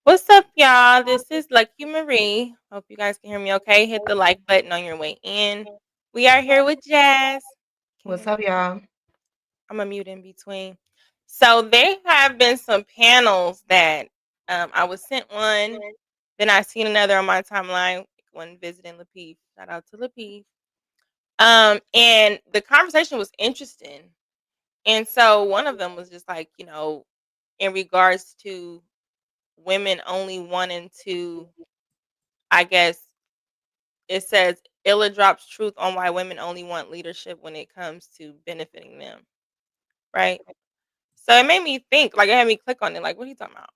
What's up, y'all? This is Lucky Marie. Hope you guys can hear me okay. Hit the like button on your way in. We are here with Jazz. Can you What's hear me? up, y'all? I'm a mute in between. So there have been some panels that I was sent one. Then I seen another on my timeline when visiting Lapeef. Shout out to Lapeef. And the conversation was interesting. And so one of them was just like, in regards to women only wanting to, I guess it says Illa drops truth on why women only want leadership when it comes to benefiting them, right? So it made me think, like it had me click on it, like what are you talking about?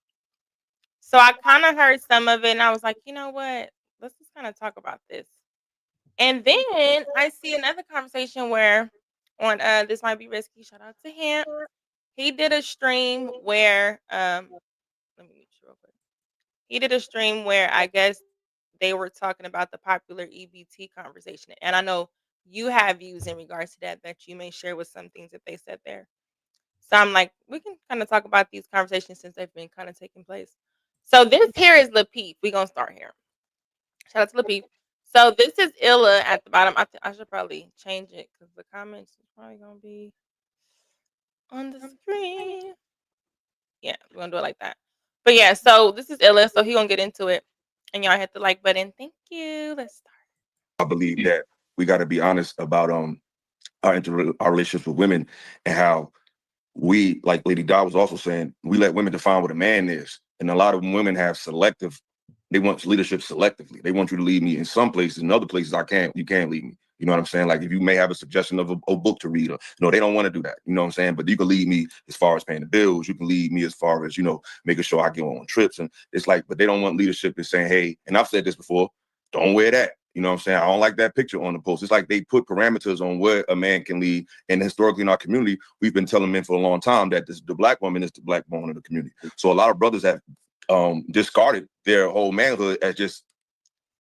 So I kind of heard some of it, and I was like, you know what? Let's just kind of talk about this. And then I see another conversation where on this might be risky. Shout out to him. He did a stream where let me mute you real quick. He did a stream where I guess they were talking about the popular EBT conversation. And I know you have views in regards to that you may share with some things that they said there. So I'm like, we can kind of talk about these conversations since they've been kind of taking place. So this here is Lapeef. We're gonna start here. Shout out to Lapeef. So this is Illa at the bottom. I should probably change it because the comments is probably gonna be on the screen. Yeah, we're gonna do it like that. But yeah, so this is Illa, so he gonna get into it. And y'all hit the like button. Thank you. Let's start. I believe that we got to be honest about our relationships with women and how we, like Lady Dodd was also saying, we let women define what a man is, and a lot of women have selective. They want leadership selectively. They want you to lead me in some places, in other places you can't lead me. You know what I'm saying? Like if you may have a suggestion of a book to read, or they don't want to do that. You know what I'm saying? But you can lead me as far as paying the bills. You can lead me as far as making sure I go on trips. And it's like, but they don't want leadership in saying, hey, and I've said this before, don't wear that. You know what I'm saying? I don't like that picture on the post. It's like they put parameters on where a man can lead. And historically in our community, we've been telling men for a long time that the black woman is the black bone of the community. So a lot of brothers have discarded their whole manhood as just,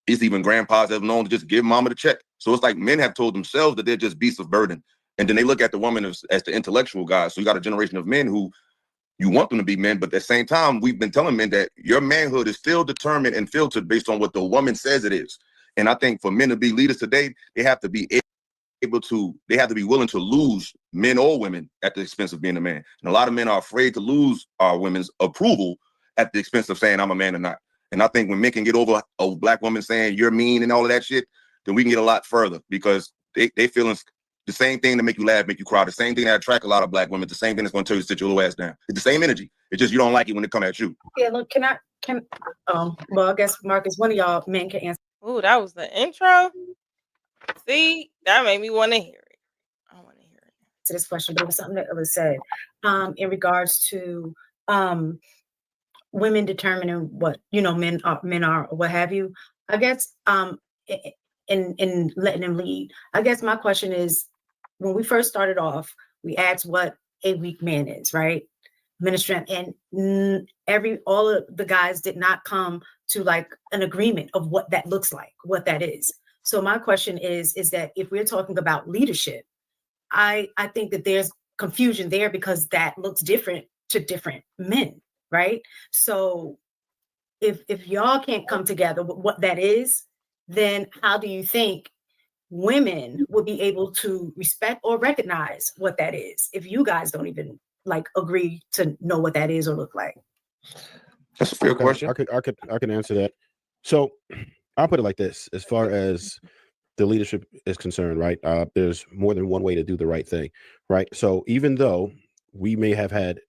it's even grandpas that have known to just give mama the check. So it's like men have told themselves that they're just beasts of burden. And then they look at the woman as the intellectual guy. So you got a generation of men who you want them to be men, but at the same time, we've been telling men that your manhood is still determined and filtered based on what the woman says it is. And I think for men to be leaders today, they have to be willing to lose men or women at the expense of being a man. And a lot of men are afraid to lose our women's approval at the expense of saying I'm a man or not. And I think when men can get over a black woman saying you're mean and all of that shit, then we can get a lot further, because they feeling the same thing that make you laugh, make you cry, the same thing that attract a lot of black women, the same thing that's going to tell you to sit your little ass down. It's the same energy. It's just you don't like it when it come at you. Yeah, look, well, I guess Marcus, one of y'all men can answer Ooh, that was the intro. See, that made me want to hear it. I want to hear it. this question, but it was something that was said in regards to women determining what men are, or what have you. I guess in letting them lead. I guess my question is, when we first started off, we asked what a weak man is, right? Ministry, and all of the guys did not come to like an agreement of what that looks like, what that is. So my question is that if we're talking about leadership, I think that there's confusion there, because that looks different to different men, right? So if y'all can't come together with what that is, then how do you think women will be able to respect or recognize what that is if you guys don't even like agree to know what that is or look like? That's a fair question. I can answer that. So I'll put it like this: as far as the leadership is concerned, right? There's more than one way to do the right thing, right? So even though we may have had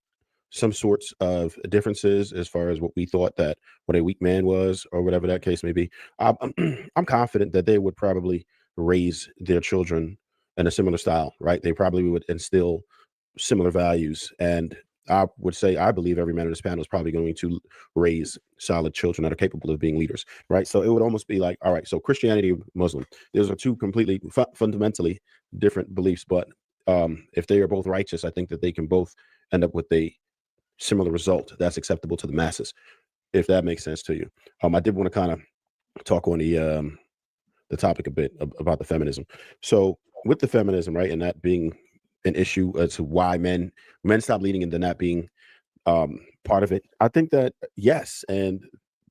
some sorts of differences as far as what we thought that what a weak man was, or whatever that case may be, I'm confident that they would probably raise their children in a similar style, right? They probably would instill similar values. And I would say, I believe every man on this panel is probably going to raise solid children that are capable of being leaders, right? So it would almost be like, all right, so Christianity, Muslim, those are two completely fundamentally different beliefs. But if they are both righteous, I think that they can both end up with a similar result that's acceptable to the masses, if that makes sense to you. I did want to kind of talk on the topic a bit about the feminism. So with the feminism, right, and that being an issue as to why men stop leading, and then that being part part of it. I think that yes,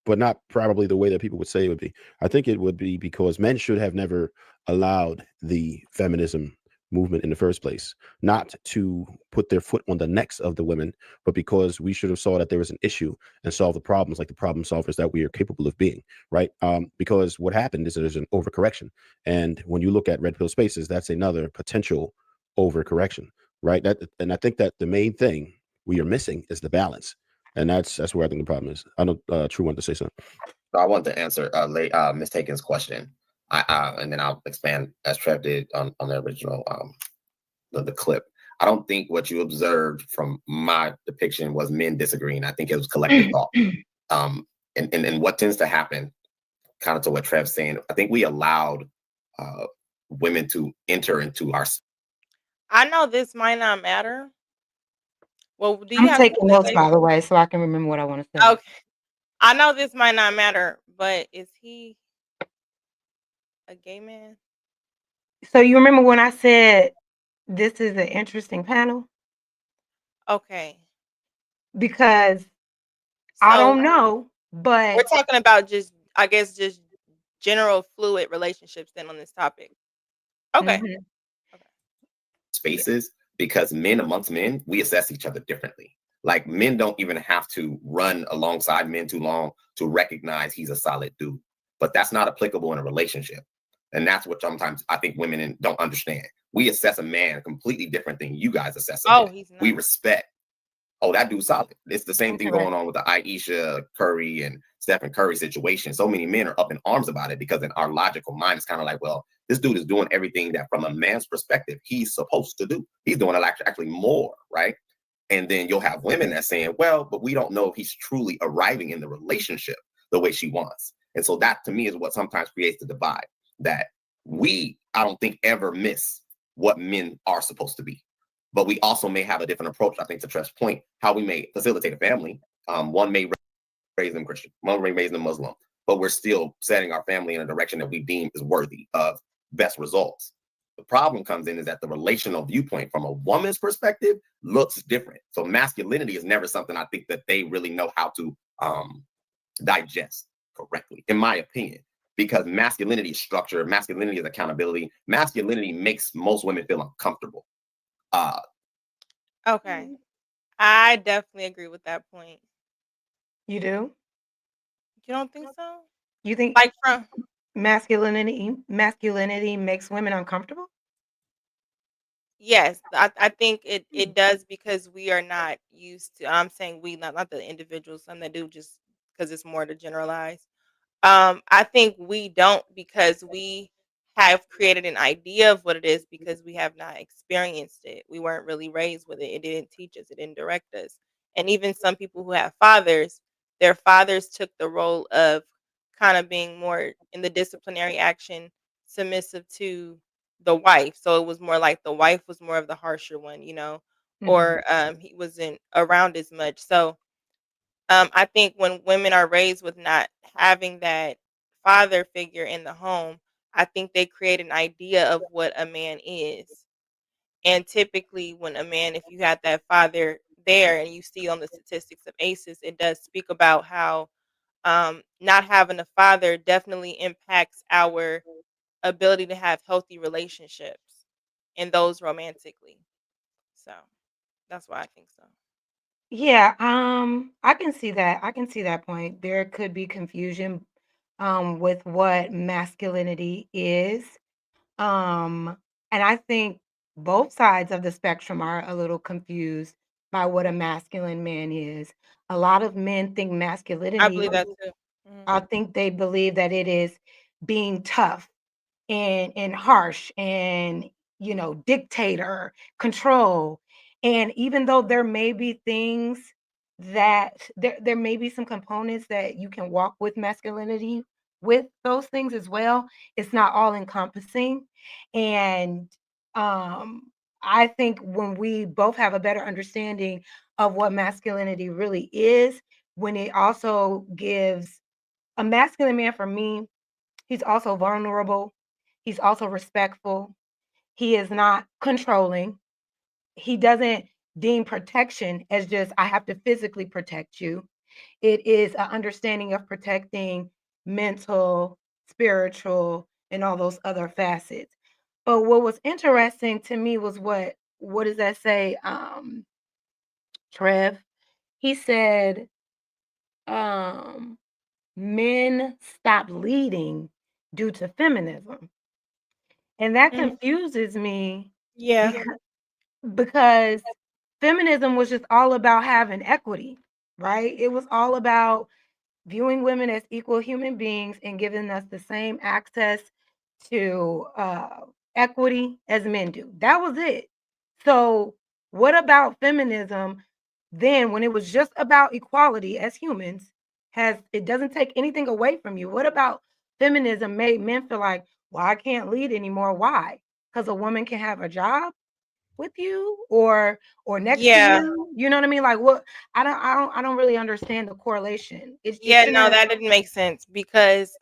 but not probably the way that people would say it would be. I think it would be because men should have never allowed the feminism movement in the first place, not to put their foot on the necks of the women, but because we should have saw that there was an issue and solve the problems like the problem solvers that we are capable of being, right? Because what happened is there's an overcorrection. And when you look at red pill spaces, that's another potential overcorrection, right? And I think that the main thing we are missing is the balance. And that's where I think the problem is. I know True wanted to say something. So I want to answer Ms. Taken's question. And then I'll expand as Trev did on the original the clip. I don't think what you observed from my depiction was men disagreeing. I think it was collective thought. And what tends to happen, kind of to what Trev's saying, I think we allowed women to enter into our. I know this might not matter. Well, do you I'm have taking something to notes, say? by the way, so I can remember what I want to say. Okay. I know this might not matter, but is he a gay man? So you remember when I said this is an interesting panel? Okay. Because I So don't know, we're but talking about just, I guess, just general fluid relationships then on this topic. Okay. Mhm. Spaces, because men amongst men, we assess each other differently. Like, men don't even have to run alongside men too long to recognize he's a solid dude. But that's not applicable in a relationship. And that's what sometimes I think women don't understand. We assess a man completely different than you guys assess a man. He's not. We respect, oh, that dude's solid. It's the same thing Correct. going on with the Aisha Curry and Stephen Curry situation. So many men are up in arms about it because in our logical mind, it's kind of like, well, this dude is doing everything that from a man's perspective, he's supposed to do. He's doing it actually more, right? And then you'll have women that saying, well, but we don't know if he's truly arriving in the relationship the way she wants. And so that to me is what sometimes creates the divide, that I don't think ever miss what men are supposed to be. But we also may have a different approach, I think, to Trev's point, how we may facilitate a family. One may raise them Christian, one may raise them Muslim, but we're still setting our family in a direction that we deem is worthy of best results. The problem comes in is that the relational viewpoint from a woman's perspective looks different. So masculinity is never something I think that they really know how to digest correctly, in my opinion, because masculinity is structure, masculinity is accountability, masculinity makes most women feel uncomfortable. Okay. I definitely agree with that point. You do? You don't think so? You think Like from masculinity makes women uncomfortable? yes, I think it does because we are not used to. I'm saying we, not the individuals. Some that do, just because it's more to generalize. I think we don't because we have created an idea of what it is because we have not experienced it. We weren't really raised with it. It didn't teach us. It didn't direct us. And even some people who have fathers, their fathers took the role of kind of being more in the disciplinary action, submissive to the wife. So it was more like the wife was more of the harsher one, Mhm. or he wasn't around as much. So I think when women are raised with not having that father figure in the home, I think they create an idea of what a man is. And typically, when a man, if you have that father there and you see on the statistics of ACEs, it does speak about how not having a father definitely impacts our ability to have healthy relationships and those romantically. So that's why I think so. Yeah, I can see that. I can see that point. There could be confusion with what masculinity is. And I think both sides of the spectrum are a little confused by what a masculine man is. A lot of men think I masculinity, believe that too. Mhm. I think they believe that it is being tough and harsh and dictator, control. And even though there may be things that there may be some components that you can walk with masculinity with those things as well, it's not all encompassing. And I think when we both have a better understanding of what masculinity really is, when it also gives a masculine man, for me, he's also vulnerable. He's also respectful. He is not controlling. He doesn't deem protection as just I have to physically protect you. It is an understanding of protecting mental, spiritual, and all those other facets. But what was interesting to me was what does that say? Trev, he said, um, men stop leading due to feminism. And that Mhm. confuses me Yeah. because feminism was just all about having equity, right? It was all about viewing women as equal human beings and giving us the same access to equity as men do. That was it. So, what about feminism then when it was just about equality as humans? Has it doesn't take anything away from you. What about feminism made men feel like, well, I can't lead anymore? Why? Because a woman can have a job with you or next to Yeah. you. You know what I mean? Like what I don't really understand the correlation. It Yeah, no, shouldn't. that didn't make sense because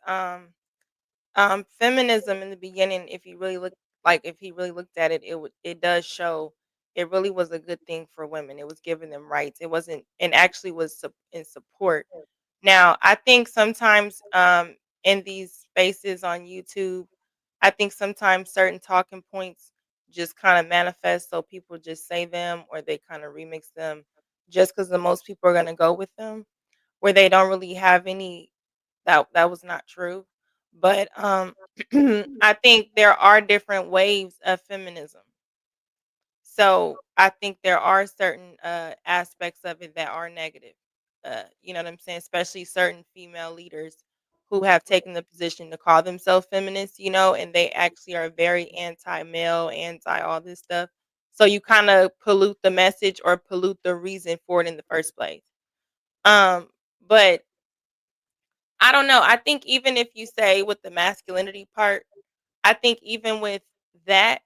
feminism in the beginning, if he really looked at it, it does show it really was a good thing for women. It was giving them rights. It wasn't, and actually was in support. Now, I think sometimes in these spaces on YouTube, I think sometimes certain talking points just kind of manifest, so people just say them or they kind of remix them just because the most people are going to go with them, where they don't really have any. That was not true. But I think there are different waves of feminism. So I think there are certain aspects of it that are negative. You know what I'm saying? Especially certain female leaders who have taken the position to call themselves feminists, and they actually are very anti-male, anti all this stuff. So you kind of pollute the message or pollute the reason for it in the first place. But I don't know. I think even if you say with the masculinity part, I think even with that,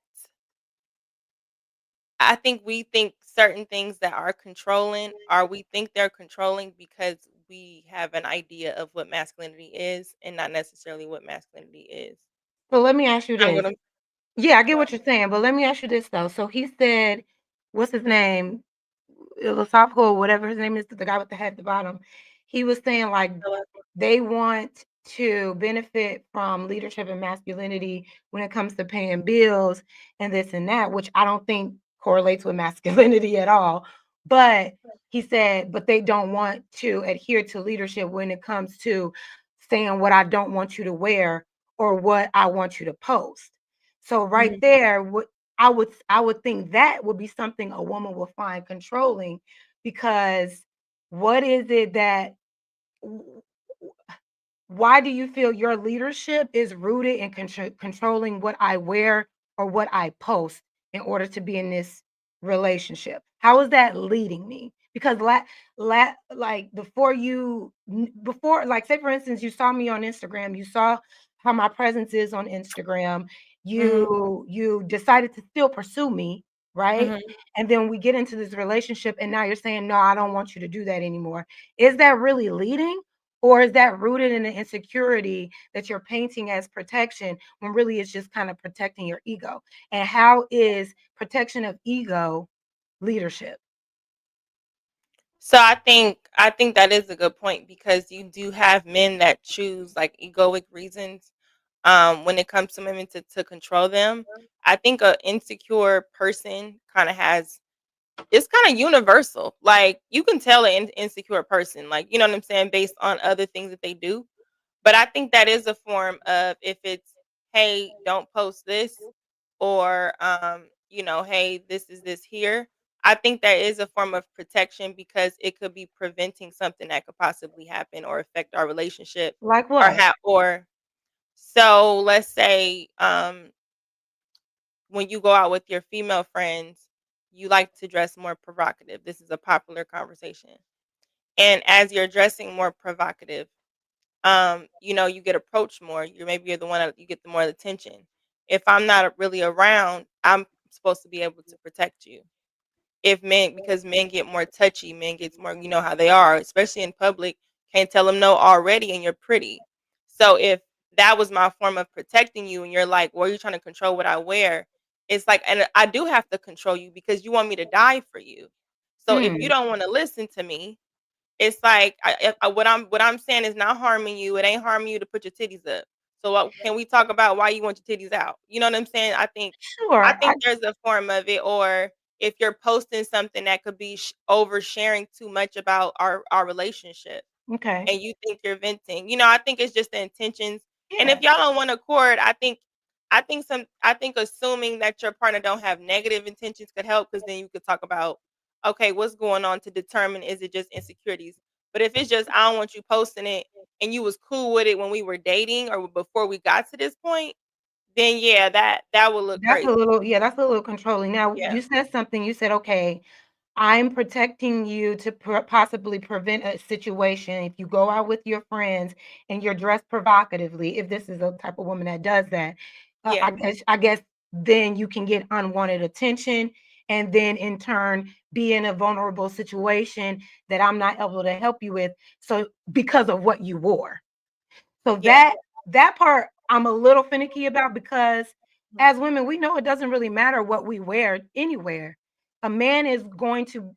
I think we think certain things that are controlling, or we think they're controlling because we have an idea of what masculinity is and not necessarily what masculinity is. So let me ask you I'm this. gonna Yeah, I get what you're saying, but let me ask you this though. So he said, what's his name? Philosophical, whatever his name is, the guy with the head at the bottom. He was saying like they want to benefit from leadership and masculinity when it comes to paying bills and this and that, which I don't think correlates with masculinity at all. But he said, but they don't want to adhere to leadership when it comes to saying what I don't want you to wear or what I want you to post. So right Mhm. there, what I would think that would be something a woman will find controlling because what is it that why do you feel your leadership is rooted in controlling what I wear or what I post in order to be in this relationship? How is that leading me? Because like before, like say for instance, you saw me on Instagram, you saw how my presence is on Instagram, Mhm. you decided to still pursue me, right? Mhm. And then we get into this relationship, and now you're saying, no, I don't want you to do that anymore. Is that really leading? Or is that rooted in the insecurity that you're painting as protection when really it's just kind of protecting your ego? And how is protection of ego leadership? So I think that is a good point because you do have men that choose like egoic reasons when it comes to women to control them. I think a insecure person kind of has it's kind of universal. Like you can tell an insecure person, like you know what I'm saying, based on other things that they do. But I think that is a form of if it's, hey, don't post this, or hey, this is this here. I think that is a form of protection because it could be preventing something that could possibly happen or affect our relationship, Like or what? have or so let's say when you go out with your female friends, you like to dress more provocative. This is a popular conversation. And as you're dressing more provocative, you get approached more. You're the one that you get the more attention. If I'm not really around, I'm supposed to be able to protect you. If men, because men get more touchy, men gets more, you know how they are, especially in public. Can't tell them no already, and you're pretty. So if that was my form of protecting you, and you're like, well, you're trying to control what I wear. It's like, and I do have to control you because you want me to die for you. So if you don't want to listen to me, it's like what I'm saying is not harming you. It ain't harming you to put your titties up. So can we talk about why you want your titties out? You know what I'm saying? I Sure. think there's a form of it, or if you're posting something that could be oversharing too much about our relationship, Okay. and you think you're venting. I think it's just the intentions. And Yeah. if y'all don't want to accord, I think assuming that your partner don't have negative intentions could help, because then you could talk about, okay, what's going on, to determine, is it just insecurities? But if it's just, I don't want you posting it, and you was cool with it when we were dating or before we got to this point, then yeah, that would look That's crazy. that's a little controlling. Now, Yeah. you said something. You said, okay, I'm protecting you to possibly prevent a situation if you go out with your friends and you're dressed provocatively. If this is a type of woman that does that, Yeah. I guess then you can get unwanted attention, and then in turn be in a vulnerable situation that I'm not able to help you with. So because of what you wore. So Yeah. that part I'm a little finicky about, because as women, we know it doesn't really matter what we wear anywhere. A man is going to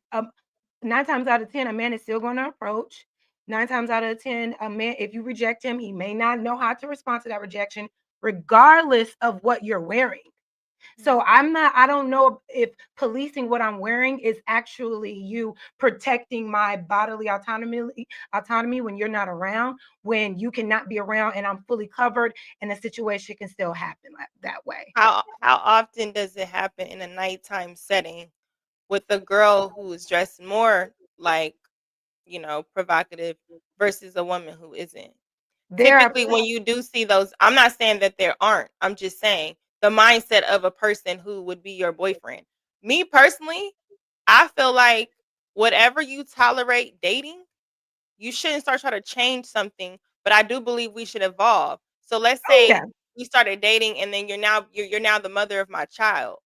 9 times out of 10, a man is still going to approach. 9 times out of 10, a man, if you reject him, he may not know how to respond to that rejection, regardless of what you're wearing. So I don't know if policing what I'm wearing is actually you protecting my bodily autonomy when you're not around, when you cannot be around and I'm fully covered, and the situation can still happen that way. How often does it happen in a nighttime setting with a girl who is dressed more like, provocative, versus a woman who isn't? There are Typically, when you do see those, I'm not saying that there aren't. I'm just saying the mindset of a person who would be your boyfriend. Me personally, I feel like whatever you tolerate dating, you shouldn't start trying to change something, but I do believe we should evolve. So let's say yeah. we started dating, and then you're now the mother of my child.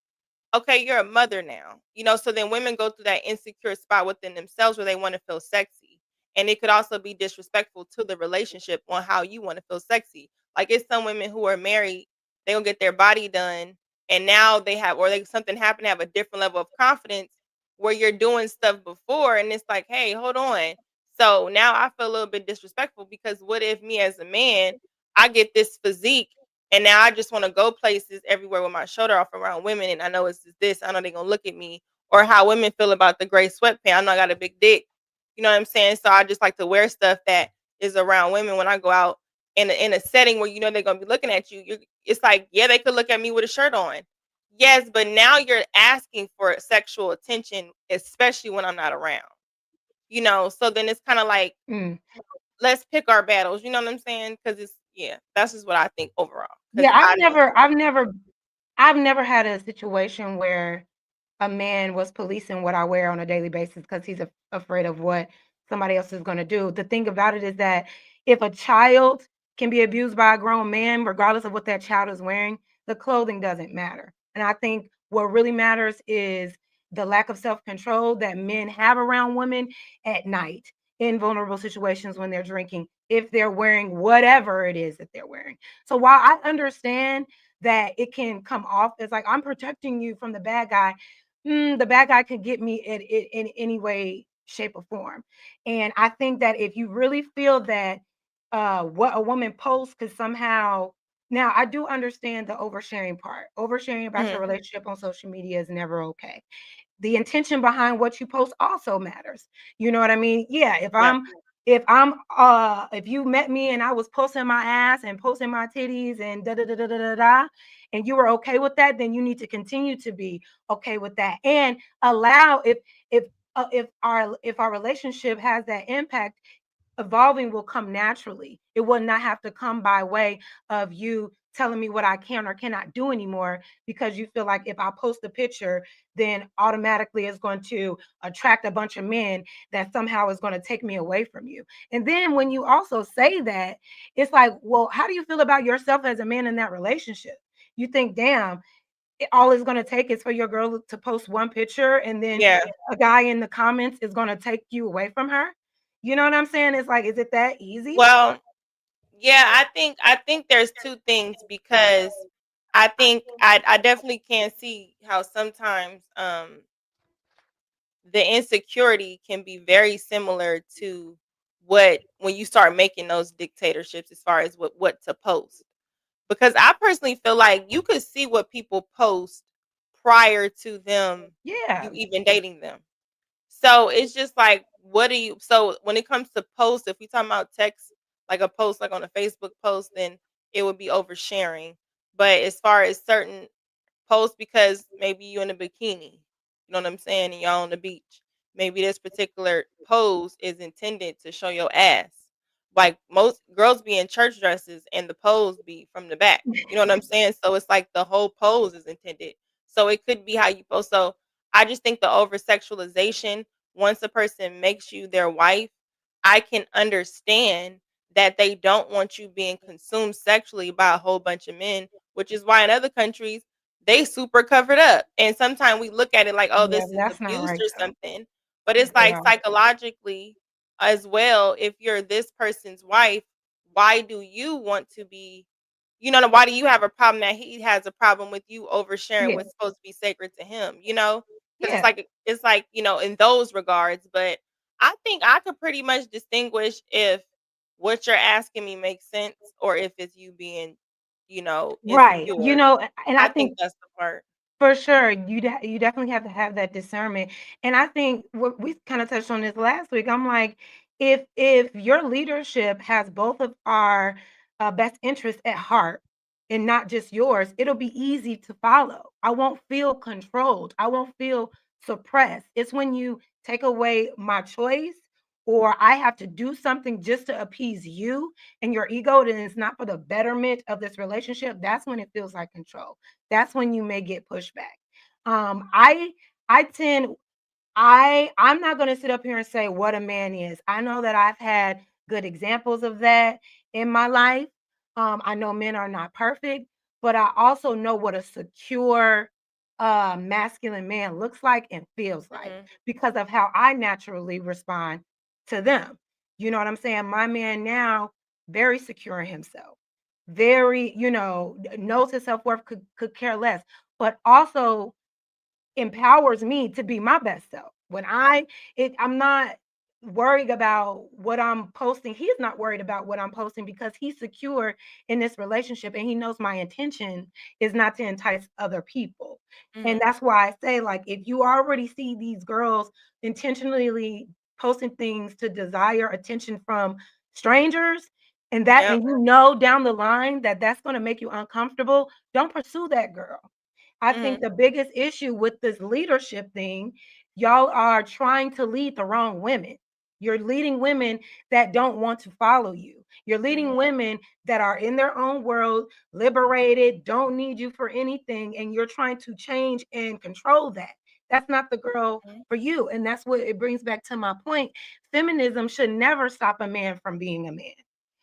Okay, you're a mother now. So then women go through that insecure spot within themselves where they want to feel sexy. And it could also be disrespectful to the relationship on how you want to feel sexy. Like, it's some women who are married, they'll get their body done, and now something happened, have a different level of confidence, where you're doing stuff before, and it's like, hey, hold on. So now I feel a little bit disrespectful, because what if me as a man, I get this physique, and now I just want to go places everywhere with my shoulder off around women, and I know it's this. I know they're gonna look at me, or how women feel about the gray sweatpants. I know I got a big dick. You know what I'm saying? So I just like to wear stuff that is around women when I go out in a setting where they're gonna be looking at you. It's like, yeah, they could look at me with a shirt on. Yes, but now you're asking for sexual attention, especially when I'm not around. So then it's kind of like, Mm. let's pick our battles. You know what I'm saying? Because that's just what I think overall. Yeah, I've never had a situation where a man was policing what I wear on a daily basis because he's afraid of what somebody else is going to do. The thing about it is that if a child can be abused by a grown man, regardless of what that child is wearing, the clothing doesn't matter. And I think what really matters is the lack of self-control that men have around women at night in vulnerable situations when they're drinking, if they're wearing whatever it is that they're wearing. So while I understand that it can come off as like, I'm protecting you from the bad guy, the bad guy could get me in any way, shape, or form. And I think that if you really feel that what a woman posts could somehow, now I do understand the oversharing part. Oversharing about your relationship on social media is never okay. The intention behind what you post also matters. You know what I mean? Yeah, if you met me and I was posting my ass and posting my titties and da da da da da da da, and you were okay with that, then you need to continue to be okay with that, and allow, if our relationship has that impact, evolving will come naturally. It will not have to come by way of you telling me what I can or cannot do anymore, because you feel like if I post a picture, then automatically it's going to attract a bunch of men that somehow is going to take me away from you. And then when you also say that, it's like, well, how do you feel about yourself as a man in that relationship? You think, damn, all it's going to take is for your girl to post one picture, and then Yeah. a guy in the comments is going to take you away from her. You know what I'm saying? It's like, is it that easy? Well, yeah, I think there's two things, because I think I definitely can see how sometimes the insecurity can be very similar to what when you start making those dictatorships as far as what to post. Because I personally feel like you could see what people post prior to them Yeah. you even dating them. So it's just like, what do you? So when it comes to posts, if we talking about text, like a post, like on a Facebook post, then it would be oversharing. But as far as certain posts, because maybe you in a bikini, you know what I'm saying, and y'all on the beach, maybe this particular pose is intended to show your ass. Like most girls be in church dresses, and the pose be from the back. You know what I'm saying? So it's like the whole pose is intended. So it could be how you post. So I just think the over sexualization, once a person makes you their wife, I can understand that they don't want you being consumed sexually by a whole bunch of men, which is why in other countries they super covered up. And sometimes we look at it like, oh, Yeah, this is that's not abuse right or though. something. But it's like Yeah. psychologically as well, if you're this person's wife, why do you want to be, why do you have a problem that he has a problem with you oversharing Yeah. what's supposed to be sacred to him, you know? Because Yeah. it's like, in those regards. But I think I could pretty much distinguish if what you're asking me makes sense or if it's you being, Right. You insecure. know, and I I think think that's the part. for sure, you definitely have to have that discernment, and I think what we kinda touched on this last week. I'm like, if your leadership has both of our, best interests at heart and not just yours, it'll be easy to follow. I won't feel controlled. I won't feel suppressed. It's when you take away my choice or I have to do something just to appease you and your ego, and it's not for the betterment of this relationship, that's when it feels like control. That's when you may get pushback. I tend I'm not going to sit up here and say what a man is. I know that I've had good examples of that in my life. I know men are not perfect, but I also know what a secure masculine man looks like and feels like Mhm. because of how I naturally respond to them. You know what I'm saying? My man now very secure in himself. Very, knows his self-worth, could care less, but also empowers me to be my best self. I'm not worried about what I'm posting. He's not worried about what I'm posting because he's secure in this relationship and he knows my intention is not to entice other people. And Mhm. that's why I say, like, if you already see these girls intentionally posting things to desire attention from strangers Yep. and you know down the line that that's going to make you uncomfortable, don't pursue that girl. I think Mhm. the biggest issue with this leadership thing, y'all are trying to lead the wrong women. You're leading women that don't want to follow you. You're leading Mhm. women that are in their own world, liberated, don't need you for anything, and you're trying to change and control that. That's not the girl Mhm. for you. And that's what it brings back to my point. Feminism should never stop a man from being a man.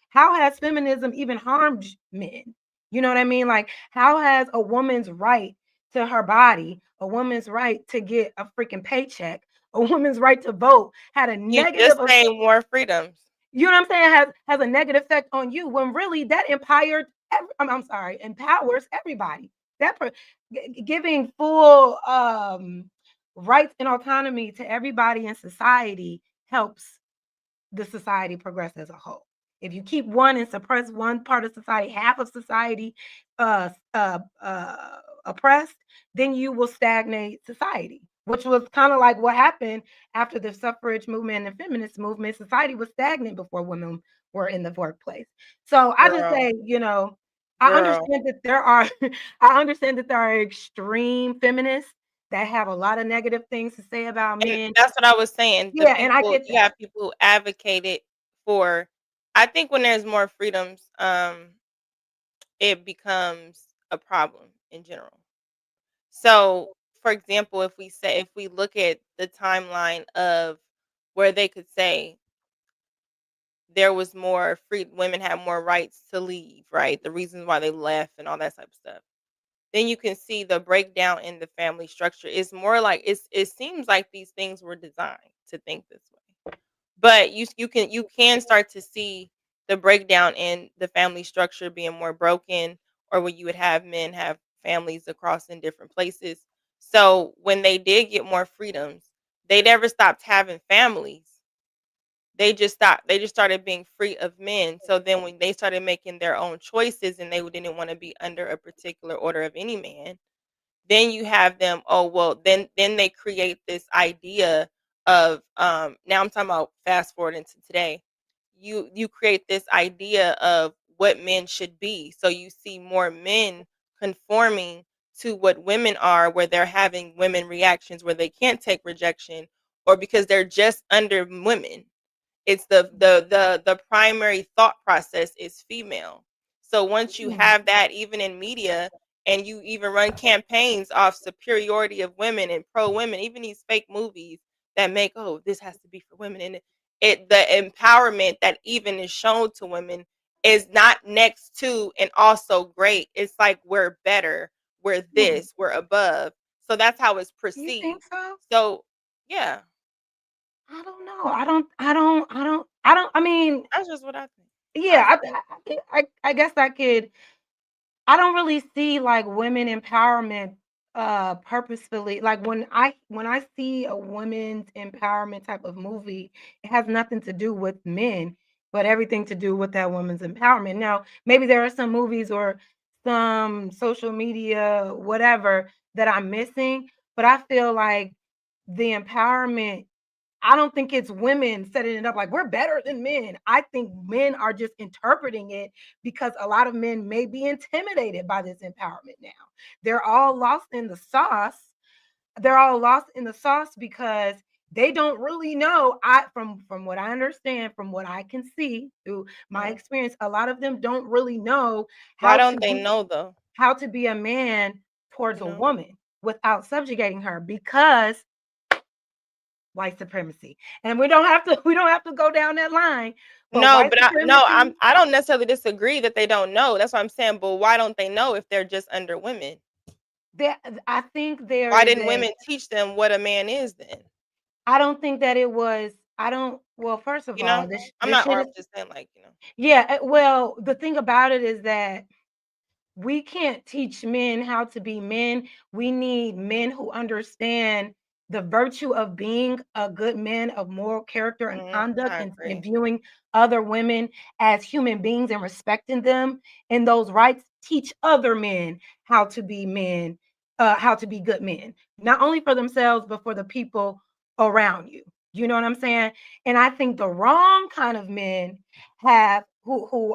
How has feminism even harmed men? You know what I mean? Like, how has a woman's right to her body, a woman's right to get a freaking paycheck, a woman's right to vote had a You negative just say more freedoms. you know what I'm saying, has a negative effect on you when really that I'm sorry, empowers everybody. That giving full rights and autonomy to everybody in society helps the society progress as a whole. If you keep one and suppress one part of society, half of society oppressed, then you will stagnate society, which was kind of like what happened after the suffrage movement and feminist movement. Society was stagnant before women were in the workplace. So I just Girl. say, I Girl. understand that there are, I understand that there are extreme feminists that have a lot of negative things to say about And men. that's what I was saying. Yeah, and I get You that. have people who advocated for I think when there's more freedoms, it becomes a problem in general. So, for example, if we look at the timeline of where they could say there was more free women had more rights to leave, right? The reasons why they left and all that type of stuff. Then you can see the breakdown in the family structure. It's more like it seems like these things were designed to think this way. But you can start to see the breakdown in the family structure being more broken, or where you would have men have families across in different places. So when they did get more freedoms, they never stopped having families. They just stopped. They just started being free of men. So then when they started making their own choices and they didn't want to be under a particular order of any man, then you have them, oh well, then they create this idea of now I'm talking about fast forward into today. You create this idea of what men should be. So you see more men conforming to what women are, where they're having women reactions where they can't take rejection, or because they're just under women. It's the primary thought process is female. So once you have that, even in media, and you even run campaigns off superiority of women and pro women, even these fake movies that make, oh, this has to be for women, and the empowerment that even is shown to women is not next to and also great. It's like we're better, we're this, we're above. So that's how it's You think perceived. so? So yeah, I don't know. I mean, that's just what I think. yeah, I guess I could. I don't really see like women empowerment purposefully. Like when I see a women's empowerment type of movie, it has nothing to do with men, but everything to do with that woman's empowerment. Now, maybe there are some movies or some social media, whatever, that I'm missing, but I feel like the empowerment, I don't think it's women setting it up like we're better than men. I think men are just interpreting it because a lot of men may be intimidated by this empowerment now. They're all lost in the sauce. They're all lost in the sauce because they don't really know. From what I understand, from what I can see through my experience, a lot of them don't really know Why how don't to they be, know though? how to be a man towards You a know? woman without subjugating her, because white supremacy. And we don't have to go down that line, but No, white but supremacy, I don't necessarily disagree that they don't know. That's what I'm saying. But why don't they know if they're just under women? there I think there Why is didn't women teach them what a man is then? I don't think that it was I don't well, first of You all, know? this I'm this not, or shit is I'm just saying, like, yeah, well, the thing about it is that we can't teach men how to be men. We need men who understand the virtue of being a good man of moral character and conduct, I and agree. viewing other women as human beings and respecting them and those rights. Teach other men how to be men, how to be good men, not only for themselves, but for the people around you. You know what I'm saying? And I think the wrong kind of men have who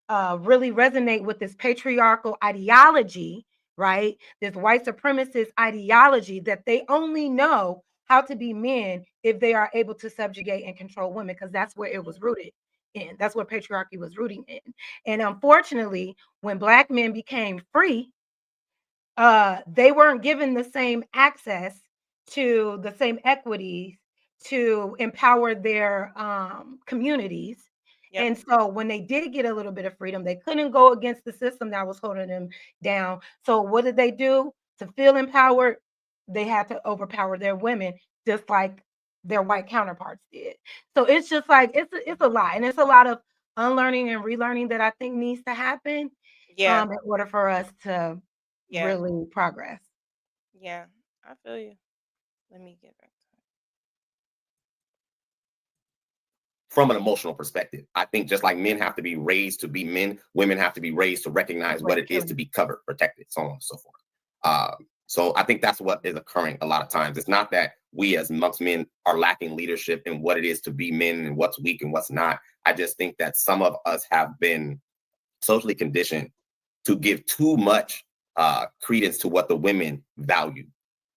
really resonate with this patriarchal ideology, right? This white supremacist ideology that they only know how to be men if they are able to subjugate and control women, because that's where it was rooted in. That's what patriarchy was rooting in. And unfortunately, when Black men became free, they weren't given the same access to the same equities to empower their communities. Yep. And so when they did get a little bit of freedom, they couldn't go against the system that was holding them down. So what did they do? To feel empowered, they had to overpower their women, just like their white counterparts did. So it's just like it's a lot, and it's a lot of unlearning and relearning that I think needs to happen Yeah. in order for us to Yeah. really progress. Yeah. I feel you. Let me get back to it. From an emotional perspective, I think just like men have to be raised to be men, women have to be raised to recognize what it is to be covered, protected, so on and so forth. So I think that's what is occurring a lot of times. It's not that we as amongst men are lacking leadership in what it is to be men and what's weak and what's not. I just think that some of us have been socially conditioned to give too much credence to what the women value.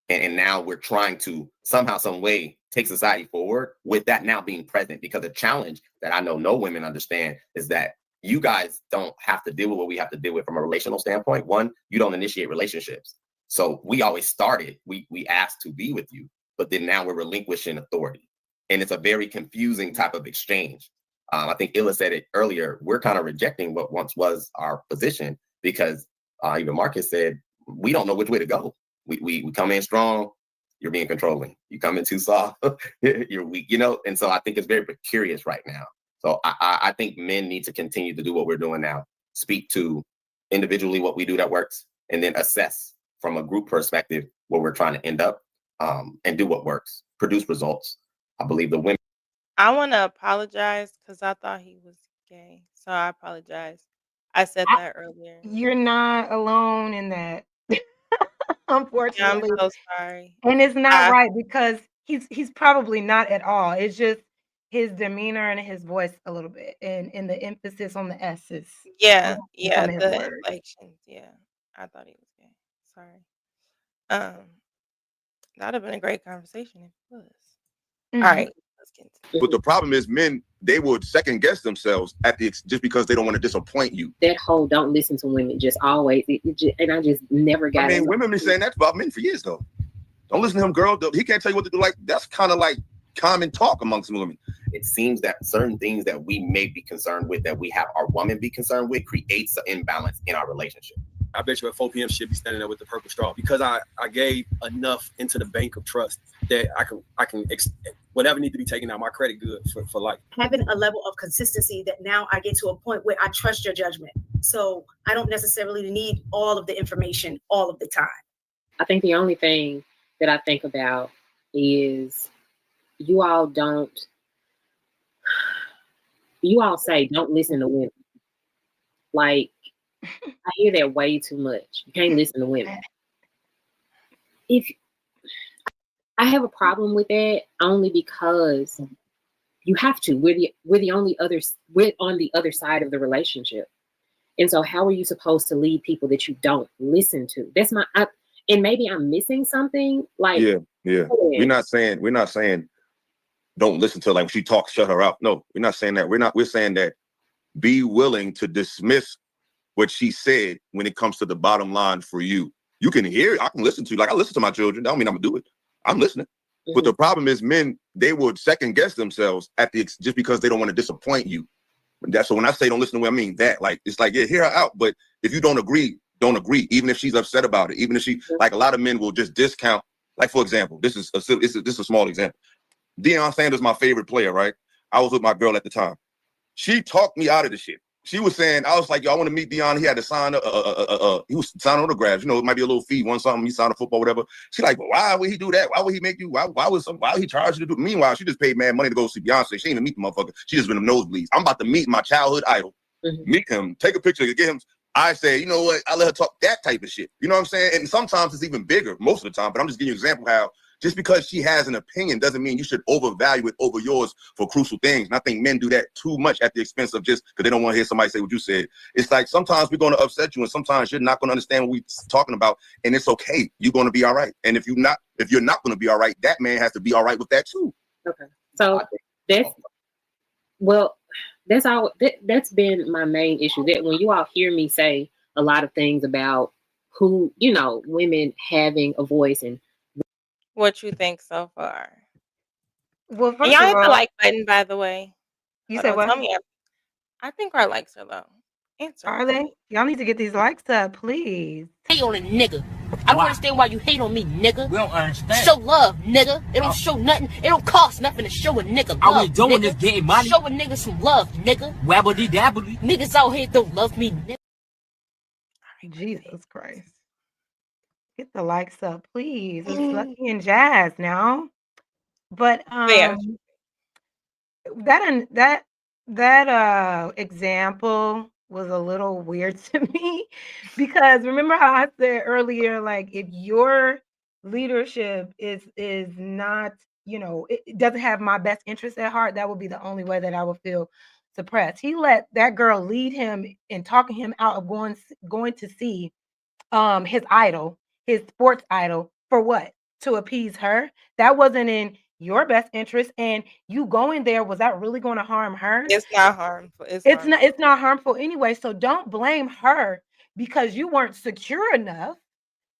And now we're trying to somehow, some way take society forward with that now being present, because the challenge that I know no women understand is that you guys don't have to deal with what we have to deal with from a relational standpoint. One, you don't initiate relationships. So we always started, we asked to be with you, but then now we're relinquishing authority. And it's a very confusing type of exchange. I think Illa said it earlier, we're kind of rejecting what once was our position because even Marcus said, we don't know which way to go. We come in strong, you're being controlling. You come in too soft, you're weak, And so I think it's very precarious right now. So I think men need to continue to do what we're doing now. Speak to individually what we do that works, and then assess from a group perspective where we're trying to end up. and do what works, produce results. I believe the women. I want to apologize because I thought he was gay. So I apologize. I said I- that earlier. You're not alone in that, Yeah, I'm unfortunately. so sorry. And it's not I, right because he's probably not at all. It's just his demeanor and his voice a little bit, and the emphasis on the S's yeah, in some of his the words. inflections. Yeah, I thought he was gay. Sorry. Um, that'd have been a great conversation if it was. All Mhm. right, let's get into But the problem is, men, they would second guess themselves at the just because they don't want to disappoint you. That whole don't listen to women just always, and I just never got I mean, it. women been saying that about men for years, though. Don't listen to him, girl. He can't tell you what to do. Like, that's kind of like common talk amongst women. It seems that certain things that we may be concerned with, that we have our woman be concerned with, creates an imbalance in our relationship. I bet you at 4 p.m. she'll be standing there with the purple straw because I gave enough into the bank of trust that I can whatever need to be taken out, my credit good for life. Having a level of consistency that now I get to a point where I trust your judgment. So I don't necessarily need all of the information all of the time. I think the only thing that I think about is you all say don't listen to women. Like, I hear that way too much. You can't listen to women. If I have a problem with that only because you have to. We're on the other side of the relationship. And so how are you supposed to lead people that you don't listen to? That's and maybe I'm missing something. Like, Yeah. We're not saying don't listen to her. Like when she talks, shut her up. No, we're not saying that. We're saying that be willing to dismiss what she said when it comes to the bottom line for you. You can hear it. I can listen to, like I listen to my children. That don't mean I'm gonna do it. I'm listening. Mhm. But the problem is men, they would second guess themselves just because they don't want to disappoint you. So when I say don't listen to me, I mean that. Like, it's like, yeah, hear her out. But if you don't agree, don't agree. Even if she's upset about it, even if she, like a lot of men will just discount. Like, for example, this is a small example. Deion Sanders, my favorite player, right? I was with my girl at the time. She talked me out of the shit. She was saying, I was like, yo, I want to meet Deion. He had to sign he was signing autographs. You know, it might be a little fee, something. He signed a football, whatever. She like, but why would he do that? Why would he make you? Why would he charge you to do? Meanwhile, she just paid mad money to go see Beyonce. She ain't even meet the motherfucker. She just been in the nosebleeds. I'm about to meet my childhood idol. Mhm. Meet him, take a picture, get him. I say, you know what? I let her talk that type of shit. You know what I'm saying? And sometimes it's even bigger, most of the time. But I'm just giving you an example how just because she has an opinion doesn't mean you should overvalue it over yours for crucial things. And I think men do that too much at the expense of just because they don't want to hear somebody say what you said. It's like sometimes we're going to upset you, and sometimes you're not going to understand what we're talking about, and it's okay. You're going to be all right. And if you're not going to be all right, that man has to be all right with that too. Okay. So that's all. That's been my main issue. That when you all hear me say a lot of things about who, women having a voice and what you think so far. Well, And first y'all of hit the all, like button, by the way. you Hold said on, what? tell me. I think our likes are low. Answer. Are they? Y'all need to get these likes up, please. Hate on a nigga. I don't understand why you hate on me, nigga. We don't understand. Show love, nigga. It don't show nothing. It don't cost nothing to show a nigga love. All we doing nigga. is getting money. Show a nigga some love, nigga. Wabbly dabbly. Niggas out here don't love me, nigga. Jesus Christ. Get the likes up, please. It's Lucky and Jazz now. But Yeah. that example was a little weird to me because remember how I said earlier, like if your leadership is not, it doesn't have my best interest at heart, that would be the only way that I would feel suppressed. He let that girl lead him and talking him out of going to see his idol, his sports idol, for what? To appease her. That wasn't in your best interest, and you going there, was that really going to harm her? It's not harmful. It's not harmful anyway. So don't blame her because you weren't secure enough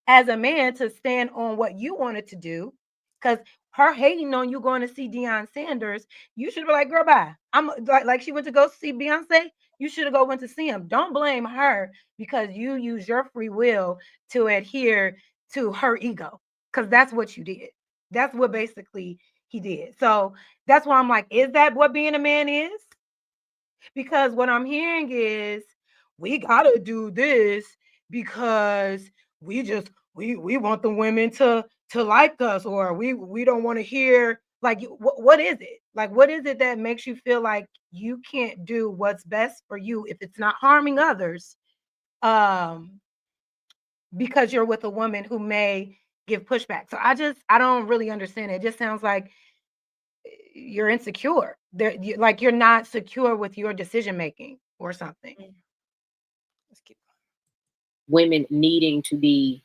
as a man to stand on what you wanted to do. Because her hating on you going to see Deion Sanders, you should be like, girl, bye. I'm like she went to go see Beyonce. You should have went to see him. Don't blame her because you use your free will to adhere to her ego, because that's what you did. That's what basically he did. So that's why I'm like, is that what being a man is? Because what I'm hearing is we gotta do this because we want the women to to like us, or we don't want to hear, like, what is it? Like, what is it that makes you feel like you can't do what's best for you if it's not harming others? Because you're with a woman who may give pushback. So I don't really understand it. It just sounds like you're insecure. Like you're not secure with your decision making or something. Let's keep Women needing to be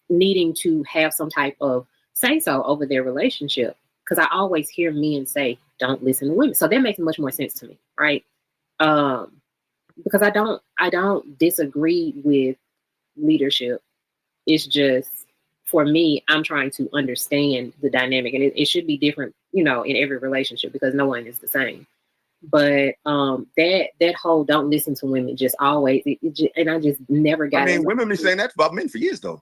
needing to have some type of say so over their relationship, because I always hear men say don't listen to women, so that makes much more sense to me, right? Because I don't disagree with leadership. It's just, for me, I'm trying to understand the dynamic, and it should be different, in every relationship, because no one is the same. But that whole don't listen to women just always, and I just never got. I mean, women been saying that about men for years, though.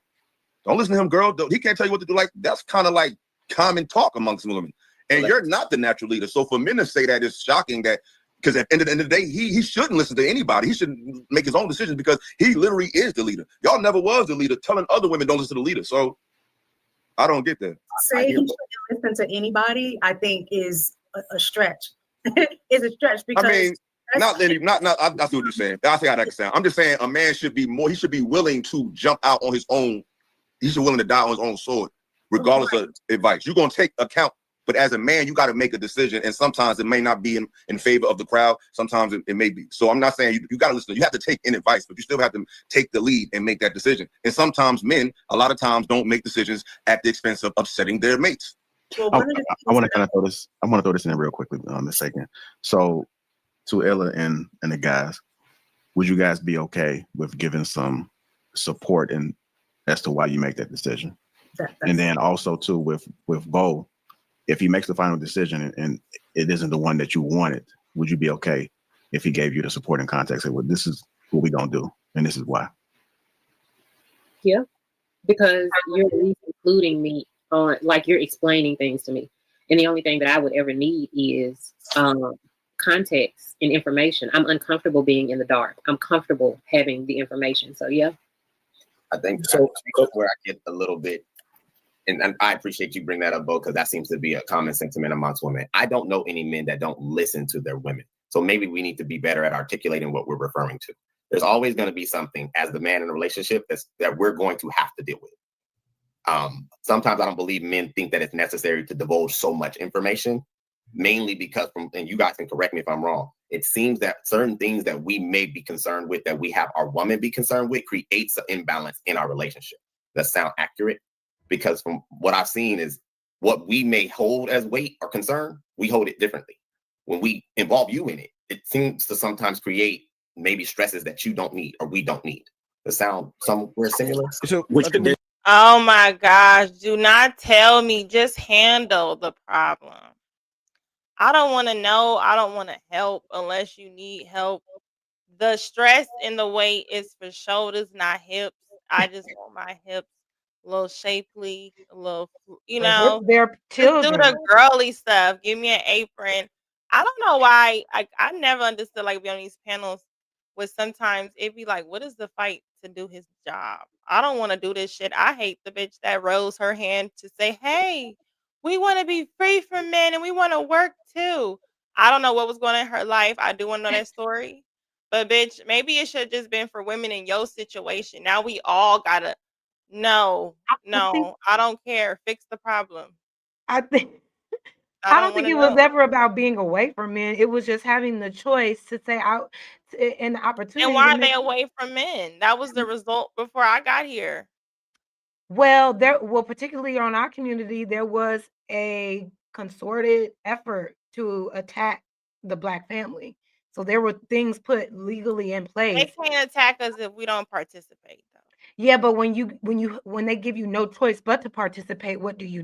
Don't listen to him, girl. He can't tell you what to do. Like, that's kind of like common talk amongst women. And you're not the natural leader. So for men to say that is shocking, that because at the end of the day, he shouldn't listen to anybody. He should make his own decisions, because he literally is the leader. Y'all never was the leader, telling other women don't listen to the leader. So I don't get that. Say he shouldn't listen to anybody, I think is a stretch. It's a stretch, because I mean, I see what you're saying. I see how that can sound. I'm just saying a man should be more, he should be willing to jump out on his own. He should be willing to die on his own sword, regardless of advice. You're going to take account, but as a man, you got to make a decision. And sometimes it may not be in favor of the crowd. Sometimes it may be. So I'm not saying you got to listen. You have to take in advice, but you still have to take the lead and make that decision. And sometimes men, a lot of times, don't make decisions at the expense of upsetting their mates. Well, I want to kind of throw this. I want to throw this in real quickly a second. So, to Ella and the guys, would you guys be okay with giving some support and as to why you make that decision? And then also too with Bo, if he makes the final decision and it isn't the one that you wanted, would you be okay if he gave you the support and context? Say, well, this is what we're gonna do, and this is why. Yeah, because you're at least including me on, like, you're explaining things to me, and the only thing that I would ever need is context and information. I'm uncomfortable being in the dark. I'm comfortable having the information. So yeah, I think so. Where I get a little bit, and I appreciate you bring that up, Bo, because that seems to be a common sentiment amongst women. I don't know any men that don't listen to their women. So maybe we need to be better at articulating what we're referring to. There's always going to be something as the man in a relationship that we're going to have to deal with. Sometimes I don't believe men think that it's necessary to divulge so much information, mainly because and you guys can correct me if I'm wrong, it seems that certain things that we may be concerned with, that we have our woman be concerned with, creates an imbalance in our relationship. That sound accurate? Because from what I've seen is what we may hold as weight or concern, we hold it differently. When we involve you in it, it seems to sometimes create maybe stresses that you don't need or we don't need. Does sound somewhere similar? So Oh my gosh, do not tell me, just handle the problem. I don't want to know. I don't want to help unless you need help. The stress in the weight is for shoulders, not hips. I just want my hips a little shapely, a little, They're just do children. the girly stuff. Give me an apron. I don't know why. I never understood, like, be on these panels where sometimes it'd be like, what is the fight to do his job? I don't want to do this shit. I hate the bitch that rose her hand to say, hey, we want to be free from men and we want to work too. I don't know what was going on in her life. I do want to know that story. But bitch, maybe it should have just been for women in your situation. Now we all gotta no, I don't care. Fix the problem. I think I don't think it was ever about being away from men. It was just having the choice to say out and the opportunity. And why are they away from men? That was the result before I got here. Well, particularly on our community, there was a concerted effort to attack the Black family. So there were things put legally in place. They can't attack us if we don't participate, though. Yeah, but when they give you no choice but to participate, what do? You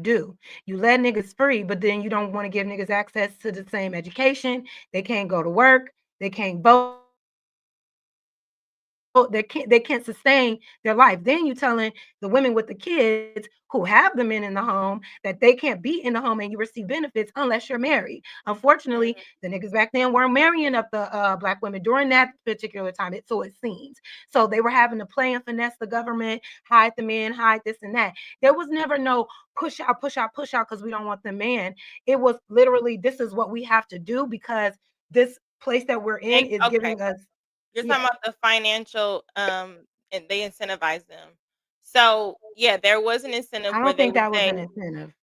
let niggas free, but then you don't want to give niggas access to the same education. They can't go to work. They can't vote. they can't sustain their life. Then you telling the women with the kids who have the men in the home that they can't be in the home and you receive benefits unless you're married. Unfortunately, the niggas back then weren't marrying up the Black women during that particular time. So it seems. So they were having to play and finesse the government, hide the men, hide this and that. There was never no push out because we don't want the man. It was literally, this is what we have to do because this place that we're in is giving us. You're talking about the financial, and they incentivize them. So yeah, there was an incentive. I don't think that was an incentive.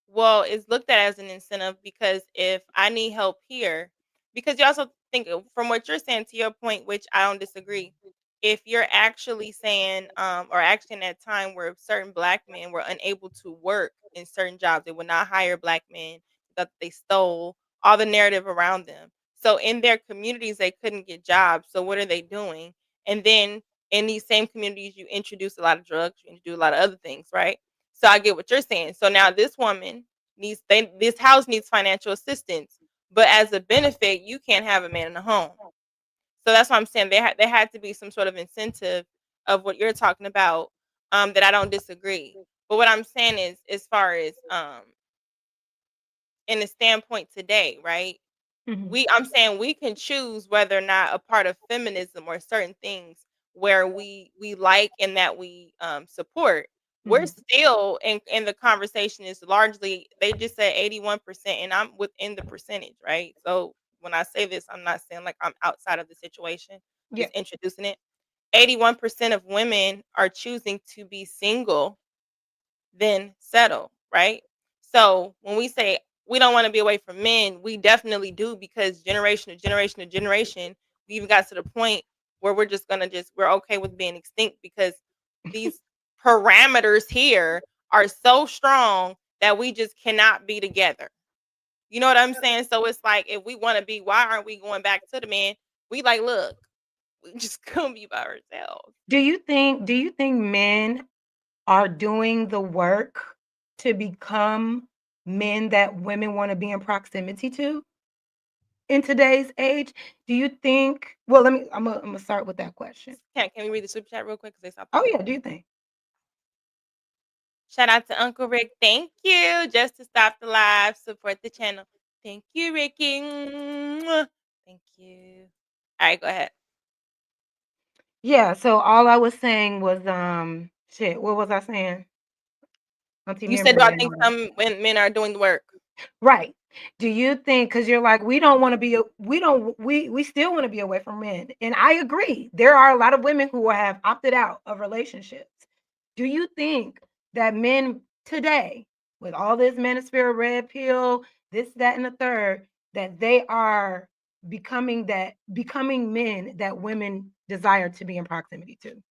Well, it's looked at as an incentive because if I need help here, because you also think from what you're saying to your point, which I don't disagree. If you're actually saying, or actually in that time where certain Black men were unable to work in certain jobs, they would not hire Black men, that they stole all the narrative around them. So in their communities, they couldn't get jobs. So what are they doing? And then in these same communities, you introduce a lot of drugs, you introduce a lot of other things, right? So I get what you're saying. So now this woman this house needs financial assistance, but as a benefit, you can't have a man in the home. So that's why I'm saying there had to be some sort of incentive of what you're talking about, that I don't disagree. But what I'm saying is, as far as in the standpoint today, right? I'm saying we can choose whether or not a part of feminism or certain things where we like and that we support. We're still in the conversation is largely, they just said 81%, and I'm within the percentage, right? So when I say this, I'm not saying like I'm outside of the situation, just introducing it. 81% of women are choosing to be single than settle, right? So when we say we don't want to be away from men, we definitely do, because generation to generation to generation, we even got to the point where we're okay with being extinct because these parameters here are so strong that we just cannot be together. You know what I'm saying? So it's like, if we want to be, why aren't we going back to the man? We like, look, we just couldn't be by ourselves. Do you think men are doing the work to become men that women want to be in proximity to in today's age? Do you think, well, I'm gonna start with that question. Can we read the super chat real quick? Because they stopped. Oh yeah, do you think? Shout out to Uncle Rick. Thank you. Just to stop the live, support the channel. Thank you, Ricky. Mwah. Thank you. All right, go ahead. Yeah, so all I was saying was what was I saying? You said, do I think some men are doing the work? Right. Do you think, because you're like, we still want to be away from men. And I agree. There are a lot of women who have opted out of relationships. Do you think that men today, with all this manosphere, red pill, this, that, and the third, that they are becoming men that women desire to be in proximity to?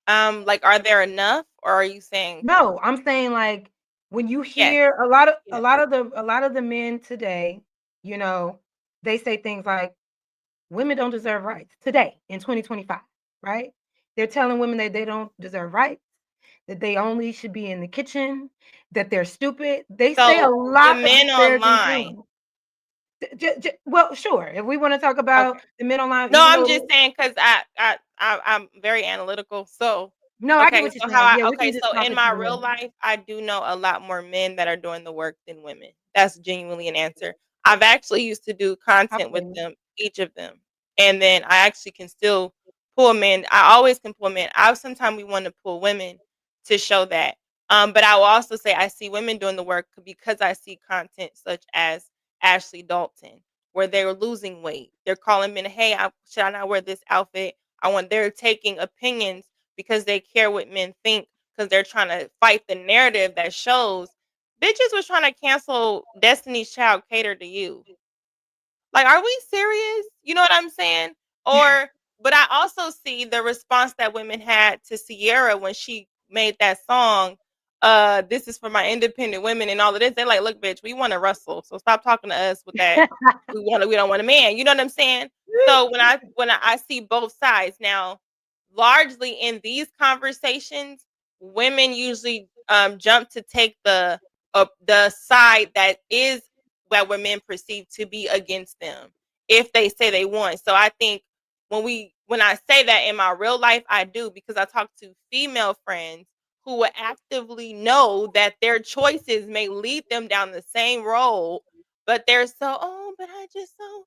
Like, are there enough, or are you saying? No, I'm saying, like, when you hear a lot of the men today, you know, they say things like women don't deserve rights today in 2025, right? They're telling women that they don't deserve rights, that they only should be in the kitchen, that they're stupid. They say a lot of men online. Well, sure. If we want to talk about the men online, no, I'm just saying because I'm very analytical. So no, I get what you're saying. So in my real life, I do know a lot more men that are doing the work than women. That's genuinely an answer. I've actually used to do content with them, each of them, and then I actually can still pull men. I always can pull men. Sometimes we want to pull women to show that. But I will also say I see women doing the work because I see content such as Ashley Dalton, where they're losing weight. They're calling men, hey, should I not wear this outfit? They're taking opinions because they care what men think, because they're trying to fight the narrative that shows bitches was trying to cancel Destiny's Child Cater to You. Like, are we serious? You know what I'm saying? But I also see the response that women had to Sierra when she made that song, this is for my independent women and all of this. They're like, look, bitch, we want to wrestle. So stop talking to us with that. we don't want a man. You know what I'm saying? So when I see both sides now, largely in these conversations, women usually jump to take the side that is what women perceive to be against them if they say they won. So I think when I say that in my real life, I do, because I talk to female friends who will actively know that their choices may lead them down the same road, but they're so, oh, but I just so,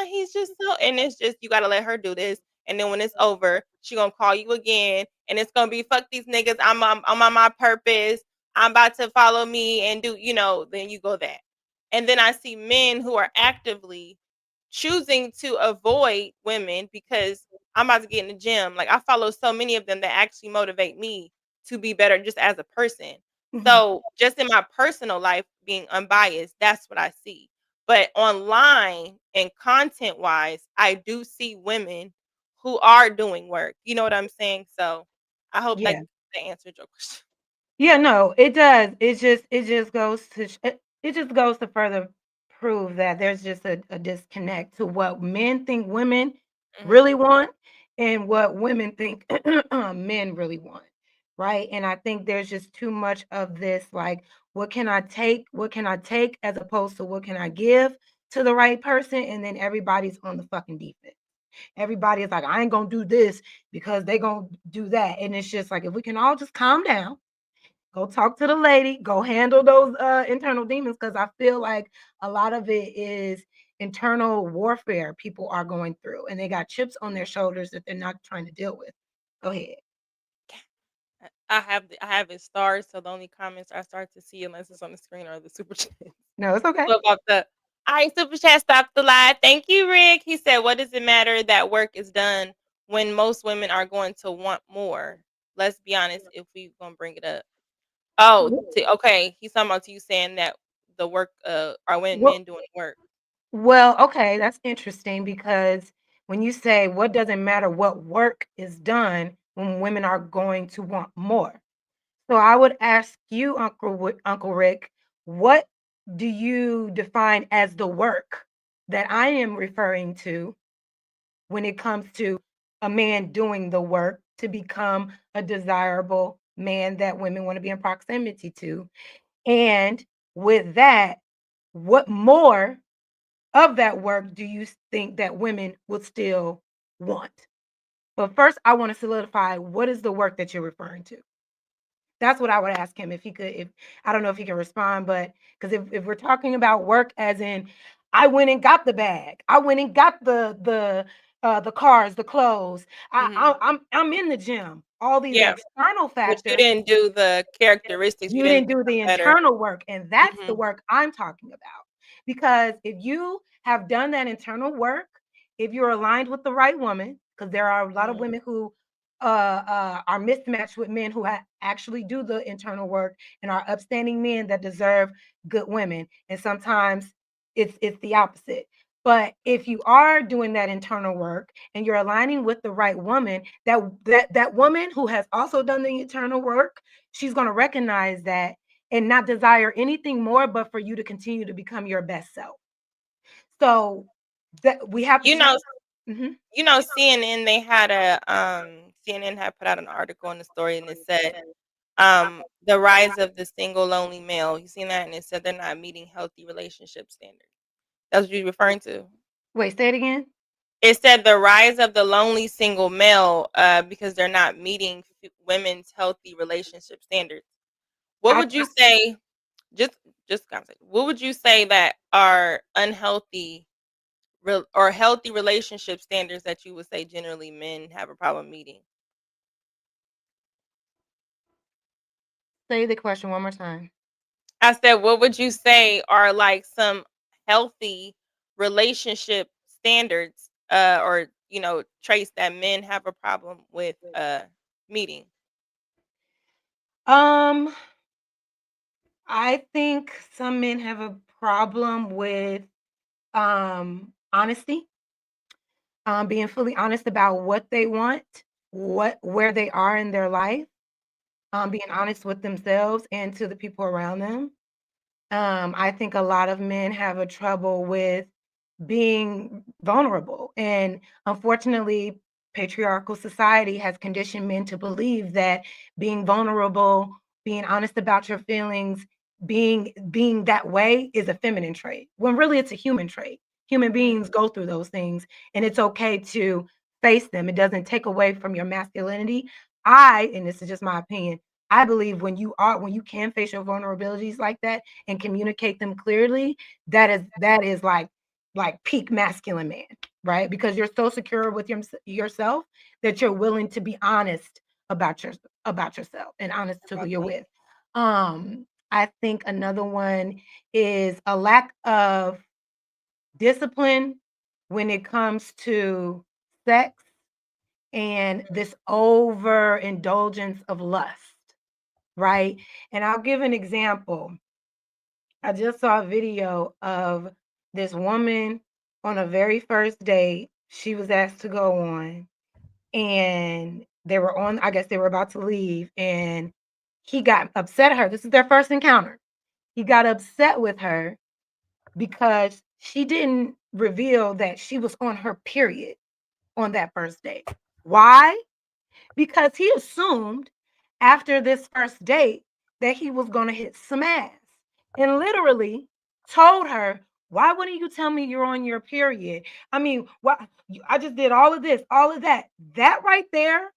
he's just so, and it's just, you gotta let her do this. And then when it's over, she gonna call you again, and it's gonna be, fuck these niggas. I'm on my purpose. I'm about to follow me and do, then you go that. And then I see men who are actively choosing to avoid women because I'm about to get in the gym. Like, I follow so many of them that actually motivate me to be better just as a person. Mhm. So just in my personal life, being unbiased, that's what I see. But online and content wise, I do see women who are doing work. You know what I'm saying? So I hope Yeah. that answered your question. Yeah, no, it does. It just goes to it just goes to further prove that there's just a disconnect to what men think women Mhm. really want and what women think men really want, right? And I think there's just too much of this, like, what can I take? What can I take, as opposed to what can I give to the right person? And then everybody's on the fucking defense. Everybody is like, I ain't gonna do this because they gonna do that. And it's just like, if we can all just calm down, go talk to the lady, go handle those internal demons, because I feel like a lot of it is internal warfare people are going through, and they got chips on their shoulders that they're not trying to deal with. Go ahead. I have it starred, so the only comments I start to see, unless it's on the screen, are the super chats. No, it's okay. So about the all right, super chat, stop the lie. Thank you, Rick. He said, what does it matter that work is done when most women are going to want more? Let's be honest, if we gonna bring it up. Oh, okay. He's talking about you saying that the work are when Well, men doing work. well, okay, that's interesting, because when you say what doesn't matter what work is done when women are going to want more. So I would ask you, Uncle Rick, what do you define as the work that I am referring to when it comes to a man doing the work to become a desirable man that women want to be in proximity to? And with that, what more of that work do you think that women would still want? But first, I want to solidify, what is the work that you're referring to? That's what I would ask him if he could. If I don't know if he can respond, but because if we're talking about work as in, I went and got the bag, I went and got the cars, the clothes, I'm in the gym, all these Yeah. external But you factors. didn't do the characteristics. You didn't do the become better. internal work, and that's the Mhm. work I'm talking about. Because if you have done that internal work, if you're aligned with the right woman, because there are a lot of Mhm. women who are mismatched with men who actually do the internal work, and are upstanding men that deserve good women, and sometimes it's the opposite. But if you are doing that internal work and you're aligning with the right woman, that woman who has also done the internal work, she's going to recognize that and not desire anything more but for you to continue to become your best self. So that we have to You know, Mhm. CNN, they had CNN had put out an article in the story, and it said the rise of the single lonely male. You seen that? And it said they're not meeting healthy relationship standards. That's what you're referring to. Wait, say it again. It said the rise of the lonely single male because they're not meeting women's healthy relationship standards. What I, would you say? Just conversation. What would you say that are unhealthy or healthy relationship standards that you would say generally men have a problem meeting? say the question one more time. I said, what would you say are like some healthy relationship standards or traits that men have a problem with meeting? Um, I think some men have a problem with honesty, being fully honest about what they want, where they are in their life, being honest with themselves and to the people around them. I think a lot of men have a trouble with being vulnerable. And unfortunately, patriarchal society has conditioned men to believe that being vulnerable, being honest about your feelings, being that way is a feminine trait, when really it's a human trait. Human beings go through those things, and it's okay to face them. It doesn't take away from your masculinity. And this is just my opinion, I believe when you can face your vulnerabilities like that and communicate them clearly, that is like peak masculine man, right? Because you're so secure with yourself that you're willing to be honest about yourself and honest to who you're with. I think another one is a lack of discipline when it comes to sex and this overindulgence of lust, right? And I'll give an example. I just saw a video of this woman on a very first date. She was asked to go on, and I guess they were about to leave, and he got upset at her. This is their first encounter. He got upset with her because she didn't reveal that she was on her period on that first date. Why? Because he assumed after this first date that he was going to hit some ass, and literally told her, why wouldn't you tell me you're on your period? I mean, I just did all of this, all of that. That right there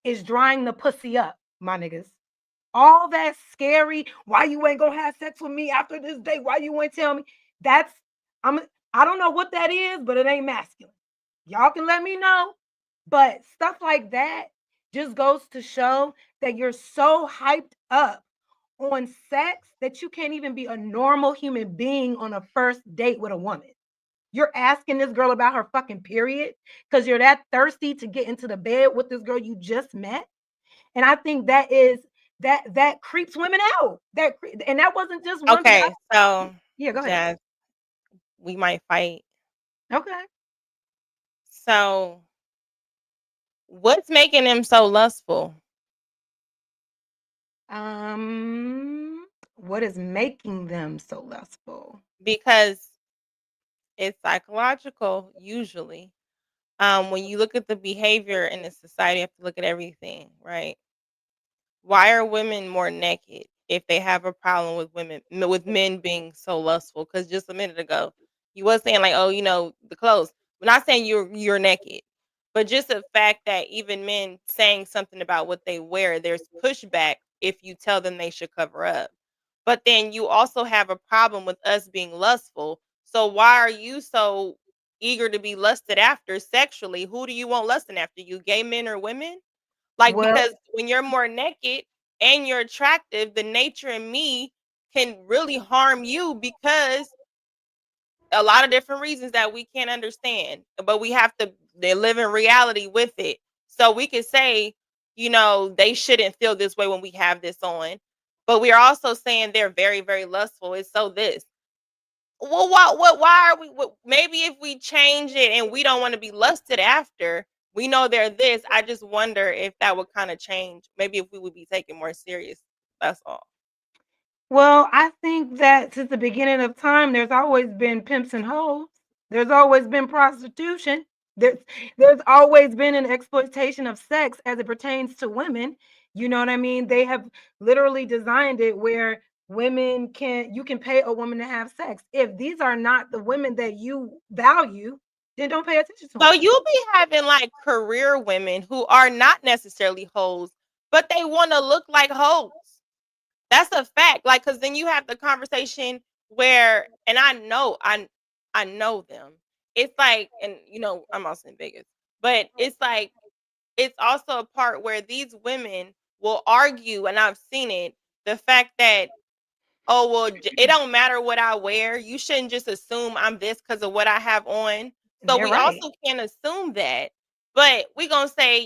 is drying the pussy up, my niggas. All that scary, why you ain't gonna have sex with me after this date? Why you ain't tell me? I don't know what that is, but it ain't masculine. Y'all can let me know. But stuff like that just goes to show that you're so hyped up on sex that you can't even be a normal human being on a first date with a woman. You're asking this girl about her fucking period because you're that thirsty to get into the bed with this girl you just met. And I think that creeps women out. And that wasn't just one. Okay, so yeah, go ahead. Jazz, we might fight. Okay. So what's making them so lustful? What is making them so lustful? Because it's psychological usually. When you look at the behavior in the society, you have to look at everything, right? Why are women more naked if they have a problem with men being so lustful? Because just a minute ago, you was saying like, oh, the clothes. We're not saying you're naked, but just the fact that even men saying something about what they wear, there's pushback if you tell them they should cover up. But then you also have a problem with us being lustful. So why are you so eager to be lusted after sexually? Who do you want lusting after you? Gay men or women? Because when you're more naked and you're attractive, the nature in me can really harm you because a lot of different reasons that we can't understand, but we have to live in reality with it. So we could say, they shouldn't feel this way when we have this on, but we are also saying they're very, very lustful. It's so this. Well, why are we? Maybe if we change it and we don't want to be lusted after, we know they're this. I just wonder if that would kind of change. Maybe if we would be taken more serious. That's all. Well, I think that since the beginning of time, there's always been pimps and hoes. There's always been prostitution. There's always been an exploitation of sex as it pertains to women. You know what I mean? They have literally designed it where you can pay a woman to have sex. If these are not the women that you value, then don't pay attention to them. So you'll be having like career women who are not necessarily hoes, but they want to look like hoes. That's a fact. Like, because then you have the conversation where, and I know them. It's like, and I'm also in Vegas, but it's like, it's also a part where these women will argue, and I've seen it, the fact that, oh, well, it don't matter what I wear. You shouldn't just assume I'm this because of what I have on. So we also can't assume that, but we're going to say,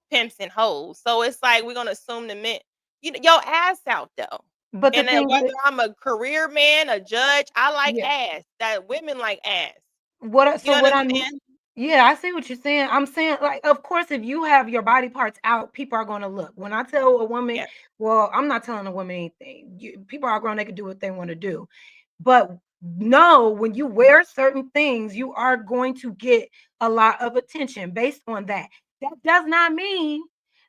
pimps and hoes. So it's like, we're going to assume the men, your ass out though. But and then whether I'm a career man, a judge, I like ass. That women like ass. Yeah, I see what you're saying. I'm saying, like, of course, if you have your body parts out, people are going to look. When I tell a woman, well, I'm not telling a woman anything. People are grown; they can do what they want to do. But no, when you wear certain things, you are going to get a lot of attention based on that. That does not mean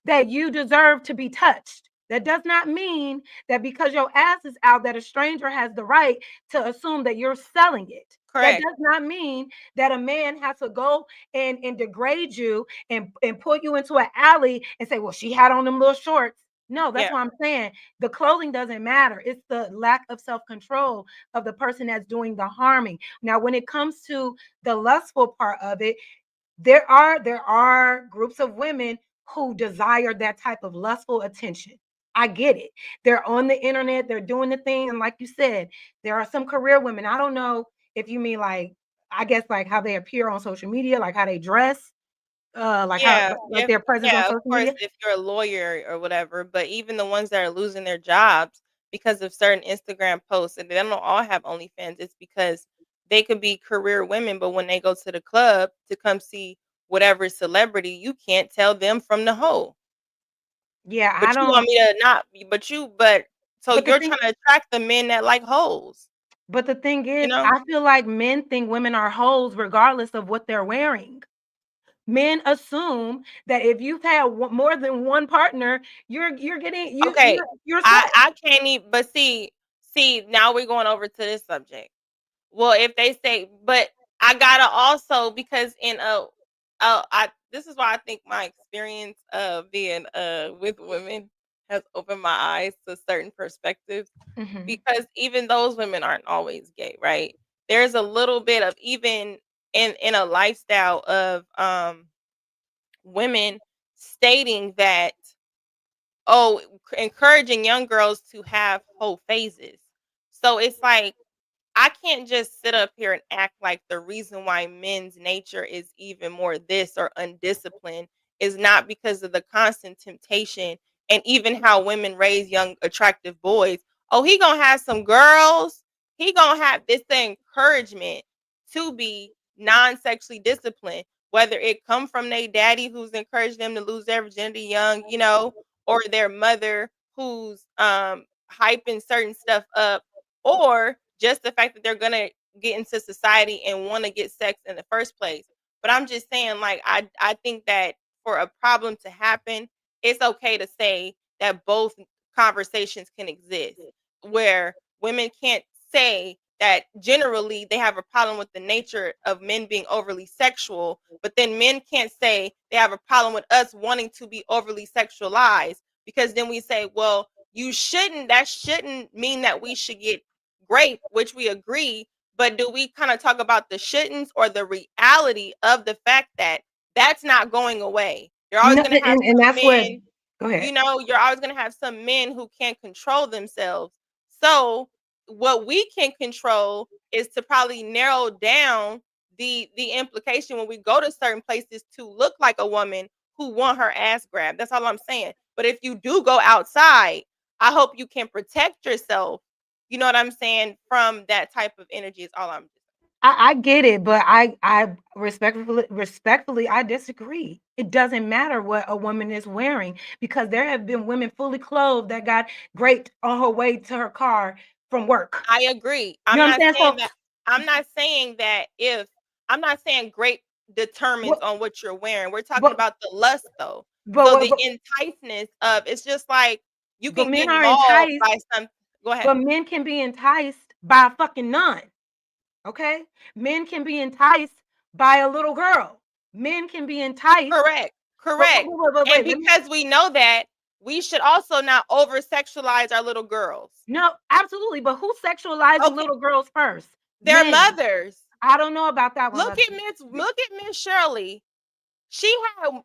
that you deserve to be touched. That does not mean that because your ass is out, that a stranger has the right to assume that you're selling it. Correct. That does not mean that a man has to go and degrade you and put you into an alley and say, well, she had on them little shorts. No, that's Yeah. what I'm saying. The clothing doesn't matter. It's the lack of self-control of the person that's doing the harming. Now, when it comes to the lustful part of it, there are groups of women who desire that type of lustful attention. I get it. They're on the internet, they're doing the thing. And like you said, there are some career women. I don't know if you mean like, I guess like how they appear on social media, like how they dress, like Yeah, how like their presence on yeah, of social course, media. if you're a lawyer or whatever, but even the ones that are losing their jobs because of certain Instagram posts, and they don't all have OnlyFans, it's because they could be career women, but when they go to the club to come see whatever celebrity, you can't tell them from the hoe. Yeah, I But you want don't. me to not be, but so But the you're thing, trying to attract the men that like hoes, but the thing you is, know? I feel like men think women are hoes regardless of what they're wearing. Men assume that if you've had more than one partner, you're getting Okay, you're I can't even. But see, now we're going over to this subject. Well, if they say, but I gotta also because in I this is why I think my experience of being with women has opened my eyes to certain perspectives Mhm. because even those women aren't always gay, right? There's a little bit of even in a lifestyle of women stating that oh, encouraging young girls to have whole phases. So it's like I can't just sit up here and act like the reason why men's nature is even more this or undisciplined is not because of the constant temptation and even how women raise young attractive boys. Oh, he gonna have some girls. He gonna have this the encouragement to be non-sexually disciplined, whether it come from their daddy who's encouraged them to lose their virginity young, or their mother who's hyping certain stuff up, or just the fact that they're gonna get into society and want to get sex in the first place. But I'm just saying, like, I think that for a problem to happen, it's okay to say that both conversations can exist, where women can't say that generally they have a problem with the nature of men being overly sexual, but then men can't say they have a problem with us wanting to be overly sexualized, because then we say, well, that shouldn't mean that we should get grape, which we agree, but do we kind of talk about the shouldn'ts or the reality of the fact that that's not going away? You're always No, going to have and some that's what. men, Go ahead. you're always going to have some men who can't control themselves. So what we can control is to probably narrow down the implication when we go to certain places to look like a woman who want her ass grabbed. That's all I'm saying. But if you do go outside, I hope you can protect yourself, you know what I'm saying, from that type of energy is all I'm I get it, but I respectfully I disagree. It doesn't matter what a woman is wearing because there have been women fully clothed that got raped on her way to her car from work. I agree. You know what I'm saying? So I'm not saying grape determines what, on what you're wearing. We're talking but about the lust though. but So what- the enticeness of it's just like you but can men get are mauled enticed, by some. Go ahead. but men can be enticed by a fucking nun. Okay? Men can be enticed by a little girl. Men can be enticed. Correct. But Correct. And wait, let me. because we know that, we should also not over sexualize our little girls. No, absolutely. But who's sexualizing Okay. little girls first? Their Men. mothers. I don't know about that one. Look at Miss Shirley. She had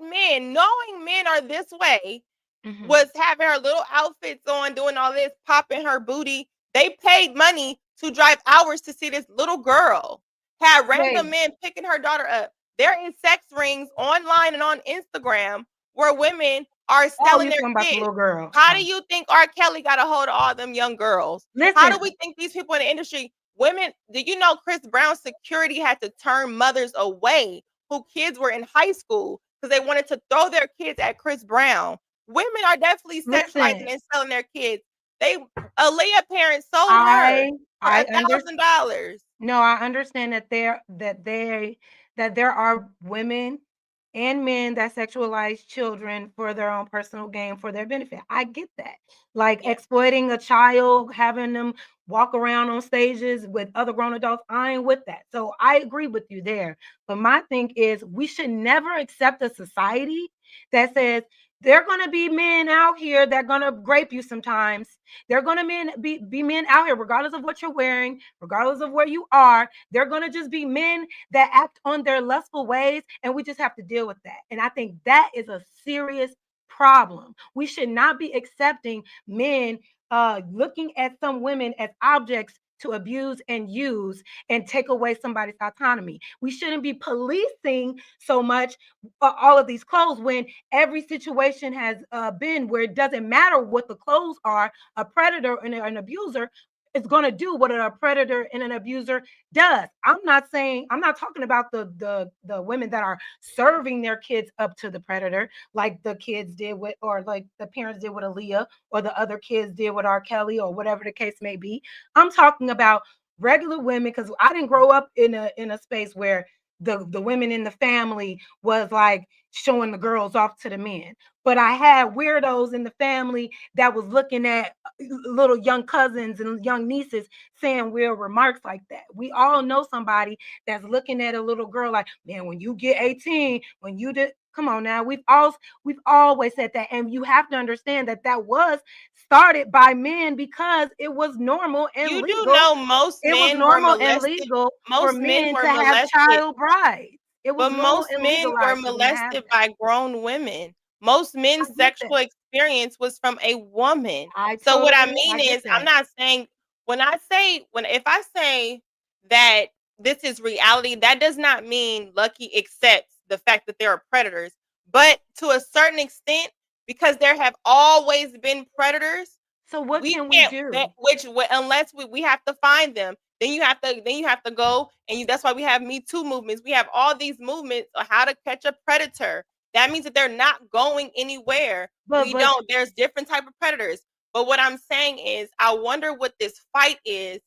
men, knowing men are this way, Mhm. was having her little outfits on, doing all this, popping her booty. They paid money to drive hours to see this little girl. Had random men picking her daughter up. There is sex rings online and on Instagram where women are selling their About the kids. little girl. How do you think R. Kelly got a hold of all them young girls? How do Listen. we think these people in the industry, women, do you know Chris Brown's security had to turn mothers away who kids were in high school because they wanted to throw their kids at Chris Brown? Women are definitely sexualizing and selling their kids. Aaliyah parents sold her for $1,000. No, I understand that there are women and men that sexualize children for their own personal gain, for their benefit. I get that. Like Yeah. exploiting a child, having them walk around on stages with other grown adults, I ain't with that. So I agree with you there. But my thing is, we should never accept a society that says there are going to be men out here that are going to grape you sometimes. They're going to be men out here, regardless of what you're wearing, regardless of where you are. They're going to just be men that act on their lustful ways, and we just have to deal with that. And I think that is a serious problem. We should not be accepting men looking at some women as objects to abuse and use and take away somebody's autonomy. We shouldn't be policing so much all of these clothes when every situation has been where it doesn't matter what the clothes are. A predator and an abuser is going to do what a predator and an abuser does. I'm not talking about the women that are serving their kids up to the predator, like the kids did with, or like the parents did with Aaliyah, or the other kids did with R. Kelly, or whatever the case may be. I'm talking about regular women, because I didn't grow up in a space where the women in the family was like showing the girls off to the men. But I had weirdos in the family that was looking at little young cousins and young nieces saying weird remarks like that. We all know somebody that's looking at a little girl like, man, when you get 18, when you did, come on now. We've always said that. And you have to understand that that was started by men because it was normal and You legal. do know most It was men were normal and molested. legal for Most men men were to have molested. child brides. It was But normal most and men were legalized for them to have molested that. by grown women. Most men's get that. sexual experience was from a woman. I So what I totally- mean I get is, I'm that. not saying if I say that this is reality, that does not mean Lucky accepts the fact that there are predators. But to a certain extent, because there have always been predators, So what we can we can't do? unless we have to find them. Then you have to go, and that's why we have Me Too movements. We have all these movements on how to catch a predator. That means that they're not going anywhere. But There's different type of predators. But what I'm saying is, I wonder what this fight is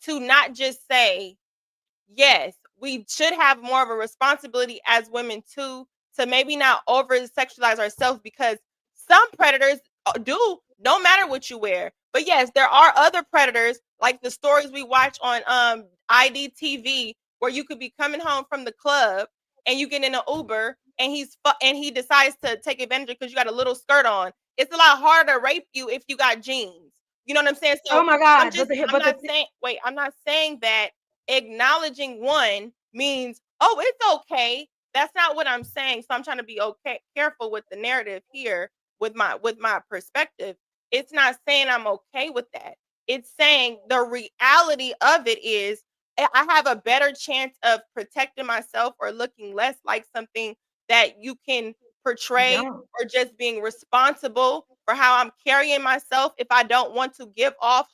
to not just say, yes, we should have more of a responsibility as women too, to maybe not over sexualize ourselves, because some predators do, no matter what you wear. But yes, there are other predators, like the stories we watch on IDTV, where you could be coming home from the club and you get in an Uber and he decides to take advantage because you got a little skirt on. It's a lot harder to rape you if you got jeans. You know what I'm saying? So oh my God! I'm not saying that acknowledging one means, oh, it's okay. That's not what I'm saying. So I'm trying to be careful with the narrative here, with my perspective. It's not saying I'm okay with that. It's saying the reality of it is I have a better chance of protecting myself or looking less like something that you can portray, or just being responsible for how I'm carrying myself. If I don't want to give off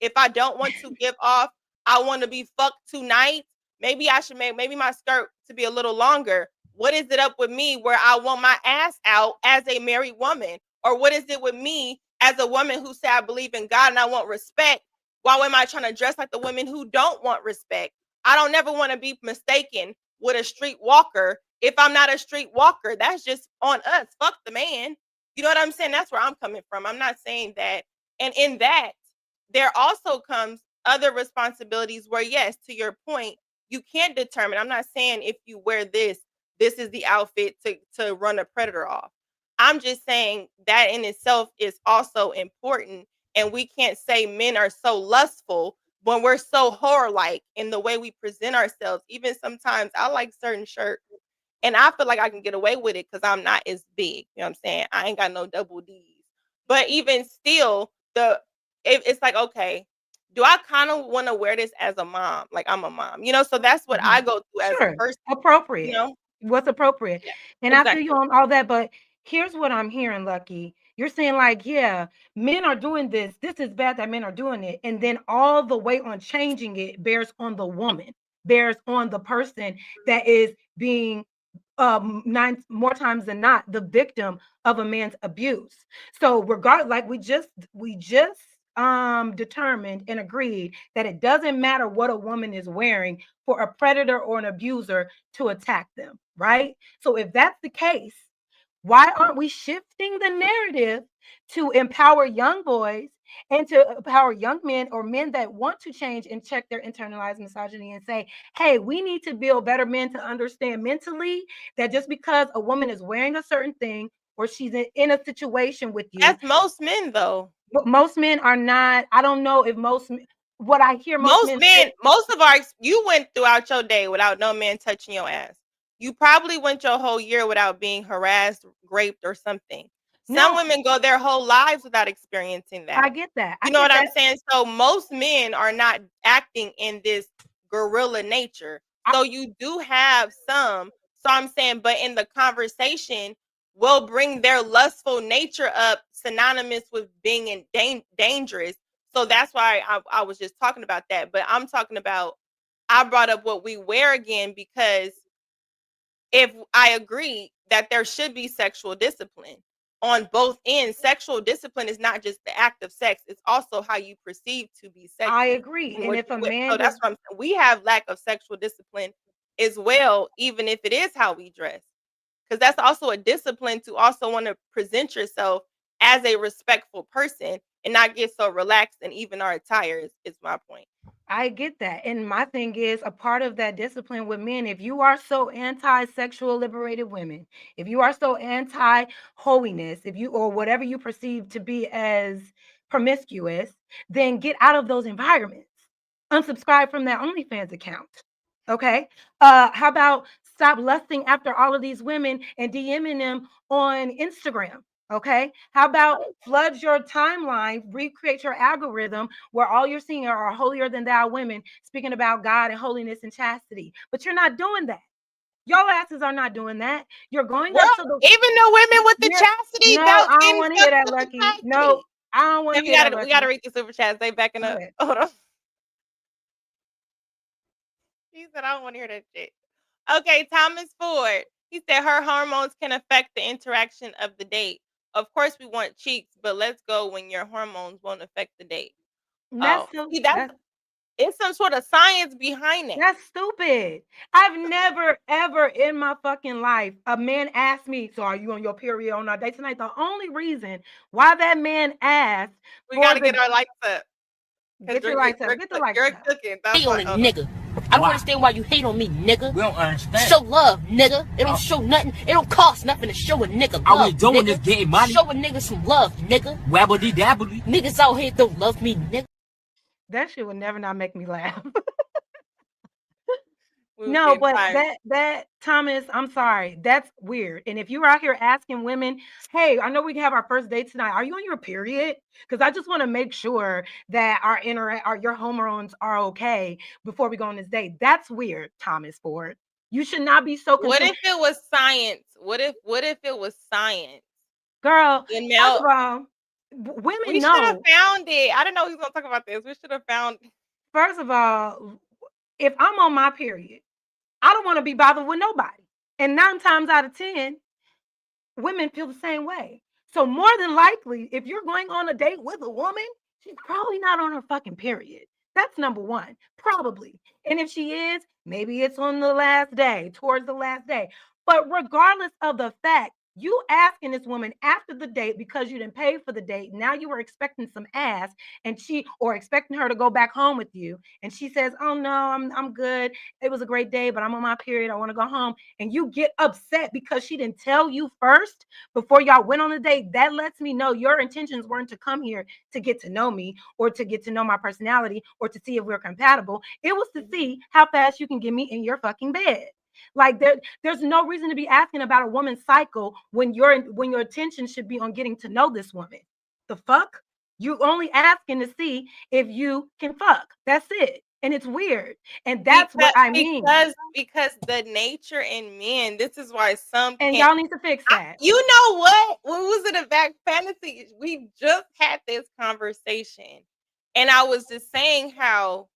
if I don't want to give off, I want to be fucked tonight, maybe I should maybe my skirt to be a little longer. What is it up with me where I want my ass out as a married woman? Or what is it with me as a woman who say I believe in God and I want respect? Why am I trying to dress like the women who don't want respect? I don't never want to be mistaken with a street walker. If I'm not a street walker, that's just on us. Fuck the man. You know what I'm saying? That's where I'm coming from. I'm not saying that. And in that, there also comes other responsibilities where, yes, to your point, you can't determine. I'm not saying if you wear this is the outfit to run a predator off. I'm just saying that in itself is also important. And we can't say men are so lustful when we're so horror-like in the way we present ourselves. Even sometimes I like certain shirts and I feel like I can get away with it because I'm not as big. You know what I'm saying? I ain't got no double D's. But even still, it's like, okay, do I kind of want to wear this as a mom? Like, I'm a mom, so that's what I go through as a person. Appropriate. What's appropriate. Yeah, and exactly. I feel you on all that, but here's what I'm hearing, Lucky. You're saying like, yeah, men are doing this. This is bad that men are doing it. And then all the weight on changing it bears on the woman, bears on the person that is being 9 more times than not the victim of a man's abuse. So regardless, like we just determined and agreed that it doesn't matter what a woman is wearing for a predator or an abuser to attack them, right? So if that's the case, why aren't we shifting the narrative to empower young boys and to empower young men or men that want to change and check their internalized misogyny and say, hey, we need to build better men to understand mentally that just because a woman is wearing a certain thing or she's in a situation with you, That's most men, though. but most men are not. I don't know if what I hear Most men men, say, most of you went throughout your day without no man touching your ass. You probably went your whole year without being harassed, raped, or something. Some No. women go their whole lives without experiencing that. I get that. You know what I'm saying? So most men are not acting in this gorilla nature. So you do have some. So I'm saying, but in the conversation, will bring their lustful nature up, synonymous with being dangerous. So that's why I was just talking about that. But I'm talking about, I brought up what we wear again, because if I agree that there should be sexual discipline on both ends, sexual discipline is not just the act of sex, it's also how you perceive to be sexy. I agree. And if a man, so that's what I'm saying. We have lack of sexual discipline as well, even if it is how we dress. Because that's also a discipline to also want to present yourself as a respectful person and not get so relaxed and even our attire is my point. I get that. And my thing is, a part of that discipline with men, if you are so anti-sexual liberated women, if you are so anti-holiness, if you, or whatever you perceive to be as promiscuous, then get out of those environments. Unsubscribe from that OnlyFans account. Okay. How about stop lusting after all of these women and DMing them on Instagram? Okay. How about flood your timeline, recreate your algorithm where all you're seeing are holier than thou women speaking about God and holiness and chastity. But you're not doing that. Y'all asses are not doing that. You're going up to the, even the women with the chastity no, belt. I don't want to hear that, Lucky. No, I don't want to hear that. We gotta read the super chats. They backing up. Okay. Hold on. He said, I don't want to hear that shit. Okay, Thomas Ford. He said her hormones can affect the interaction of the date. Of course, we want cheeks, but let's go when your hormones won't affect the date. It's some sort of science behind it. That's stupid. I've never, ever in my fucking life, a man asked me, so are you on your period on our date tonight? The only reason why that man asked, we gotta get our lights up. Get your lights up. Get the lights up. Hate on me, nigga. I don't understand why you hate on me, nigga. We don't understand. Show love, nigga. It don't show nothing. It don't cost nothing to show a nigga love. All we doing is getting money. Show a nigga some love, nigga. Wabbly dabbly. Niggas out here don't love me, nigga. That shit would never not make me laugh. No, but that Thomas, I'm sorry, that's weird. And if you're out here asking women, hey, I know we can have our first date tonight, are you on your period? Because I just want to make sure that your hormones are okay before we go on this date. That's weird, Thomas Ford. You should not be so concerned. What if it was science? What if it was science? Girl, first of all, women we know. should have found it. I didn't know he was gonna talk about this. We should have found it. First of all, if I'm on my period, I don't want to be bothered with nobody. And 9 times out of 10, women feel the same way. So more than likely, if you're going on a date with a woman, she's probably not on her fucking period. That's number one, probably. And if she is, maybe it's on the last day, towards the last day. But regardless of the fact, you asking this woman after the date because you didn't pay for the date. Now you were expecting some ass or expecting her to go back home with you. And she says, oh no, I'm good. It was a great day, but I'm on my period. I want to go home. And you get upset because she didn't tell you first before y'all went on the date. That lets me know your intentions weren't to come here to get to know me or to get to know my personality or to see if we're compatible. It was to see how fast you can get me in your fucking bed. Like there's no reason to be asking about a woman's cycle when your attention should be on getting to know this woman. The fuck? You only asking to see if you can fuck. That's it. And it's weird. And that's what I mean. Because the nature in men, this is why some and y'all need to fix that. You know what? What was it about fantasy? We just had this conversation. And I was just saying how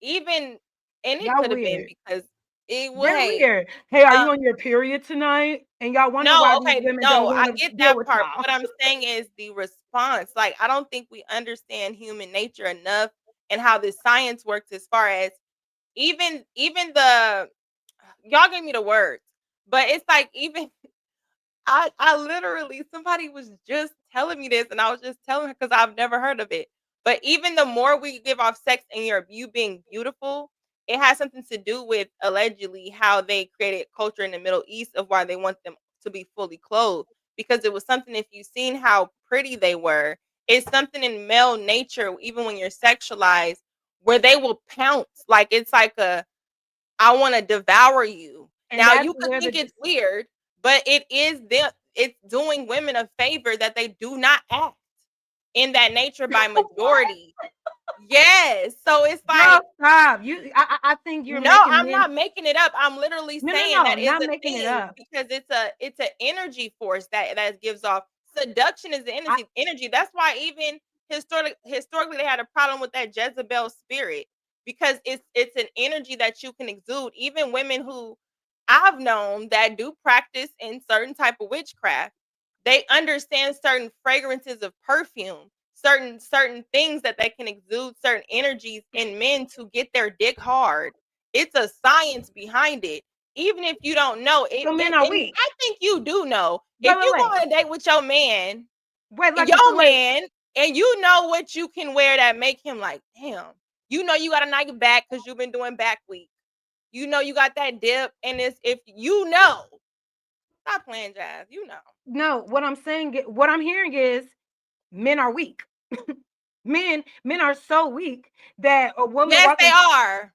even, and it could have been because They're hey, weird. Hey, are you um, on your period tonight? And y'all wonder no, why these okay, women no, don't I want to get deal that with part. y'all. What I'm saying is the response. Like, I don't think we understand human nature enough and how this science works as far as even the y'all gave me the words, but it's like even I literally somebody was just telling me this and I was just telling her because I've never heard of it. But even the more we give off sex and you being beautiful, it has something to do with allegedly how they created culture in the Middle East of why they want them to be fully clothed. Because it was something, if you've seen how pretty they were, it's something in male nature, even when you're sexualized, where they will pounce. Like it's like a I want to devour you. And Now that's you could where think the it's weird, but it is them. It's doing women a favor that they do not act in that nature by majority. Yes. So it's girl like, stop. I think you're no, making I'm men. not making it up. I'm literally No, saying no, that is not a making it thing up. because it's an energy force that gives off. Seduction is the I, energy. That's why even historically they had a problem with that Jezebel spirit because it's an energy that you can exude. Even women who I've known that do practice in certain type of witchcraft, they understand certain fragrances of perfume, certain things that they can exude certain energies in men to get their dick hard. It's a science behind it. Even if you don't know it, so men are and weak. I think you do know. Wait, If wait, you go wait. on a date with your man, Wait, like your wait. man, and you know what you can wear that make him like, damn. You know you got a nice back because you've been doing back week. You know you got that dip, and it's if you know, stop playing jazz. You know. No, what I'm saying, what I'm hearing is men are weak. men are so weak that a woman Yes, they walking are.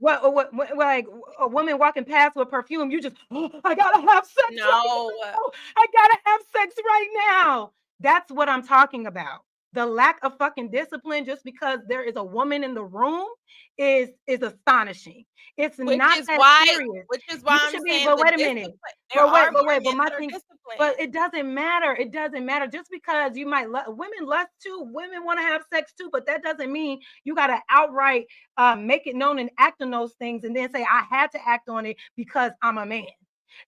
like a woman walking past with perfume, you just, oh, I gotta have sex right No. now. I gotta have sex right now. That's what I'm talking about. The lack of fucking discipline just because there is a woman in the room is astonishing. It's Which not is that why serious. You I'm should be, saying but the wait a minute. discipline. There are more But men my that are thing, but disciplined. it doesn't matter. It doesn't matter just because you might women lust too. Women want to have sex too, but that doesn't mean you got to outright make it known and act on those things and then say I had to act on it because I'm a man.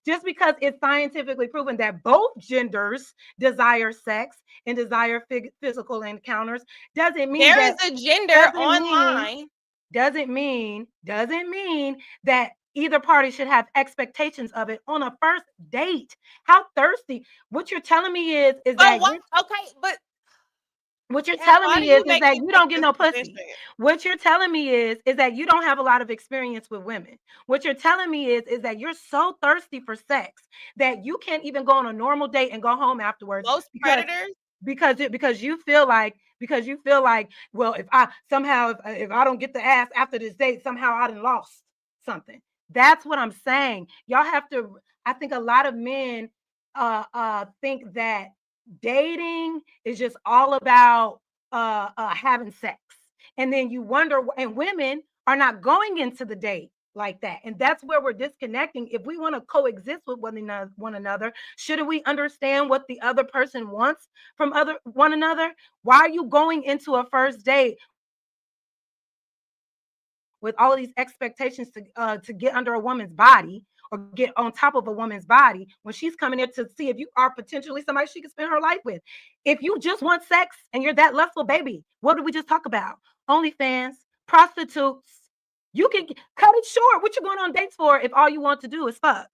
Just because it's scientifically proven that both genders desire sex and desire physical encounters doesn't mean There is that a gender doesn't online. doesn't mean that either party should have expectations of it on a first date. How thirsty? What you're telling me is But that what? Okay, but what you're yeah, telling why do me you is make that me you take don't get this no position? pussy. What you're telling me is that you don't have a lot of experience with women. What you're telling me is that you're so thirsty for sex that you can't even go on a normal date and go home afterwards Most predators. because you feel like well, if I somehow if I don't get the ass after this date, somehow I done lost something. That's what I'm saying. Y'all have to. I think a lot of men think that dating is just all about having sex, and then you wonder. And women are not going into the date like that, and that's where we're disconnecting. If we want to coexist with one another, shouldn't we understand what the other person wants from one another? Why are you going into a first date with all of these expectations to get under a woman's body or get on top of a woman's body when she's coming here to see if you are potentially somebody she can spend her life with? If you just want sex and you're that lustful, baby, what did we just talk about? OnlyFans, prostitutes. You can cut it short. What you going on dates for if all you want to do is fuck?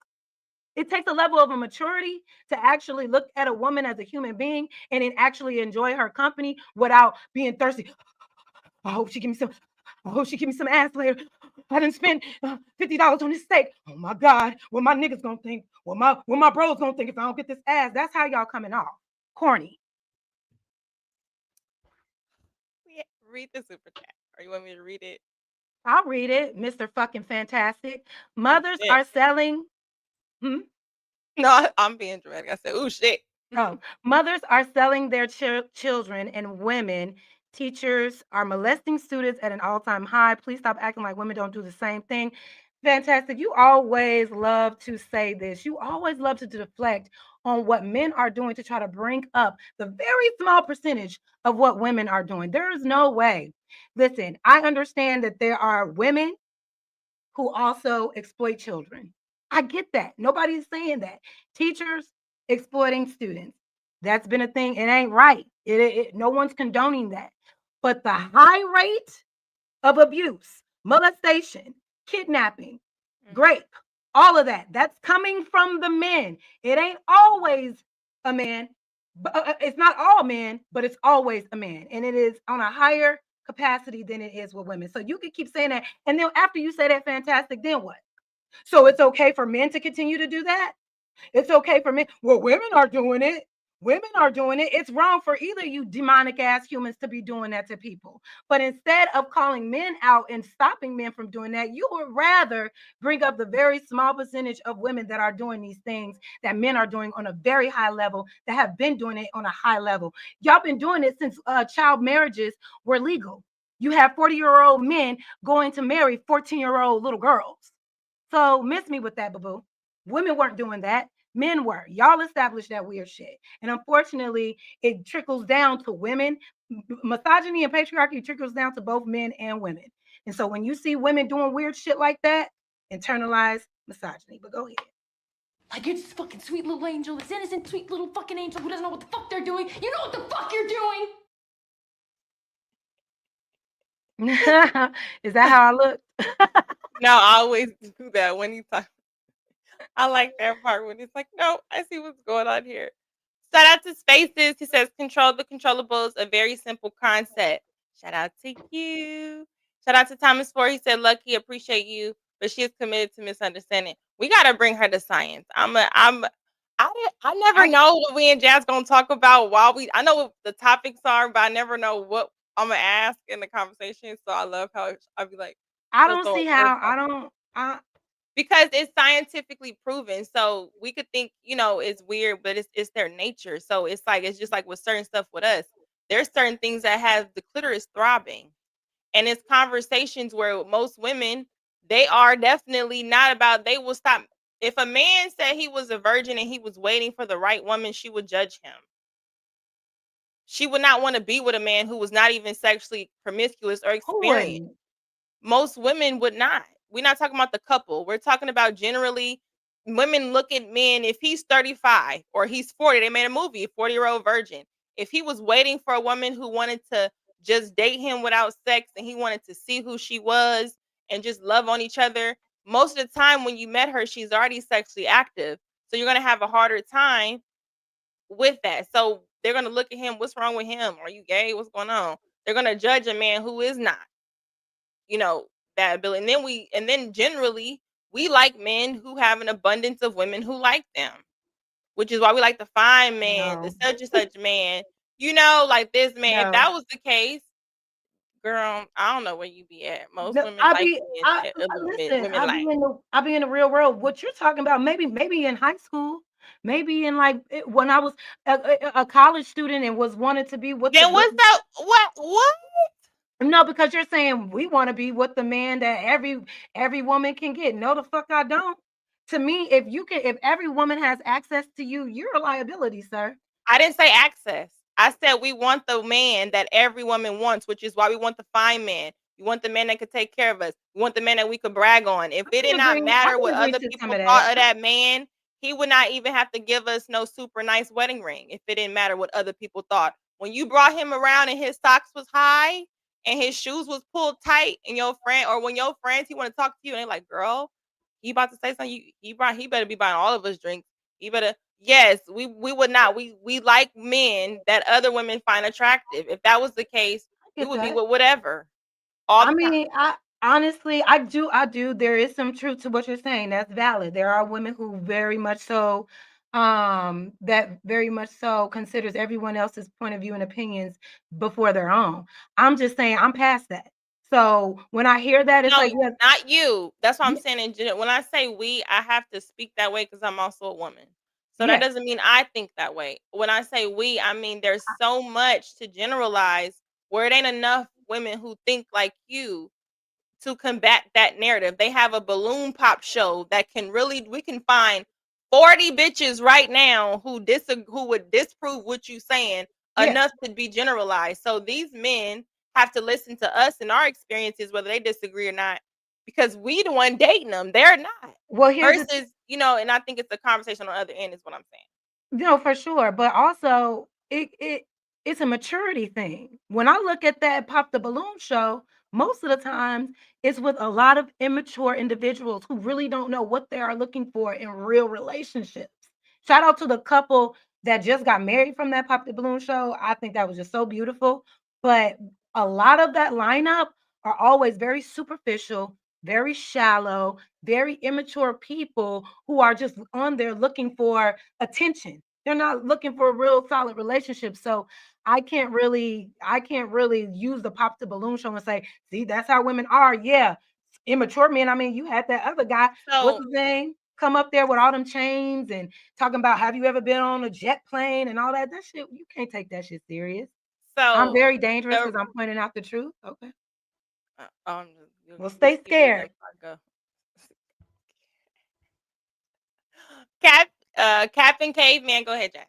It takes a level of a maturity to actually look at a woman as a human being and then actually enjoy her company without being thirsty. I hope she give me some. I hope she give me some ass later. I didn't spend $50 on this steak. Oh my God, what my niggas gonna think? What my bros gonna think if I don't get this ass? That's how y'all coming off. Corny. Yeah, read the super chat. Or you want me to read it? I'll read it, Mr. Fucking Fantastic. Oh, Mothers shit. are selling. No, I'm being dramatic. I said, "Oh shit." Oh, mothers are selling their children and women. Teachers are molesting students at an all-time high. Please stop acting like women don't do the same thing. Fantastic. You always love to say this. You always love to deflect on what men are doing to try to bring up the very small percentage of what women are doing. There is no way. Listen, I understand that there are women who also exploit children. I get that. Nobody's saying that. Teachers exploiting students. That's been a thing. It ain't right. No one's condoning that. But the high rate of abuse, molestation, kidnapping, rape, all of that, that's coming from the men. It ain't always a man. It's not all men, but it's always a man. And it is on a higher capacity than it is with women. So you could keep saying that. And then after you say that, fantastic, then what? So it's okay for men to continue to do that? It's okay for men. Well, women are doing it. Women are doing it. It's wrong for either you demonic ass humans to be doing that to people. But instead of calling men out and stopping men from doing that, you would rather bring up the very small percentage of women that are doing these things that men are doing on a very high level, that have been doing it on a high level. Y'all been doing it since child marriages were legal. You have 40-year-old men going to marry 14-year-old little girls. So miss me with that, boo-boo. Women weren't doing that. Men were. Y'all established that weird shit. And unfortunately, it trickles down to women. Misogyny and patriarchy trickles down to both men and women. And so when you see women doing weird shit like that, internalize misogyny. But go ahead. Like, you're this fucking sweet little angel, this innocent, sweet little fucking angel who doesn't know what the fuck they're doing. You know what the fuck you're doing? Is that how I look? No, I always do that when you talk. I like that part when it's like, no, I see what's going on here. Shout out to Spaces. He says, control the controllables, a very simple concept. Shout out to you. Shout out to Thomas Ford. He said, Lucky, appreciate you, but she is committed to misunderstanding. We got to bring her to science. I never know what we and Jazz going to talk about I know what the topics are, but I never know what I'm going to ask in the conversation. So I love how I'll be like, I don't see how, because it's scientifically proven. So we could think, it's weird, but it's their nature. So it's just like with certain stuff with us, there's certain things that have the clitoris throbbing. And it's conversations where most women, they are definitely not about, they will stop. If a man said he was a virgin and he was waiting for the right woman, she would judge him. She would not want to be with a man who was not even sexually promiscuous or experienced. Most women would not. We're not talking about the couple. We're talking about generally women look at men. If he's 35 or he's 40, they made a movie, 40-year-old virgin. If he was waiting for a woman who wanted to just date him without sex and he wanted to see who she was and just love on each other, most of the time when you met her, she's already sexually active. So you're going to have a harder time with that. So they're going to look at him. What's wrong with him? Are you gay? What's going on? They're going to judge a man who is not. That ability. And then generally we like men who have an abundance of women who like them, which is why we like the fine man, the such and such man, like this man. No. If that was the case, girl, I don't know where you be at. Most women like men. I'll be in the real world. What you're talking about, maybe in high school, maybe in when I was a college student and wanted to be with. Then what's that? What? No, because you're saying we want to be with the man that every woman can get. No, the fuck I don't. To me, if every woman has access to you, you're a liability, sir. I didn't say access. I said we want the man that every woman wants, which is why we want the fine man. We want the man that could take care of us. We want the man that we could brag on. If it did not matter what other people thought of that man, he would not even have to give us no super nice wedding ring if it didn't matter what other people thought. When you brought him around and his socks was high and his shoes was pulled tight, and when your friends, he want to talk to you and they're like, girl, he about to say something. He better be buying all of us drinks. He better. Yes, we would not. We like men that other women find attractive. If that was the case, it would be with whatever. Honestly, I do. There is some truth to what you're saying. That's valid. There are women who very much so considers everyone else's point of view and opinions before their own. I'm just saying I'm past that. So when I hear that, it's not you. That's what I'm saying. In general, when I say we, I have to speak that way because I'm also a woman. So that doesn't mean I think that way. When I say we, I mean there's so much to generalize where it ain't enough women who think like you to combat that narrative. They have a balloon pop show that we can find 40 bitches right now who would disprove what you're saying enough to be generalized. So these men have to listen to us and our experiences, whether they disagree or not, because we the one dating them. They're not. Well, here's the Versus, you know, and I think it's a conversation on the other end is what I'm saying. No, for sure. But also it's a maturity thing. When I look at that Pop the Balloon show, most of the times it's with a lot of immature individuals who really don't know what they are looking for in real relationships. Shout out to the couple that just got married from that Pop the Balloon show. I think that was just so beautiful. But a lot of that lineup are always very superficial, very shallow, very immature people who are just on there looking for attention. They're not looking for a real solid relationship. So I can't really use the Pop the Balloon show and say, see, that's how women are. Yeah. Immature men. I mean, you had that other guy, what's So his name? Come up there with all them chains and talking about have you ever been on a jet plane and all that. That shit, you can't take that shit serious. I'm so very dangerous the because I'm pointing out the truth. Okay. you'll Well, stay skip me again scared. before I go. Captain Caveman, go ahead, Jack.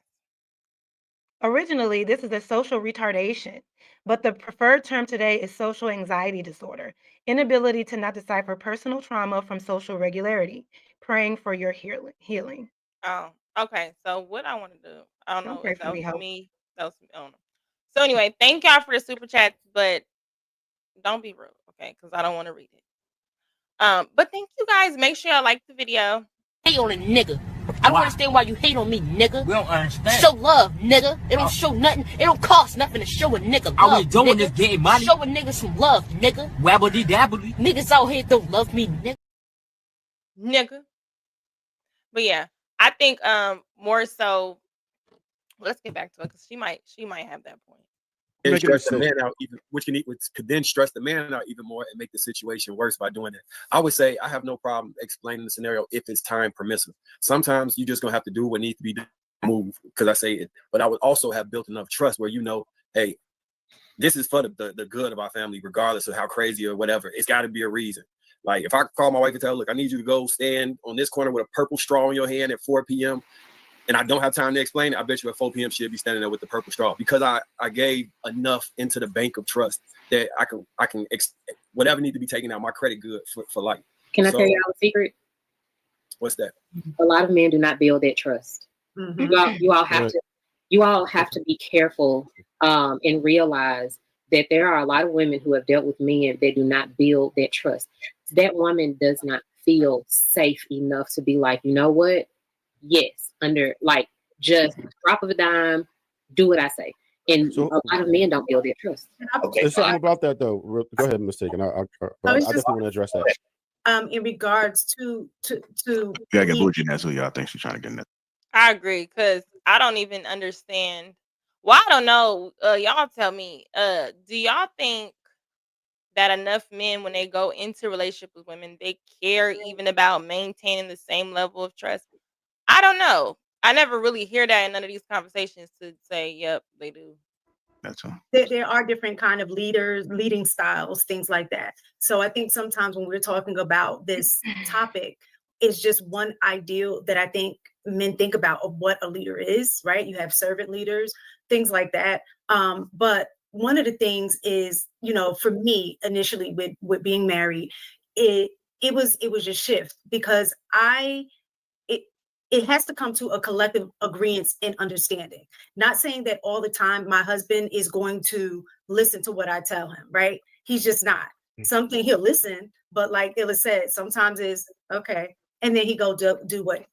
Originally, this is a social retardation, but the preferred term today is social anxiety disorder, inability to not decipher personal trauma from social regularity, praying for your healing. Oh, okay. So what I want to do, I don't Don't know pray if for that me, was Hope. me. That was me. I don't know. So anyway, thank y'all for the super chats, but don't be rude, okay? Because I don't want to read it. But thank you guys. Make sure y'all like the video. Hate on a nigga. I don't Why? understand why you hate on me, nigga. We don't understand. Show love, nigga. It don't show nothing. It don't cost nothing to show a nigga love. All we doing nigga. is getting money. Show a nigga some love, nigga. Wabbly dabbly. Niggas out here don't love me, Nigga. But yeah, I think more so. Let's get back to it because she might have that point. And Make it stress the decision. man out even, which could then stress the man out even more and make the situation worse by doing it. I would say I have no problem explaining the scenario if it's time permissive. Sometimes you just gonna have to do what needs to be done, move because I say it. But I would also have built enough trust where you know, hey, this is for the good of our family, regardless of how crazy or whatever. It's got to be a reason. Like if I call my wife and tell her, look, I need you to go stand on this corner with a purple straw in your hand at 4 p.m. and I don't have time to explain it, I bet you at 4 p.m. she'll be standing there with the purple straw because I gave enough into the bank of trust that I can whatever need to be taken out, my credit good for life. Can I So- tell y'all a secret? What's that? A lot of men do not build that trust. Mhm. You all have Right. to. You all have to be careful and realize that there are a lot of women who have dealt with men that do not build that trust. That woman does not feel safe enough to be like, you know what? Yes, under like just drop of a dime, do what I say. And So- a lot of men don't build their trust. Okay, There's something about that though. Go ahead, mistake, and I was definitely just- want to address that. In regards to You gotta get bougie. That's who y'all think she's trying to get in. I agree because I don't even understand. Well, I don't know. Y'all tell me. Do y'all think that enough men, when they go into relationship with women, they care even about maintaining the same level of trust? I don't know. I never really hear that in none of these conversations to say, "Yep, they do." That's all. there are different kind of leading styles, things like that. So I think sometimes when we're talking about this topic, it's just one ideal that I think men think about of what a leader is, right? You have servant leaders, things like that. But one of the things is, you know, for me initially with being married, it was a shift because it has to come to a collective agreement and understanding. Not saying that all the time my husband is going to listen to what I tell him, right? He's just not. Something he'll listen, but like Illa said, sometimes is okay, and then he go do what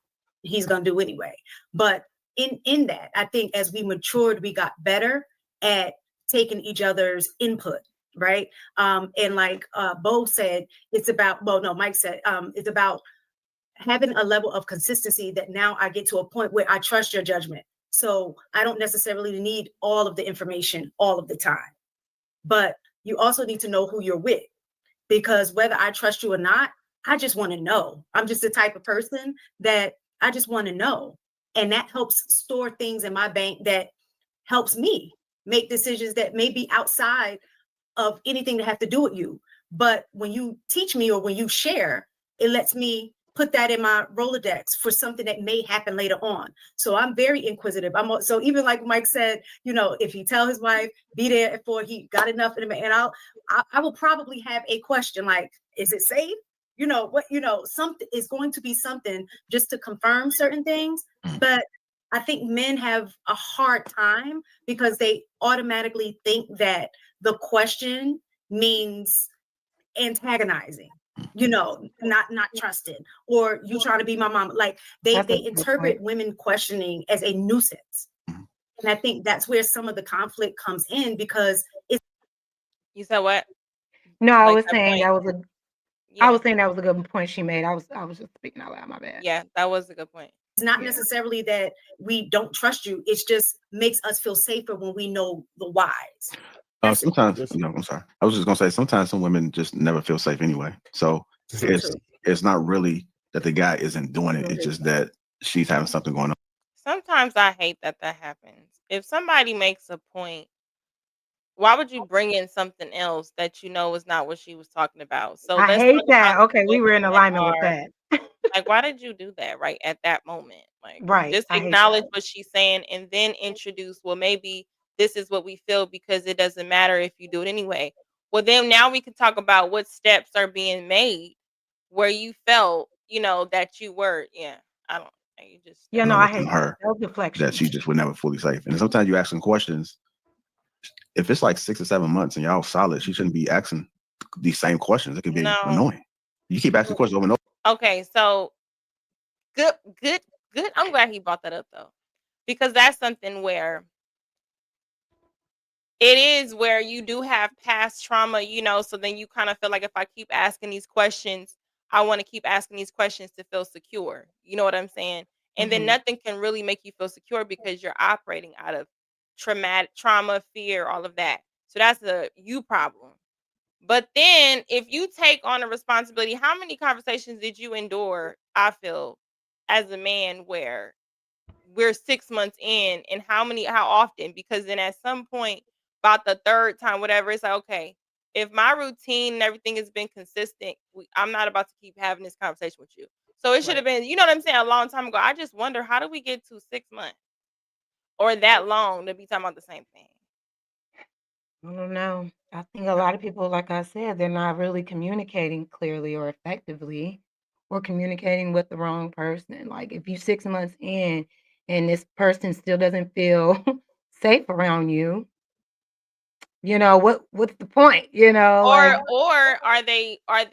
he's gonna do anyway. But in that, I think as we matured, we got better at taking each other's input, right? And like Bo said, it's about Mike said, it's about having a level of consistency that now I get to a point where I trust your judgment. So I don't necessarily need all of the information all of the time. But you also need to know who you're with, because whether I trust you or not, I just want to know. I'm just the type of person that I just want to know. And that helps store things in my bank that helps me make decisions that may be outside of anything that have to do with you. But when you teach me or when you share, it lets me put that in my Rolodex for something that may happen later on. So I'm very inquisitive. So even like Mike said, you know, if he tell his wife, be there for he got enough in him, and I will probably have a question like, is it safe? you know what, you know, something is going to be something just to confirm certain things. But I think men have a hard time because they automatically think that the question means antagonizing, you know, not trusted, or you trying to be my mom. Like they That's a good interpret point. women questioning as a nuisance. And I think that's where some of the conflict comes in, because it's You said what? No, I Like was that saying point? I Yeah. was saying that was a good point she made. I was just speaking out loud. My bad. Yeah, that was a good point. not Yeah. necessarily that we don't trust you. It's just makes us feel safer when we know the whys. That's it. Sometimes, no, I'm sorry. I was just gonna say sometimes some women just never feel safe anyway. So So it's true. it's not really that the guy isn't doing it. It's just that she's having something going on. Sometimes I hate that happens. If somebody makes a point, why would you bring in something else that you know is not what she was talking about? So I let's hate talk that. about Okay, we were in women that alignment with are that. like, why did you do that right at that moment? Like, Right. just I hate acknowledge that. what she's saying and then introduce, well, maybe this is what we feel because it doesn't matter if you do it anyway. Well, then now we can talk about what steps are being made where you felt, you know, that you were, I don't, you just, Yeah, that's no, Know I from hate her that. That was that deflection. she just would never fully safe. And sometimes you asking questions. If it's like 6 or 7 months and y'all solid, she shouldn't be asking these same questions. It could be no. annoying. You keep asking questions over and over. Okay, so good. I'm glad he brought that up though, because that's something where it is where you do have past trauma, you know, so then you kind of feel like if I keep asking these questions, I want to keep asking these questions to feel secure. You know what I'm saying? And then Mhm. nothing can really make you feel secure because you're operating out of trauma, fear, all of that. So that's a you problem. But then if you take on a responsibility, how many conversations did you endure, I feel, as a man where we're 6 months in, and how often? Because then at some point, about the third time, whatever, it's like, okay, if my routine and everything has been consistent, I'm not about to keep having this conversation with you. So it should have been, you know what I'm saying, a long time ago. I just wonder, how do we get to 6 months or that long to be talking about the same thing? I don't know. I think a lot of people, like I said, they're not really communicating clearly or effectively, or communicating with the wrong person. Like if you 6 months in and this person still doesn't feel safe around you, you know, what's the point? You know, like Or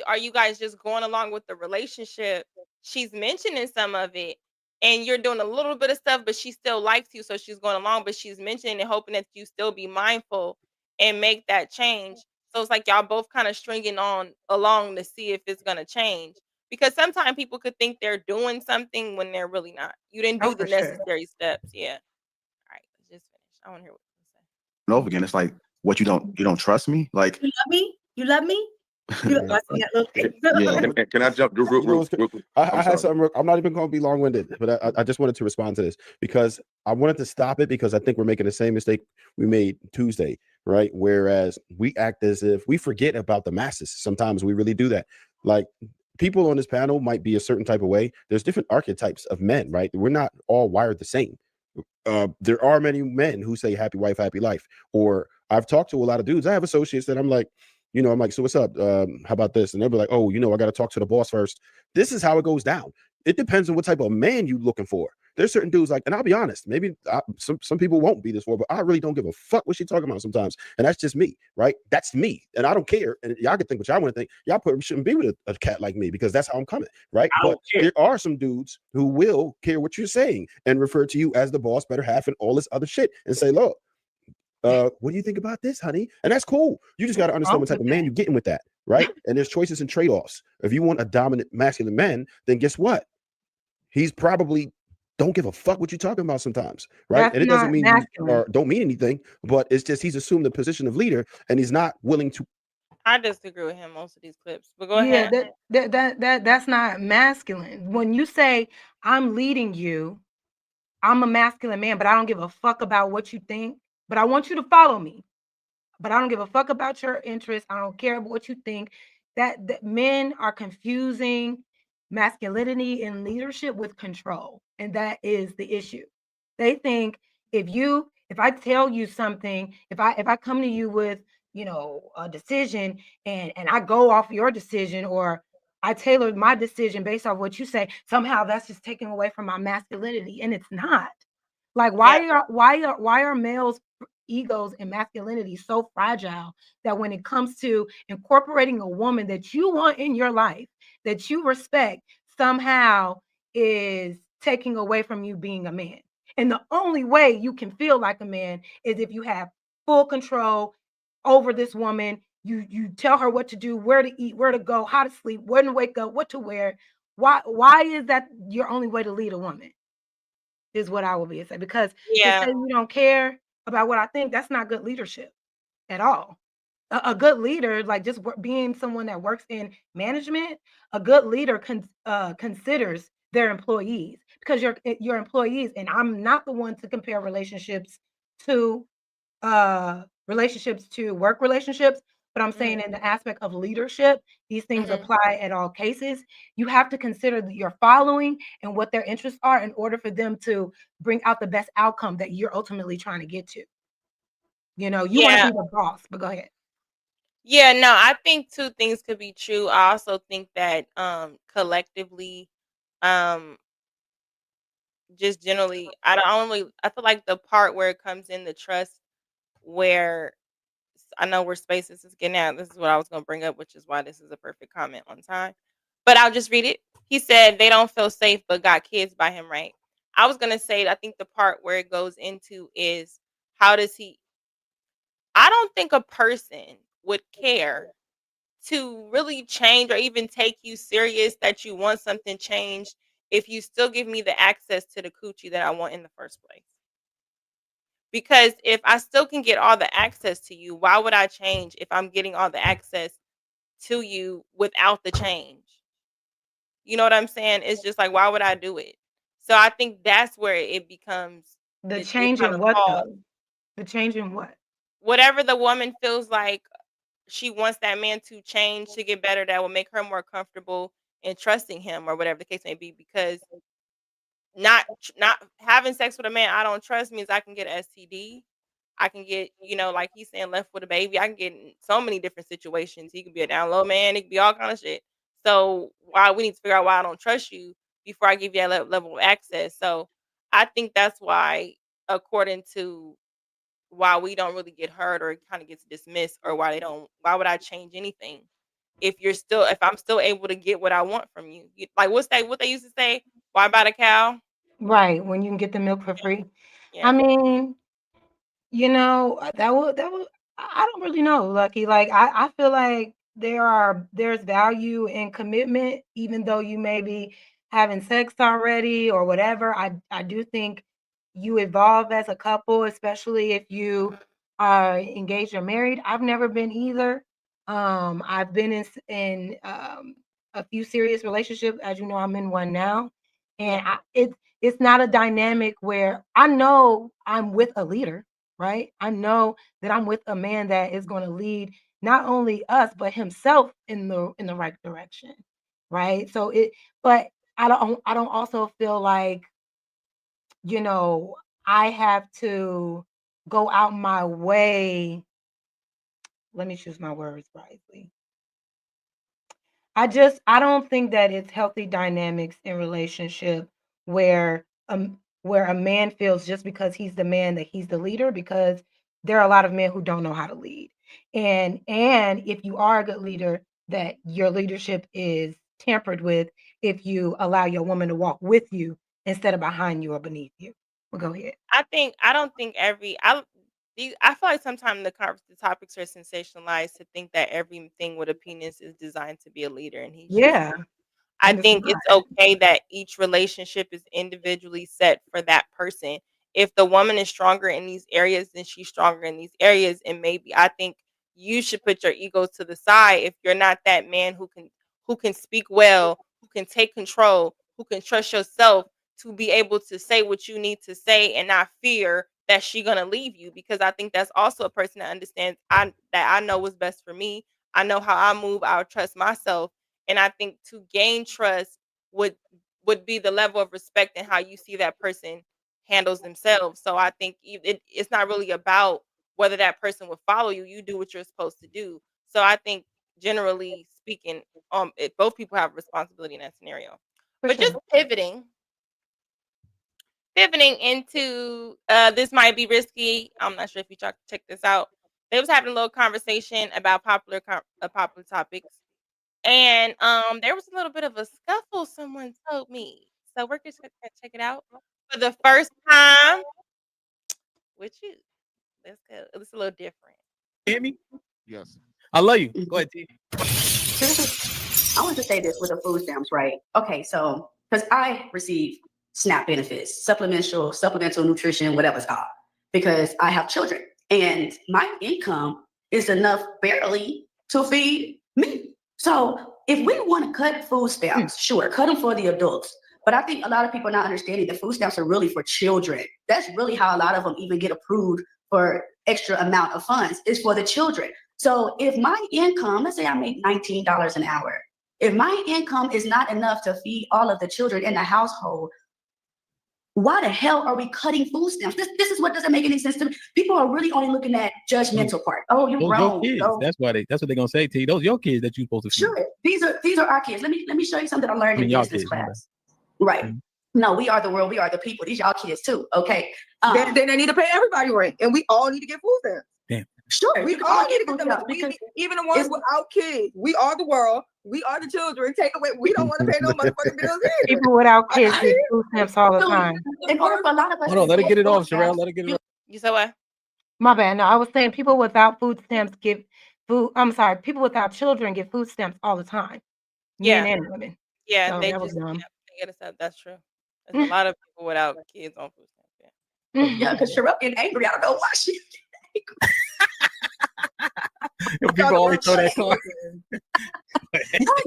are you guys just going along with the relationship? She's mentioning some of it and you're doing a little bit of stuff, but she still likes you, so she's going along, but she's mentioning and hoping that you still be mindful and make that change. So it's like y'all both kind of stringing on along to see if it's gonna change. Because sometimes people could think they're doing something when they're really not. You didn't oh, do the for sure. necessary steps. Yeah. All right, let's just finish. I want to hear what you say. And over again, it's like, what, you don't trust me? Like, You love me? You love me? You love I see that little thing. yeah. Can I jump real, You know real, what's good? real quick? I I'm had sorry. something. I'm not even going to be long winded, but I just wanted to respond to this because I wanted to stop it because I think we're making the same mistake we made Tuesday, right? Whereas we act as if we forget about the masses. Sometimes we really do that. Like people on this panel might be a certain type of way. There's different archetypes of men, right? We're not all wired the same. There are many men who say happy wife, happy life. Or I've talked to a lot of dudes. I have associates that I'm like, I'm like, so what's up? How about this? And they'll be like, oh, I got to talk to the boss first. This is how it goes down. It depends on what type of man you're looking for. There's certain dudes like, and I'll be honest, maybe some people won't be this way, but I really don't give a fuck what she's talking about sometimes. And that's just me, right? That's me. And I don't care. And y'all can think what y'all want to think. Y'all probably shouldn't be with a cat like me because that's how I'm coming, right? But there are some dudes who will care what you're saying and refer to you as the boss, better half, and all this other shit and say, look, what do you think about this, honey? And that's cool. You just got to understand what type of man you're getting with that, right? And there's choices and trade-offs. If you want a dominant masculine man, then guess what? He's probably don't give a fuck what you're talking about sometimes, right? That's And it doesn't not mean masculine. don't mean anything, but it's just he's assumed the position of leader and he's not willing to. I disagree with him most of these clips, but go Yeah, ahead. that's not masculine. When you say I'm leading you, I'm a masculine man, but I don't give a fuck about what you think, but I want you to follow me. But I don't give a fuck about your interests. I don't care about what you think. That men are confusing masculinity and leadership with control, and that is the issue. They think if I tell you something, if I come to you with a decision and I go off your decision, or I tailored my decision based off what you say. Somehow that's just taking away from my masculinity, and it's not. Like, why are males' egos and masculinity so fragile that when it comes to incorporating a woman that you want in your life, that you respect, somehow is taking away from you being a man? And the only way you can feel like a man is if you have full control over this woman. You tell her what to do, where to eat, where to go, how to sleep, when to wake up, what to wear. Why is that your only way to lead a woman? Is what I will be say. Because to say Yeah. you don't care about what I think, that's not good leadership at all. A good leader, like just being someone that works in management, a good leader considers their employees, because your employees, and I'm not the one to compare to relationships to work relationships, but I'm saying in the aspect of leadership, these things Mhm. apply at all cases. You have to consider your following and what their interests are in order for them to bring out the best outcome that you're ultimately trying to get to. You want to Yeah. be the boss, but go ahead. Yeah, no, I think two things could be true. I also think that collectively, um just generally, I feel like the part where it comes in the trust, where I know where Spaces is getting at. This is what I was going to bring up, which is why this is a perfect comment on time. But I'll just read it. He said they don't feel safe, but got kids by him, right? I was going to say, I think the part where it goes into is how does he, I don't think a person would care to really change or even take you serious that you want something changed if you still give me the access to the coochie that I want in the first place. Because if I still can get all the access to you, why would I change if I'm getting all the access to you without the change? You know what I'm saying? It's just like, why would I do it? So I think that's where it becomes The it change kind in of what falls. though? The change in what? Whatever the woman feels like she wants that man to change to get better, that will make her more comfortable in trusting him or whatever the case may be. Because not having sex with a man I don't trust means I can get an STD. I can get, like he's saying, left with a baby. I can get in so many different situations. He could be a down low man. It could be all kind of shit. So why we need to figure out why I don't trust you before I give you that level of access. So I think that's why, according to why we don't really get hurt or it kind of gets dismissed, or why would I change anything if I'm still able to get what I want from you? Like what they used to say, why buy the cow? Right, when you can get the milk for free. I Yeah. mean, that would I don't really know, Lucky. Like I feel like there's value in commitment, even though you may be having sex already or whatever. I do think you evolve as a couple, especially if you are engaged or married. I've never been either. I've been in a few serious relationships. As you know, I'm in one now, and it's not a dynamic where I know I'm with a leader, right? I know that I'm with a man that is going to lead not only us but himself in the right direction, right? But I don't also feel like, you know, I have to go out my way. Let me choose my words wisely. I don't think that it's healthy dynamics in relationship where a man feels just because he's the man that he's the leader, because there are a lot of men who don't know how to lead. And if you are a good leader, that your leadership is tampered with if you allow your woman to walk with you instead of behind you or beneath you. Well, go ahead. I don't think I feel like sometimes the topics are sensationalized to think that everything with a penis is designed to be a leader, and he's just Yeah, I and it's think not. it's okay that each relationship is individually set for that person. If the woman is stronger in these areas, then she's stronger in these areas. And maybe I think you should put your ego to the side if you're not that man who can speak well, who can take control, who can trust yourself to be able to say what you need to say and not fear that she's gonna leave you. Because I think that's also a person that understands that I know what's best for me. I know how I move. I'll trust myself, and I think to gain trust would would be the level of respect and how you see that person handles themselves. So I think it's not really about whether that person will follow you. You do what you're supposed to do. So I think generally speaking, both people have responsibility in that scenario. For But just sure. pivoting into this might be risky. I'm not sure if you check this out. They was having a little conversation about popular topics, and there was a little bit of a scuffle. Someone told me, so we're just gonna check it out for the first time with you. Let's go. It's a little different. Hear me? Yes. I love you. Go ahead, T. I want to say this with the food stamps, right? Okay, so because I receive SNAP benefits, supplemental nutrition, whatever it's called, because I have children and my income is enough barely to feed me. So if we want to cut food stamps, sure, cut them for the adults. But I think a lot of people are not understanding that food stamps are really for children. That's really how a lot of them even get approved for extra amount of funds, is for the children. So if my income, let's say I make $19 an hour, if my income is not enough to feed all of the children in the household, why the hell are we cutting food stamps? This is what doesn't make any sense to me. People are really only looking at judgmental part. Oh, you're Those wrong. your kids. Oh, That's what they're gonna say to you. Those your kids that you supposed to feed. sure. These are our kids. Let me show you something I learned in y'all business kids, my bad. class. Right. No, we are the world. We are the people. These y'all kids too. Okay. Then they need to pay everybody rent, and we all need to get food stamps. Damn. Sure. We can all get need to food get them. stamps because Even the ones it's- without kids. We are the world. We are the children. Take away. We don't want to pay no motherfucking bills either. People without kids get food stamps all the So, time. in order for a lot of us Hold on, to let her get it food off, Sherelle. stamps, Let her get it off. You said what? My bad. No, I was saying people without food stamps get food. I'm sorry, people without children get food stamps all the time. Yeah. Men and women. Yeah, So they that was just dumb. they get us up. That's true. There's a lot of people without kids on food stamps. Yeah. Yeah, because Sherelle getting angry. I don't know why she. People always throw that card.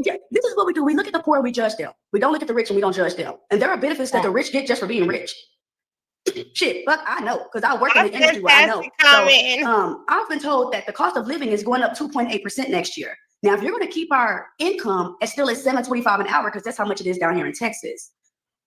Yeah, this is what we do. We look at the poor, we judge them. We don't look at the rich and we don't judge them. And there are benefits that the rich get just for being rich. Shit, fuck, I know, because I work in the industry where I know. So, I've been told that the cost of living is going up 2.8% next year. Now, if you're going to keep our income at still at $7.25 an hour, because that's how much it is down here in Texas.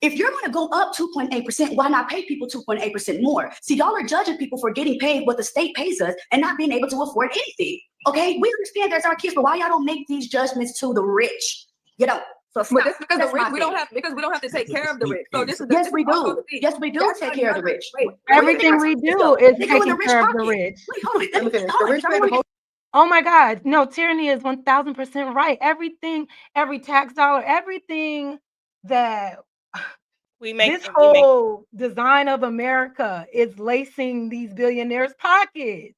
If you're going to go up 2.8%, why not pay people 2.8% more? See, y'all are judging people for getting paid what the state pays us and not being able to afford anything. Okay, we understand there's our kids, but why y'all don't make these judgments to the rich? You know. So But that's because That's the rich, my we don't thing. have because we don't have to take care of the rich. So this is Yes, we also do. the thing. Yes, we do That's take not care of the another- rich. wait, Everything we do is They go in the taking rich care of the pocket. rich. Wait, hold on. Let me finish. hold The on, rich because I pay the wanna most. Oh my God. No, tyranny is 1000% right. Everything, every tax dollar, everything that this whole design of America is lacing these billionaires' pockets.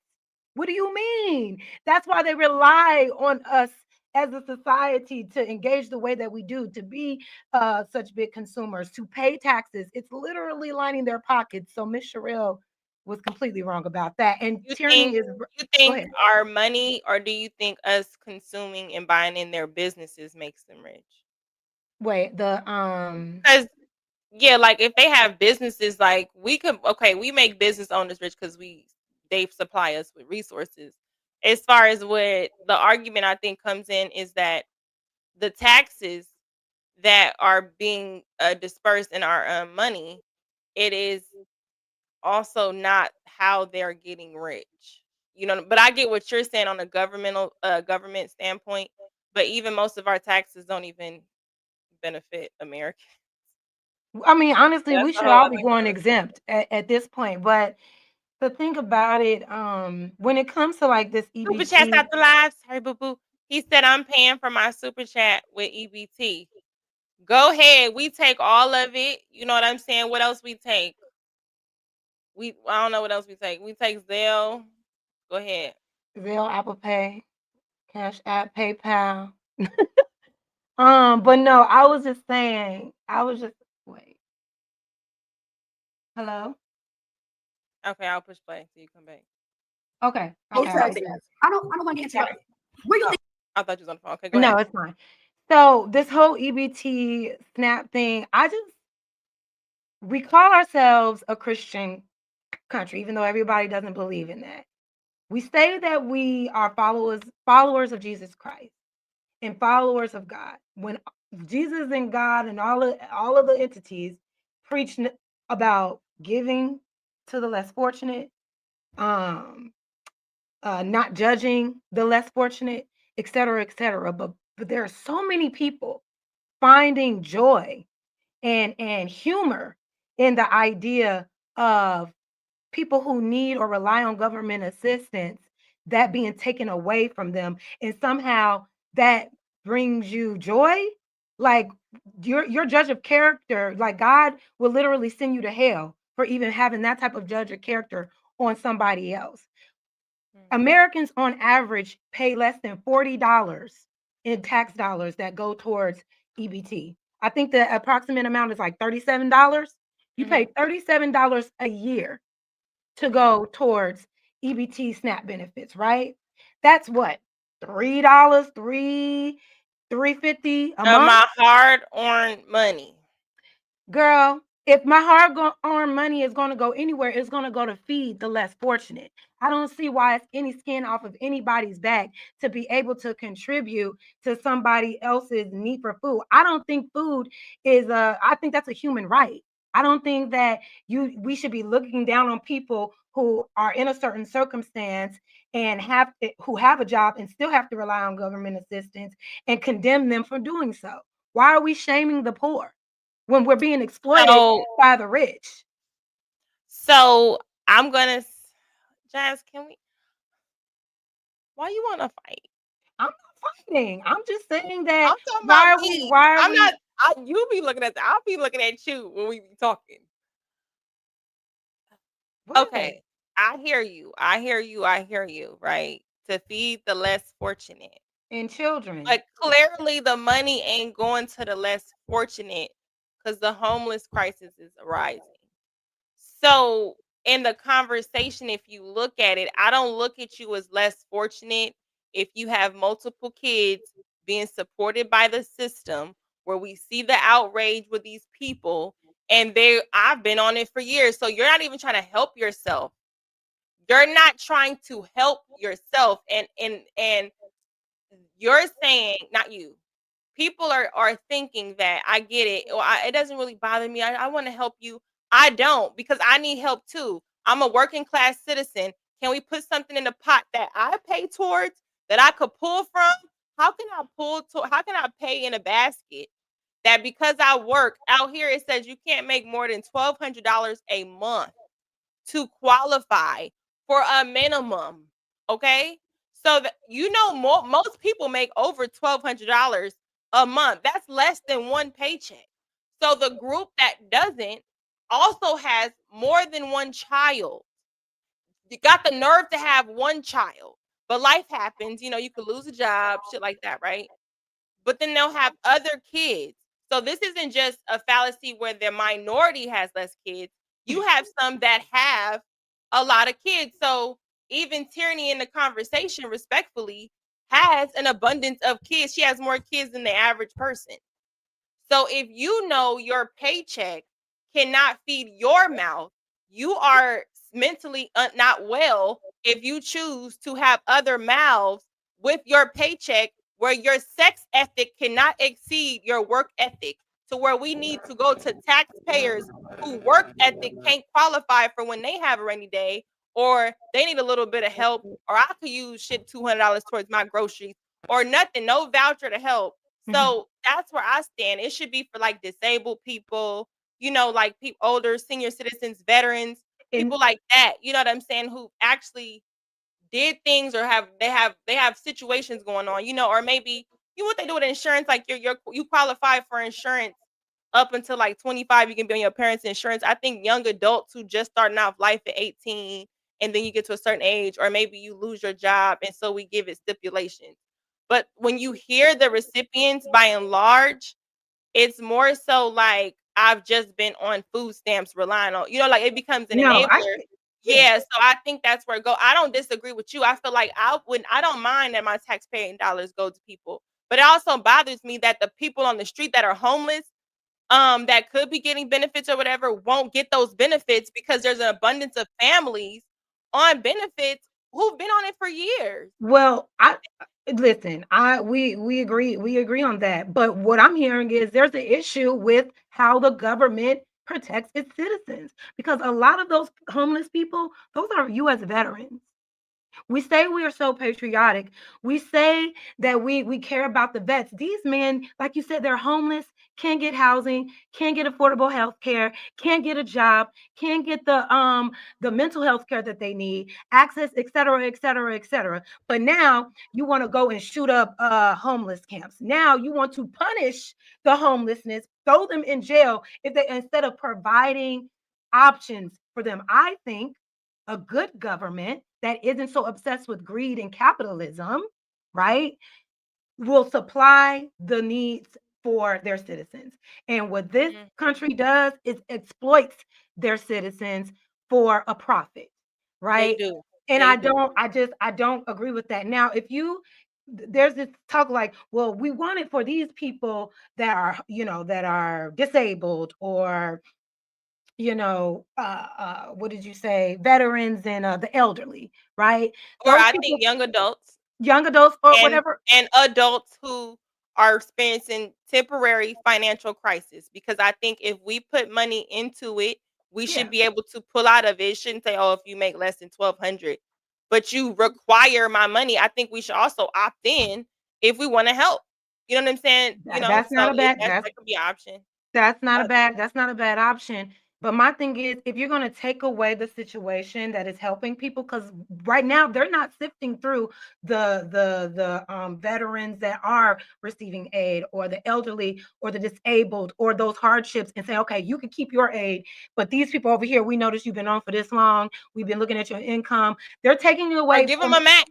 What do you mean? That's why they rely on us as a society to engage the way that we do, to be such big consumers, to pay taxes. It's literally lining their pockets. So Miss Sherelle was completely wrong about that. And tyranny is. You think our money, or do you think us consuming and buying in their businesses makes them rich? Wait, Because yeah, like if they have businesses, like we make business owners rich because they supply us with resources. As far as what the argument I think comes in is that the taxes that are being dispersed in our money, it is also not how they're getting rich. You know, but I get what you're saying on a government standpoint. But even most of our taxes don't even benefit Americans. I mean, honestly, That's we the should whole all other be going exempt at this point. But the thing about it, when it comes to like this Super chats EBT, out the live. Sorry, boo boo. He said I'm paying for my super chat with EBT. Go ahead. We take all of it. You know what I'm saying? What else we take? I don't know what else we take. We take Zelle. Go ahead. Zelle, Apple Pay, Cash App, PayPal. But no, I was just saying, wait. Hello? Okay, I'll push play till you come back. Okay. I Okay. don't want to get into it. Where you think? I thought you was on the phone. Okay, go No, ahead. it's fine. So this whole EBT SNAP thing, we call ourselves a Christian country, even though everybody doesn't believe in that. We say that we are followers of Jesus Christ and followers of God. When Jesus and God and all of the entities preach about giving to the less fortunate, not judging the less fortunate, et cetera, et cetera. But there are so many people finding joy and humor in the idea of people who need or rely on government assistance, that being taken away from them, and somehow that brings you joy. Like your judge of character, like God will literally send you to hell for even having that type of judge of character on somebody else. Americans on average pay less than $40 in tax dollars that go towards EBT. I think the approximate amount is like $37. You pay $37 a year to go towards EBT SNAP benefits, right? That's what, $3, $3.50 a month? My hard-earned money. Girl, if my hard-earned money is going to go anywhere, it's going to go to feed the less fortunate. I don't see why it's any skin off of anybody's back to be able to contribute to somebody else's need for food. I don't think food is I think that's a human right. I don't think that we should be looking down on people who are in a certain circumstance and who have a job and still have to rely on government assistance and condemn them for doing so. Why are we shaming the poor when we're being exploited by the rich? So I'm gonna, Jazz, why you want to fight? I'm not fighting. I'm just saying that. I'm talking about me. I'm not. You be looking at I'll be looking at you when we be talking. Okay, I hear you. I hear you. Right, to feed the less fortunate and children. But clearly, the money ain't going to the less fortunate because the homeless crisis is arising. So, in the conversation, if you look at it, I don't look at you as less fortunate if you have multiple kids being supported by the system, where we see the outrage with these people, and I've been on it for years. So you're not even trying to help yourself. You're not trying to help yourself, and you're saying, not you. People are thinking that I get it. Or it doesn't really bother me. I want to help you. I don't, because I need help too. I'm a working class citizen. Can we put something in the pot that I pay towards, that I could pull from? How can I pay in a basket that, because I work out here, it says you can't make more than $1,200 a month to qualify for a minimum. Okay. So most people make over $1,200 a month. That's less than one paycheck. So the group that doesn't also has more than one child. You got the nerve to have one child, but life happens. You could lose a job, shit like that, right? But then they'll have other kids. So this isn't just a fallacy where the minority has less kids. You have some that have a lot of kids. So even Tierney, in the conversation, respectfully, has an abundance of kids. She has more kids than the average person. So if you know your paycheck cannot feed your mouth, you are mentally not well if you choose to have other mouths with your paycheck, where your sex ethic cannot exceed your work ethic, to where we need to go to taxpayers who work ethic can't qualify for when they have a rainy day, or they need a little bit of help, or I could use shit $200 towards my groceries, or nothing, no voucher to help. So that's where I stand. It should be for like disabled people, like older senior citizens, veterans, people like that. You know what I'm saying? Who actually did things, or they have situations going on, or maybe what they do with insurance, like you qualify for insurance up until like 25, you can be on your parents' insurance. I think young adults who just starting off life at 18, and then you get to a certain age, or maybe you lose your job, and so we give it stipulations. But when you hear the recipients, by and large, it's more so like, I've just been on food stamps relying on, like it becomes an enabler. Yeah, so I think that's where it goes. I don't disagree with you. I feel like I don't mind that my taxpaying dollars go to people, but it also bothers me that the people on the street that are homeless, that could be getting benefits or whatever, won't get those benefits because there's an abundance of families on benefits who've been on it for years. Well, we agree on that. But what I'm hearing is there's an issue with how the government protects its citizens, because a lot of those homeless people, those are U.S. veterans. We say we are so patriotic. We say that we care about the vets. These men, like you said, they're homeless, can't get housing, can't get affordable health care, can't get a job, can't get the mental health care that they need, access, et cetera, et cetera, et cetera. But now you want to go and shoot up homeless camps. Now you want to punish the homelessness, throw them in jail if they instead of providing options for them. I think a good government that isn't so obsessed with greed and capitalism, right, will supply the needs for their citizens. And what this country does is exploits their citizens for a profit, right? They do. And They I do. don't agree with that. Now, if you there's this talk like, well, we want it for these people that are, that are disabled or what did you say? Veterans and the elderly, right? Or Those I people, think young adults or and whatever. and adults who are experiencing temporary financial crisis. Because I think if we put money into it, we Yeah. should be able to pull out of it. It shouldn't say, oh, if you make less than 1,200, but you require my money. I think we should also opt in if we want to help. You know what I'm saying? That's not So a bad. that could be an option. That's not a bad option. But my thing is, if you're going to take away the situation that is helping people, because right now they're not sifting through the veterans that are receiving aid, or the elderly, or the disabled, or those hardships, and say, okay, you can keep your aid, but these people over here, we noticed you've been on for this long. We've been looking at your income. They're taking it away. Or give them a max.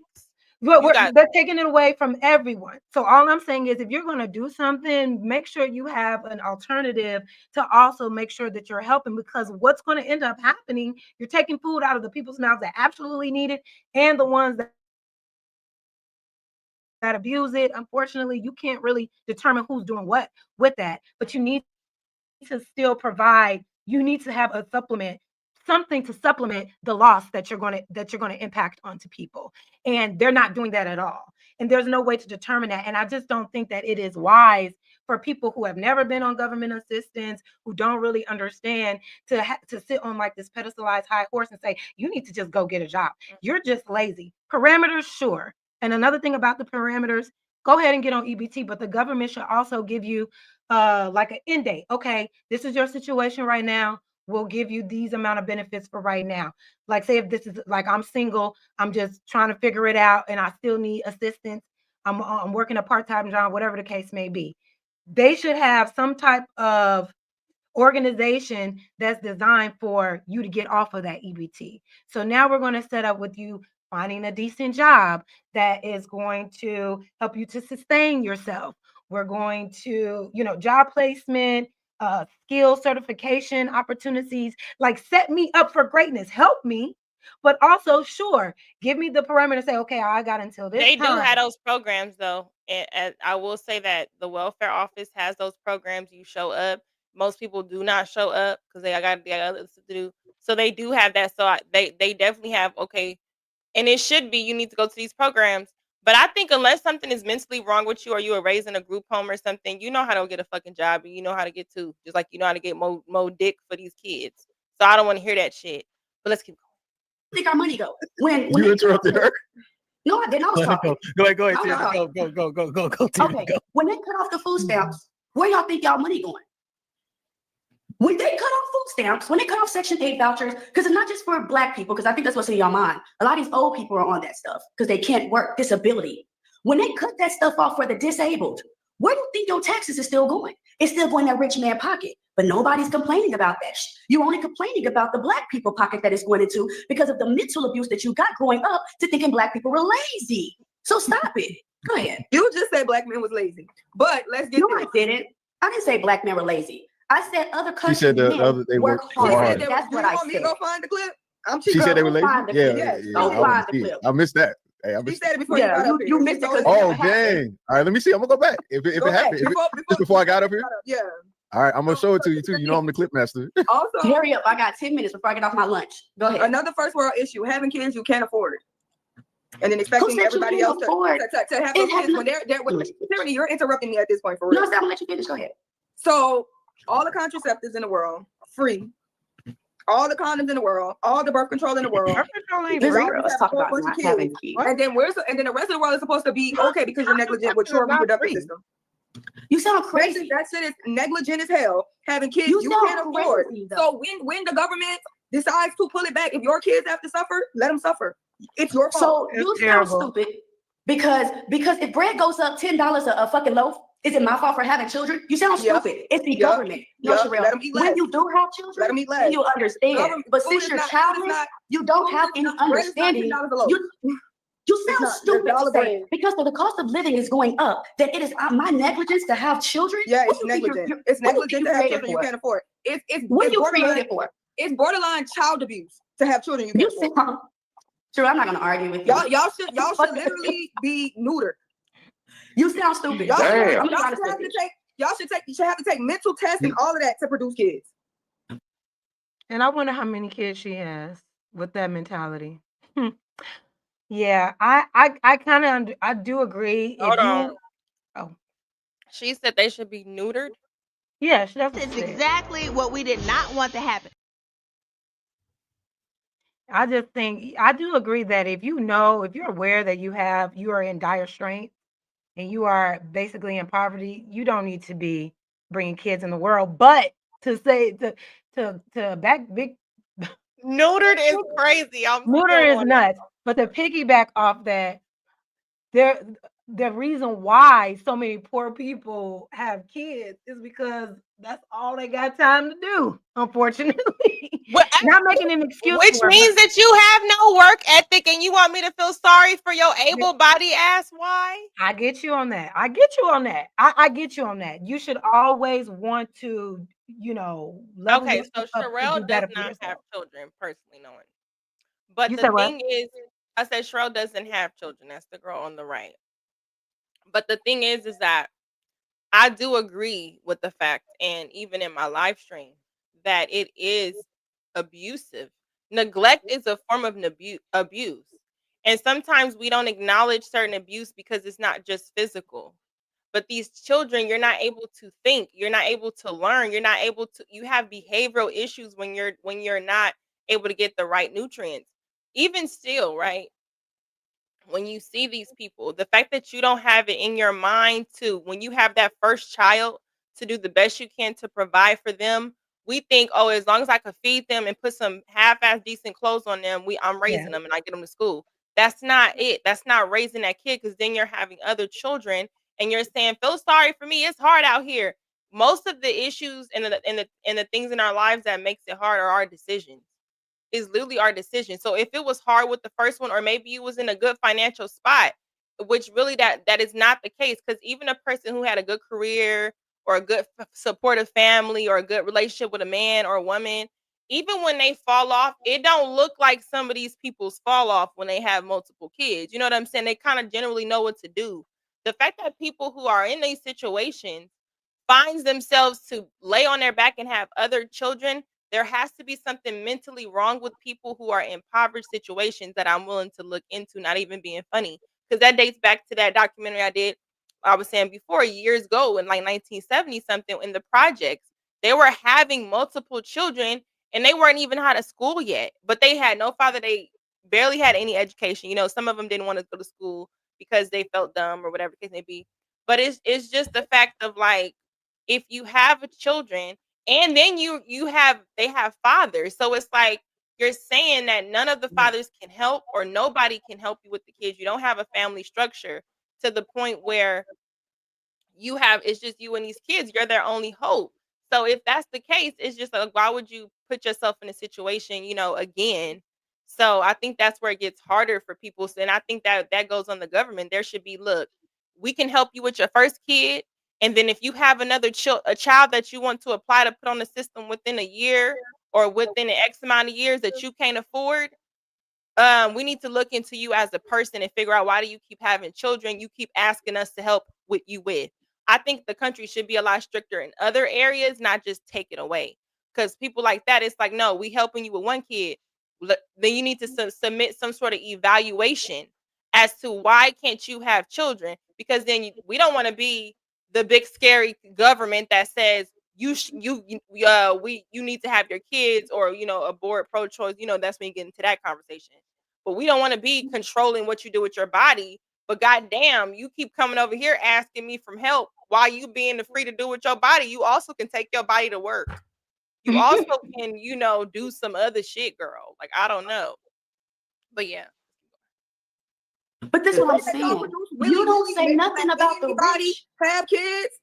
They're taking it away from everyone. So all I'm saying is, if you're going to do something, make sure you have an alternative to also make sure that you're helping, because what's going to end up happening, you're taking food out of the people's mouths that absolutely need it, and the ones that abuse it. Unfortunately, you can't really determine who's doing what with that, but you need to still provide. You need to have a supplement, something to supplement the loss that you're going to impact onto people, and they're not doing that at all. And there's no way to determine that. And I just don't think that it is wise for people who have never been on government assistance, who don't really understand, to sit on like this pedestalized high horse and say, you need to just go get a job. You're just lazy. Parameters, sure. And another thing about the parameters, go ahead and get on EBT, but the government should also give you like an end date. Okay, this is your situation right now. We'll give you these amount of benefits for right now. Like, say if this is like, I'm single, I'm just trying to figure it out, and I still need assistance. I'm working a part-time job, whatever the case may be. They should have some type of organization that's designed for you to get off of that EBT. So now we're going to set up with you finding a decent job that is going to help you to sustain yourself. We're going to, job placement, skill certification opportunities, like set me up for greatness, help me, but also, sure, give me the parameter, say, okay, I got until this They do time. have those programs though. And I will say that the welfare office has those programs. You show up. Most people do not show up because they got other stuff to do. So they do have that. So they definitely have, okay. And it should be, you need to go to these programs. But I think unless something is mentally wrong with you, or you are raised in a group home or something, you know how to get a fucking job, and you know how to get to, just like you know how to get more dick for these kids. So I don't want to hear that shit. But let's keep going. I think our money go. When You interrupted her. No, I didn't. I was talking. Go ahead, I was Tina. talking. Go, Tina, Okay. go. When they cut off the food stamps, where y'all think y'all money going? When they cut off food stamps, when they cut off Section 8 vouchers, because it's not just for Black people, because I think that's what's in your mind. A lot of these old people are on that stuff because they can't work, disability. When they cut that stuff off for the disabled, where do you think your taxes is still going? It's still going in that rich man pocket, but nobody's complaining about that. You're only complaining about the Black people pocket that it's going into because of the mental abuse that you got growing up to thinking Black people were lazy. So stop it. Go ahead. You just said Black men was lazy, but let's get. No, I didn't. I didn't say Black men were lazy. I said other countries. She said they work work hard. hard. That's what I want me to said. go find the clip? I'm She said they were lazy. Find the Yeah, clip. yeah. Go I wanna find the see it. clip. I missed that. Hey, I She missed said it before Yeah, you got up here. you missed it 'cause Oh, never happened. dang. All right, let me see. I'm gonna go back. If it Go back. happened. Before- Just before I got up here? Yeah. All right, I'm gonna show it to you too. You know I'm the clip master. Also, Hurry up. I got 10 minutes before I get off my lunch. Go ahead. another first world issue: having kids you can't afford, and then expecting said you everybody can't else to afford? have It those has kids when nothing- Tiffany, you're interrupting me at this point for No, real. I'm gonna let you finish. Go ahead. So all the contraceptives in the world free. all the condoms in the world, all the birth control in the world. Birth control ain't This free. girl, let's talk about not having kids. And then and then the rest of the world is supposed to be okay because you're negligent with your Not reproductive free. system. You sound That crazy. shit, that shit is negligent as hell. Having kids You you sound can't afford. crazy, though. So when the government decides to pull it back, if your kids have to suffer, let them suffer. It's your fault. So It's you terrible. sound stupid because if bread goes up $10 a fucking loaf, is it my fault for having children? You sound Yep. stupid. It's the Yep. government. No, Yep. Sherelle. Let 'em eat less. When you do have children, Let 'em eat then less. you understand. Government- But food since is you're not- food is childless, not- you don't have any bread is not understanding. $10 a loaf. You It's sound not. stupid $1 to say bread. because the cost of living is going up, that it is my negligence to have children. Yeah, What it's do you think negligent. It's what do you think negligent you to have created children you for? can't afford. It's What are you borderline. created for? It's borderline child abuse to have children you You can't afford. sound. Sure, I'm not gonna argue with you. Y'all should literally be neutered. You sound stupid. Y'all should, Damn. I'm y'all honest should have with to take. You should have to take mental tests and all of that to produce kids. And I wonder how many kids she has with that mentality. Yeah, I kind of I do agree. Hold If on. you, oh She said they should be neutered. yeah, that's what It's she said. exactly what we did not want to happen. I just think I do agree that if you're aware that you are in dire straits and you are basically in poverty, you don't need to be bringing kids in the world. But to say to back big Neutered is crazy. I'm Mooder still is on nuts. But to piggyback off that, the reason why so many poor people have kids is because that's all they got time to do, unfortunately. Well, Not making an excuse which for it, means but that you have no work ethic and you want me to feel sorry for your able-bodied ass. Why? I get you on that. I get you on that. I get you on that. You should always want to, level Okay, so yourself up to Sherelle do does better for not yourself. have children, personally knowing. But You the said what? thing is, I said Sherelle doesn't have children. That's the girl on the right. But the thing is that I do agree with the fact, and even in my live stream, that it is abusive. Neglect is a form of abuse. And sometimes we don't acknowledge certain abuse because it's not just physical. But these children, you're not able to think, you're not able to learn, you have behavioral issues when you're not able to get the right nutrients. Even still, right? When you see these people, the fact that you don't have it in your mind to, when you have that first child, to do the best you can to provide for them, we think, oh, as long as I could feed them and put some half-ass decent clothes on them, I'm Yeah. raising them and I get them to school. That's not it. That's not raising that kid, because then you're having other children and you're saying, feel sorry for me. It's hard out here. Most of the issues and the things in our lives that makes it hard are our decisions. Is literally our decision. So if it was hard with the first one, or maybe you was in a good financial spot, which really that is not the case, because even a person who had a good career or a good supportive family or a good relationship with a man or a woman, even when they fall off, it don't look like some of these people's fall off when they have multiple kids. You know what I'm saying? They kind of generally know what to do. The fact that people who are in these situations finds themselves to lay on their back and have other children, there has to be something mentally wrong with people who are in impoverished situations that I'm willing to look into, not even being funny. Because that dates back to that documentary I was saying before, years ago in like 1970 something, in the projects. They were having multiple children and they weren't even out of school yet, but they had no father. They barely had any education. Some of them didn't want to go to school because they felt dumb or whatever the case may be. But it's just the fact of, like, if you have children and then they have fathers, so it's like you're saying that none of the fathers can help, or nobody can help you with the kids. You don't have a family structure to the point where it's just you and these kids. You're their only hope. So if that's the case, it's just like, why would you put yourself in a situation, again? So I think that's where it gets harder for people. And I think that goes on the government. There should be, look, we can help you with your first kid. And then if you have another a child that you want to apply to put on the system within a year or within an X amount of years that you can't afford, we need to look into you as a person and figure out, why do you keep having children you keep asking us to help with you with? I think the country should be a lot stricter in other areas, not just take it away. Because people like that, it's like, no, we helping you with one kid. Then you need to submit some sort of evaluation as to why can't you have children? Because then we don't want to be the big scary government that says you need to have your kids, or abort, pro-choice. That's when you get into that conversation. But we don't want to be controlling what you do with your body. But goddamn, you keep coming over here asking me for help while you being free to do with your body. You also can take your body to work. You also can, do some other shit, girl. Like, I don't know. But yeah. But this is what I'm saying. You don't say nothing about the rich. Have kids.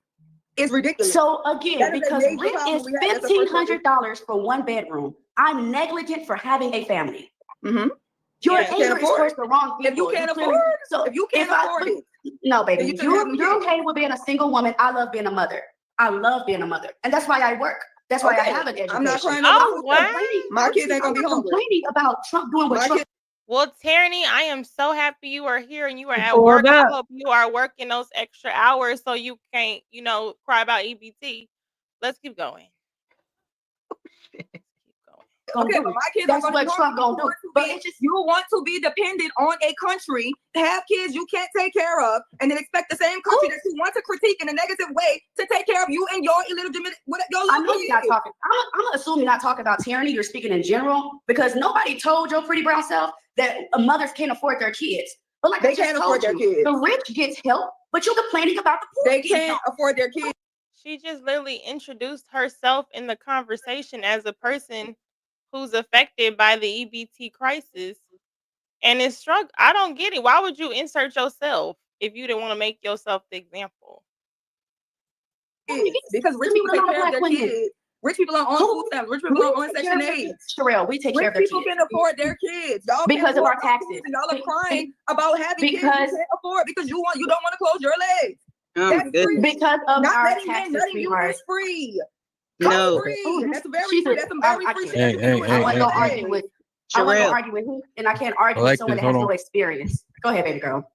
It's ridiculous. So again, because rent is $1,500 for one bedroom, I'm negligent for having a family. Mm-hmm. You're angry towards the wrong people. If you can't afford, so if you can't afford it, no, baby, you're okay with being a single woman. I love being a mother. I love being a mother, and that's why I work. That's why I have an education. I'm not crying about my kids ain't gonna be hungry. Complaining about Trump doing what Trump. Well, Tierney, I am so happy you are here and you are at work. I hope you are working those extra hours so you can't, cry about EBT. Let's keep going. Okay, but my kids that's are what Trump gonna do. But it's just, you want to be dependent on a country to have kids you can't take care of, and then expect the same country that you want to critique in a negative way to take care of you and your illegitimate. I know you're not talking. I'm gonna assume you're not talking about tyranny. You're speaking in general, because nobody told your pretty brown self that mothers can't afford their kids. But like they can't afford their kids. The rich gets help, but you're complaining about the poor. They can't afford their kids. She just literally introduced herself in the conversation as a person who's affected by the EBT crisis and is struggling. I don't get it. Why would you insert yourself if you didn't want to make yourself the example? Because rich people take care of their kids. Rich people are on food stamps. Rich people are on Section 8. Sherelle, we take care of their kids. Rich people can afford their kids. Y'all because of our taxes. Y'all are crying about having kids you can't afford because you don't want to close your legs. That's free. Because of not our letting taxes, letting you is free. No. Free. That's very free. That's some very free shit. I want to argue with him, and I can't argue with someone that has no experience. Go ahead, baby girl.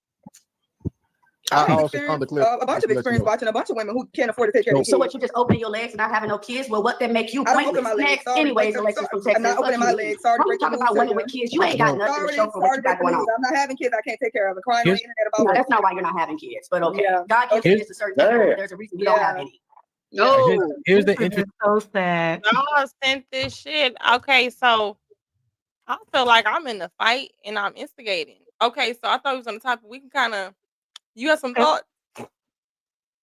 I experienced a bunch of experience watching a bunch of women who can't afford to take care of kids. So what, you just open your legs and not having no kids? Well, what that make you pointless? Next, anyways, Alexis from Texas. I'm not opening my legs. Sorry, I'm talking about women with kids. You ain't got nothing to show for what you got going on. I'm not having kids. I can't take care of. I'm crying on the internet about. No, that's not why you're not having kids. But okay, God gives kids to certain people. There's a reason you don't have any. No, here's the interesting. So sad. Y'all sent this shit. Okay, so I feel like I'm in the fight and I'm instigating. Okay, so I thought it was on the topic. We can kind of. You have some thoughts?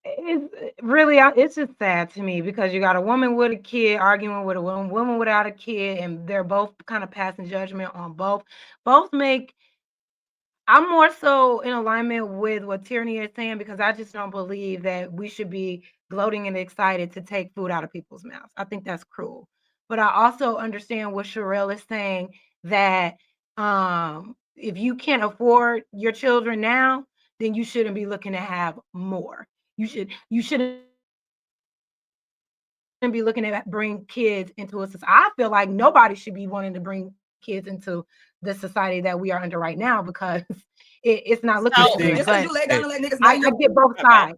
It's really, it's just sad to me because you got a woman with a kid arguing with a woman without a kid, and they're both kind of passing judgment on both. Both make. I'm more so in alignment with what Tierney is saying, because I just don't believe that we should be gloating and excited to take food out of people's mouths. I think that's cruel. But I also understand what Sherelle is saying, that if you can't afford your children now, then you shouldn't be looking to have more. You shouldn't be looking to bring kids into a society. I feel like nobody should be wanting to bring kids into the society that we are under right now, because it's not looking good. But I get both sides.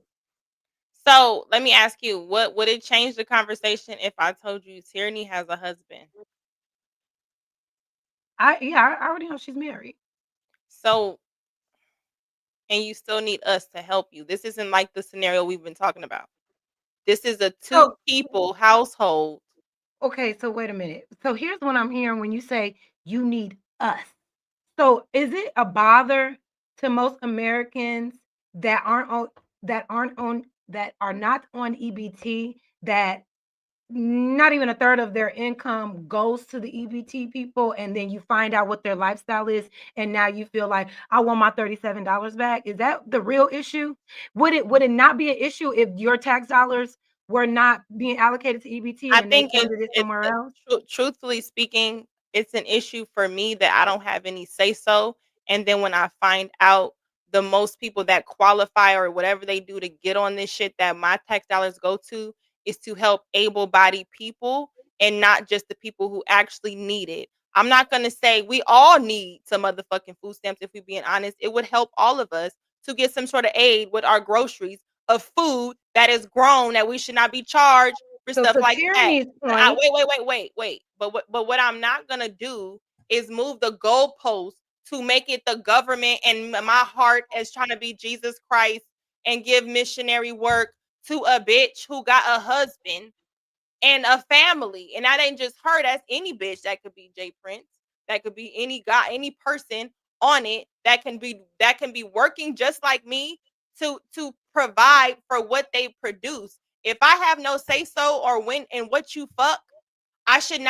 So let me ask you, what would it change the conversation if I told you Tierney has a husband? I already know she's married. So, and you still need us to help you. This isn't like the scenario we've been talking about. This is a two-people household. Okay, so wait a minute. So here's what I'm hearing when you say you need us. So is it a bother to most Americans that are not on EBT, that not even a third of their income goes to the EBT people, and then you find out what their lifestyle is, and now you feel like, I want my $37 back? Is that the real issue? Would it not be an issue if your tax dollars were not being allocated to EBT and they funded it somewhere else? Truthfully speaking, it's an issue for me that I don't have any say so. And then when I find out the most people that qualify or whatever they do to get on this shit that my tax dollars go to is to help able-bodied people and not just the people who actually need it. I'm not going to say we all need some motherfucking food stamps. If we're being honest, it would help all of us to get some sort of aid with our groceries of food that is grown, that we should not be charged for stuff like that. Wait. But what I'm not going to do is move the goalposts to make it the government and my heart as trying to be Jesus Christ and give missionary work to a bitch who got a husband and a family. And that ain't just her, that's any bitch. That could be Jay Prince. That could be any guy, any person on it that can be working just like me to provide for what they produce. If I have no say so or when and what you fuck, I should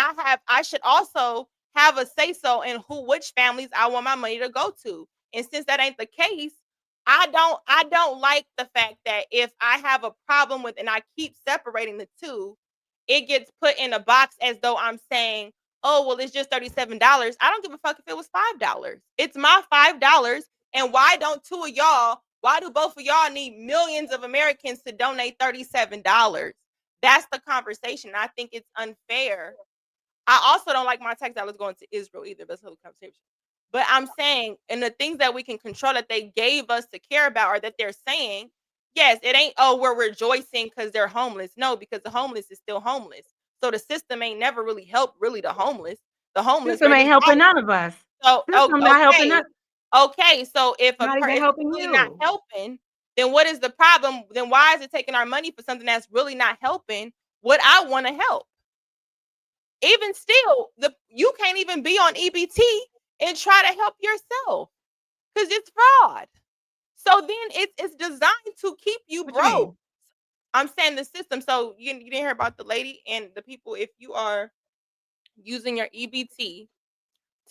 also have a say so in which families I want my money to go to. And since that ain't the case, I don't like the fact that if I have a problem with and I keep separating the two, it gets put in a box as though I'm saying, oh, well, it's just $37. I don't give a fuck if it was $5. It's my $5. And why do both of y'all need millions of Americans to donate $37? That's the conversation. I think it's unfair. I also don't like my tax dollars going to Israel either. That's another conversation. But I'm saying, and the things that we can control that they gave us to care about, or that they're saying, yes, it ain't, oh, we're rejoicing because they're homeless. No, because the homeless is still homeless. So the system ain't never really helped the homeless. The homeless System ain't helping none of us. So System not helping us. Okay, so if Not even it's helping really you. not helping, then what is the problem? Then why is it taking our money for something that's really not helping what I want to help? Even still, you can't even be on EBT and try to help yourself because it's fraud. So then it's designed to keep you broke. I'm saying the system. So you didn't hear about the lady and the people. If you are using your EBT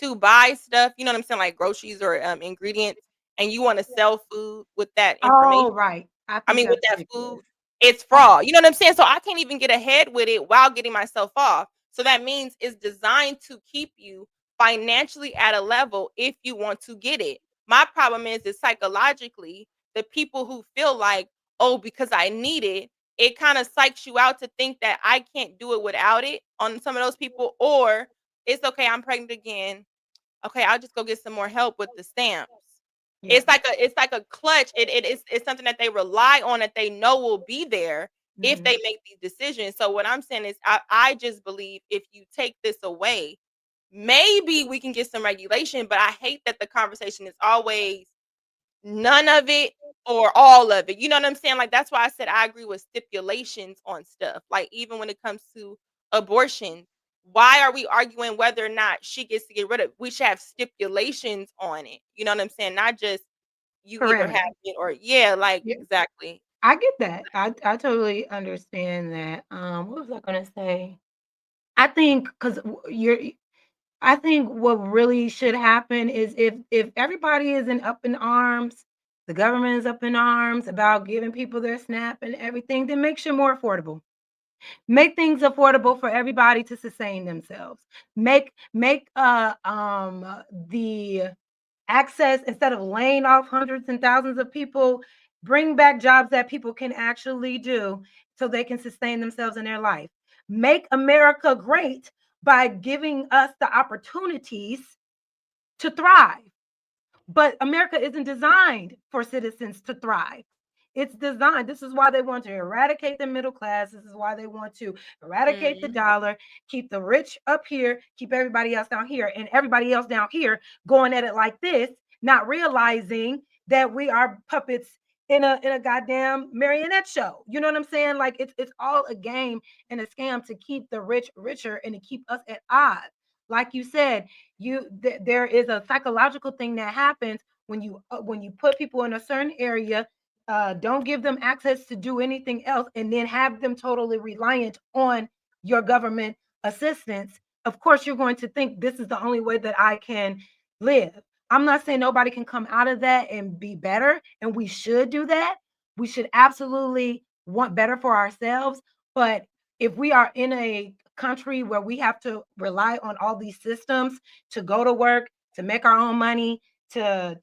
to buy stuff, you know what I'm saying, like groceries or ingredients, and you want to sell food with that information. Oh, right. With that food, it's fraud. You know what I'm saying? So I can't even get ahead with it while getting myself off. So that means it's designed to keep you financially at a level if you want to get it. My problem is psychologically, the people who feel like, oh, because I need it, it kind of psychs you out to think that I can't do it without it on some of those people, or it's okay, I'm pregnant again. Okay, I'll just go get some more help with the stamps. Yeah. It's like a clutch. It's something that they rely on, that they know will be there if they make these decisions. So what I'm saying is I just believe if you take this away, maybe we can get some regulation, but I hate that the conversation is always none of it or all of it. You know what I'm saying? Like, that's why I said I agree with stipulations on stuff. Like, even when it comes to abortion, why are we arguing whether or not she gets to get rid of it? We should have stipulations on it. You know what I'm saying? Not just you either have it or exactly. I get that. I totally understand that. What was I gonna say? I think I think what really should happen is if everybody isn't up in arms, the government is up in arms about giving people their SNAP and everything, then make sure more affordable. Make things affordable for everybody to sustain themselves. Make the access, instead of laying off hundreds and thousands of people, bring back jobs that people can actually do so they can sustain themselves in their life. Make America great by giving us the opportunities to thrive. But America isn't designed for citizens to thrive. It's designed. This is why they want to eradicate the middle class. This is why they want to eradicate the dollar, keep the rich up here, keep everybody else down here, and everybody else down here going at it like this, not realizing that we are puppets in a goddamn marionette show. You know what I'm saying? Like, it's all a game and a scam to keep the rich richer and to keep us at odds. Like you said, there is a psychological thing that happens when you put people in a certain area, don't give them access to do anything else, and then have them totally reliant on your government assistance. Of course, you're going to think this is the only way that I can live. I'm not saying nobody can come out of that and be better, and we should do that. We should absolutely want better for ourselves. But if we are in a country where we have to rely on all these systems to go to work, to make our own money, to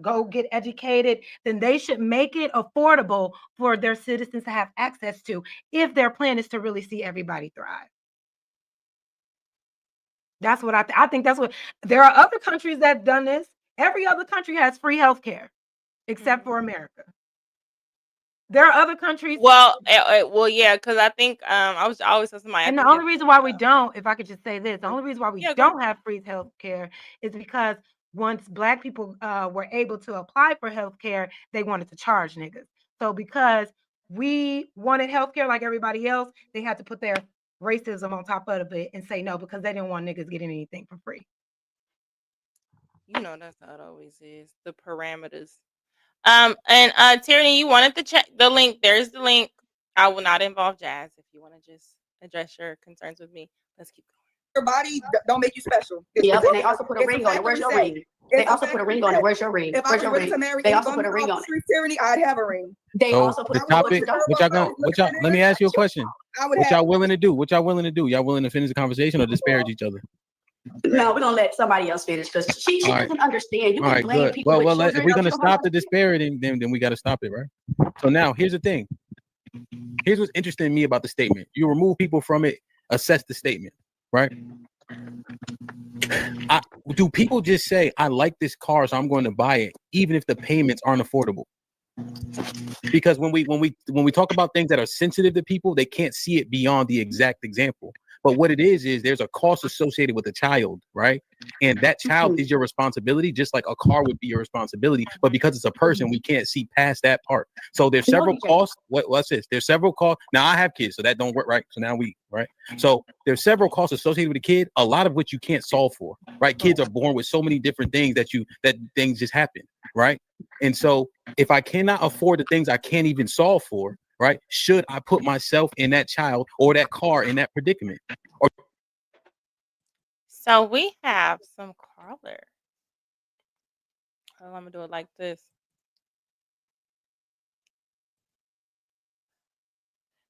go get educated, then they should make it affordable for their citizens to have access to, if their plan is to really see everybody thrive. That's what I think. That's what, there are other countries that have done this. Every other country has free healthcare except for America. There are other countries. Well, yeah, because I think I was always telling somebody. And the only reason why we don't, if I could just say this, the only reason why we don't have free healthcare is because once Black people were able to apply for healthcare, they wanted to charge niggas. So because we wanted healthcare like everybody else, they had to put their racism on top of it and say no because they didn't want niggas getting anything for free. You know that's how it always is. The parameters. And Tierney, you wanted to check the link. There's the link. I will not involve Jazz if you want to just address your concerns with me. Let's keep Your body don't make you special. Yep, and they also put a ring on it. Where's your ring? They also put a ring on it. Where's your ring? If I Where's was your willing ring? to marry They also anyone put a ring on it. street tyranny, I'd have a ring. They So also put the a ring on topic, it. what y'all gonna, let me ask you a question. I would What have. y'all willing to do? What y'all willing to do? Y'all willing to finish the conversation or disparage each other? No, we're gonna let somebody else finish because she All right. doesn't understand. You All can right, blame good. people Well, with if children. we're No, gonna you don't have stop the disparaging, then we got to stop it, right? So now here's the thing. Here's what's interesting to me about the statement. You remove people from it, assess the statement, right? Do people just say, I like this car, so I'm going to buy it, even if the payments aren't affordable? Because when we talk about things that are sensitive to people, they can't see it beyond the exact example. But what it is there's a cost associated with a child, right? And that child is your responsibility, just like a car would be your responsibility. But because it's a person, we can't see past that part. So there's several costs. What's this? There's several costs. Now I have kids, so that don't work, right? So now right? So there's several costs associated with a kid, a lot of which you can't solve for, right? Kids are born with so many different things that things just happen, right? And so if I cannot afford the things I can't even solve for, right? Should I put myself in that child or that car in that predicament? Or So we have some callers. Oh, I'm gonna do it like this.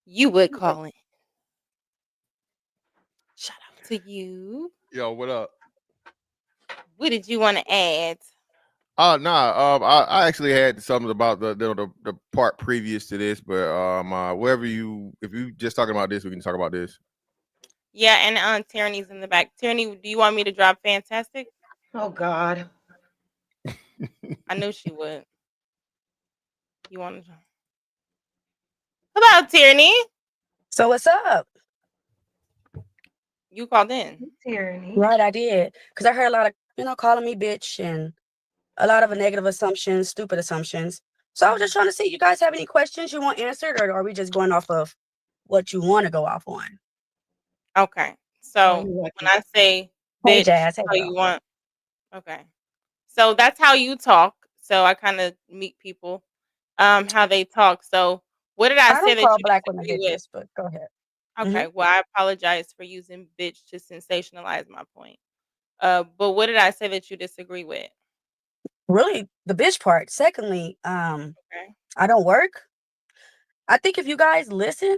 You would call it. Shout out to you. Yo, what up? What did you want to add? I actually had something about the part previous to this, but if you just talking about this, we can talk about this. Yeah, and Tierney's in the back. Tierney, do you want me to drop Fantastic? Oh God. I knew she would. You want to? Hello, Tierney. So what's up? You called in. Tierney. Right, I did. Because I heard a lot of, calling me bitch and a lot of negative assumptions, stupid assumptions. So I was just trying to see, you guys have any questions you want answered, or are we just going off of what you want to go off on? Okay. So when I say Hey, bitch, Jazz. Hey, how you girl. want. Okay. So that's how you talk. So I kind of meet people, how they talk. So what did I say don't that call you black women disagree with? bitches, but go ahead. Okay. Well, I apologize for using bitch to sensationalize my point. But what did I say that you disagree with? Really, the bitch part. Secondly, Okay. I don't work. I think if you guys listen,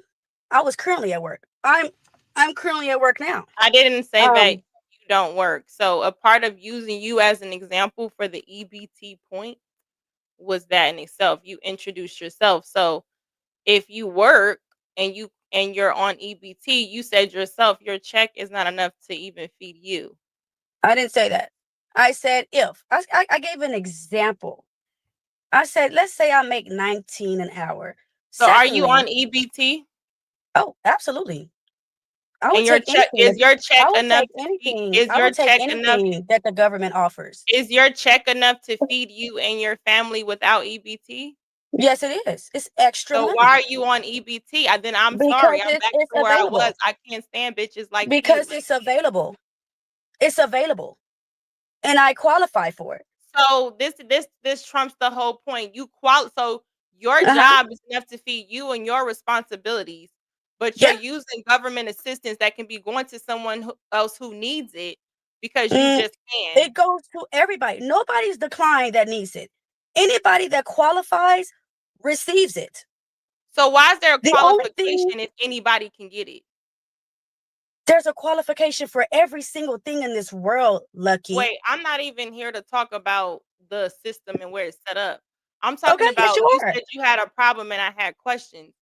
I was currently at work. I'm currently at work now. I didn't say that you don't work. So a part of using you as an example for the EBT point was that in itself. You introduced yourself. So if you work and you're on EBT, you said yourself your check is not enough to even feed you. I didn't say that. I said if. I gave an example. I said, let's say I make 19 an hour. So are you on Secondly, EBT? oh, absolutely. I would And your take check anything. is your I check would enough take to feed, anything. is I your would take check enough anything that the government offers. is your check enough to feed you and your family without EBT? Yes, it is. It's extra So money why are you on EBT? Then I'm because sorry. I'm back it's to where I was. available. I can't stand bitches like you. Because it's available. It's available, and I qualify for it. So this trumps the whole point. So your Uh-huh. job is enough to feed you and your responsibilities, but you're using government assistance that can be going to someone else who needs it because you just can. It goes to everybody. Nobody's declined that needs it. Anybody that qualifies receives it. So why is there a The only qualification thing, if anybody can get it? there's a qualification for every single thing in this world, Lucky. Wait, I'm not even here to talk about the system and where it's set up. I'm talking Okay, yes, about you you are. said you had a problem and I had questions.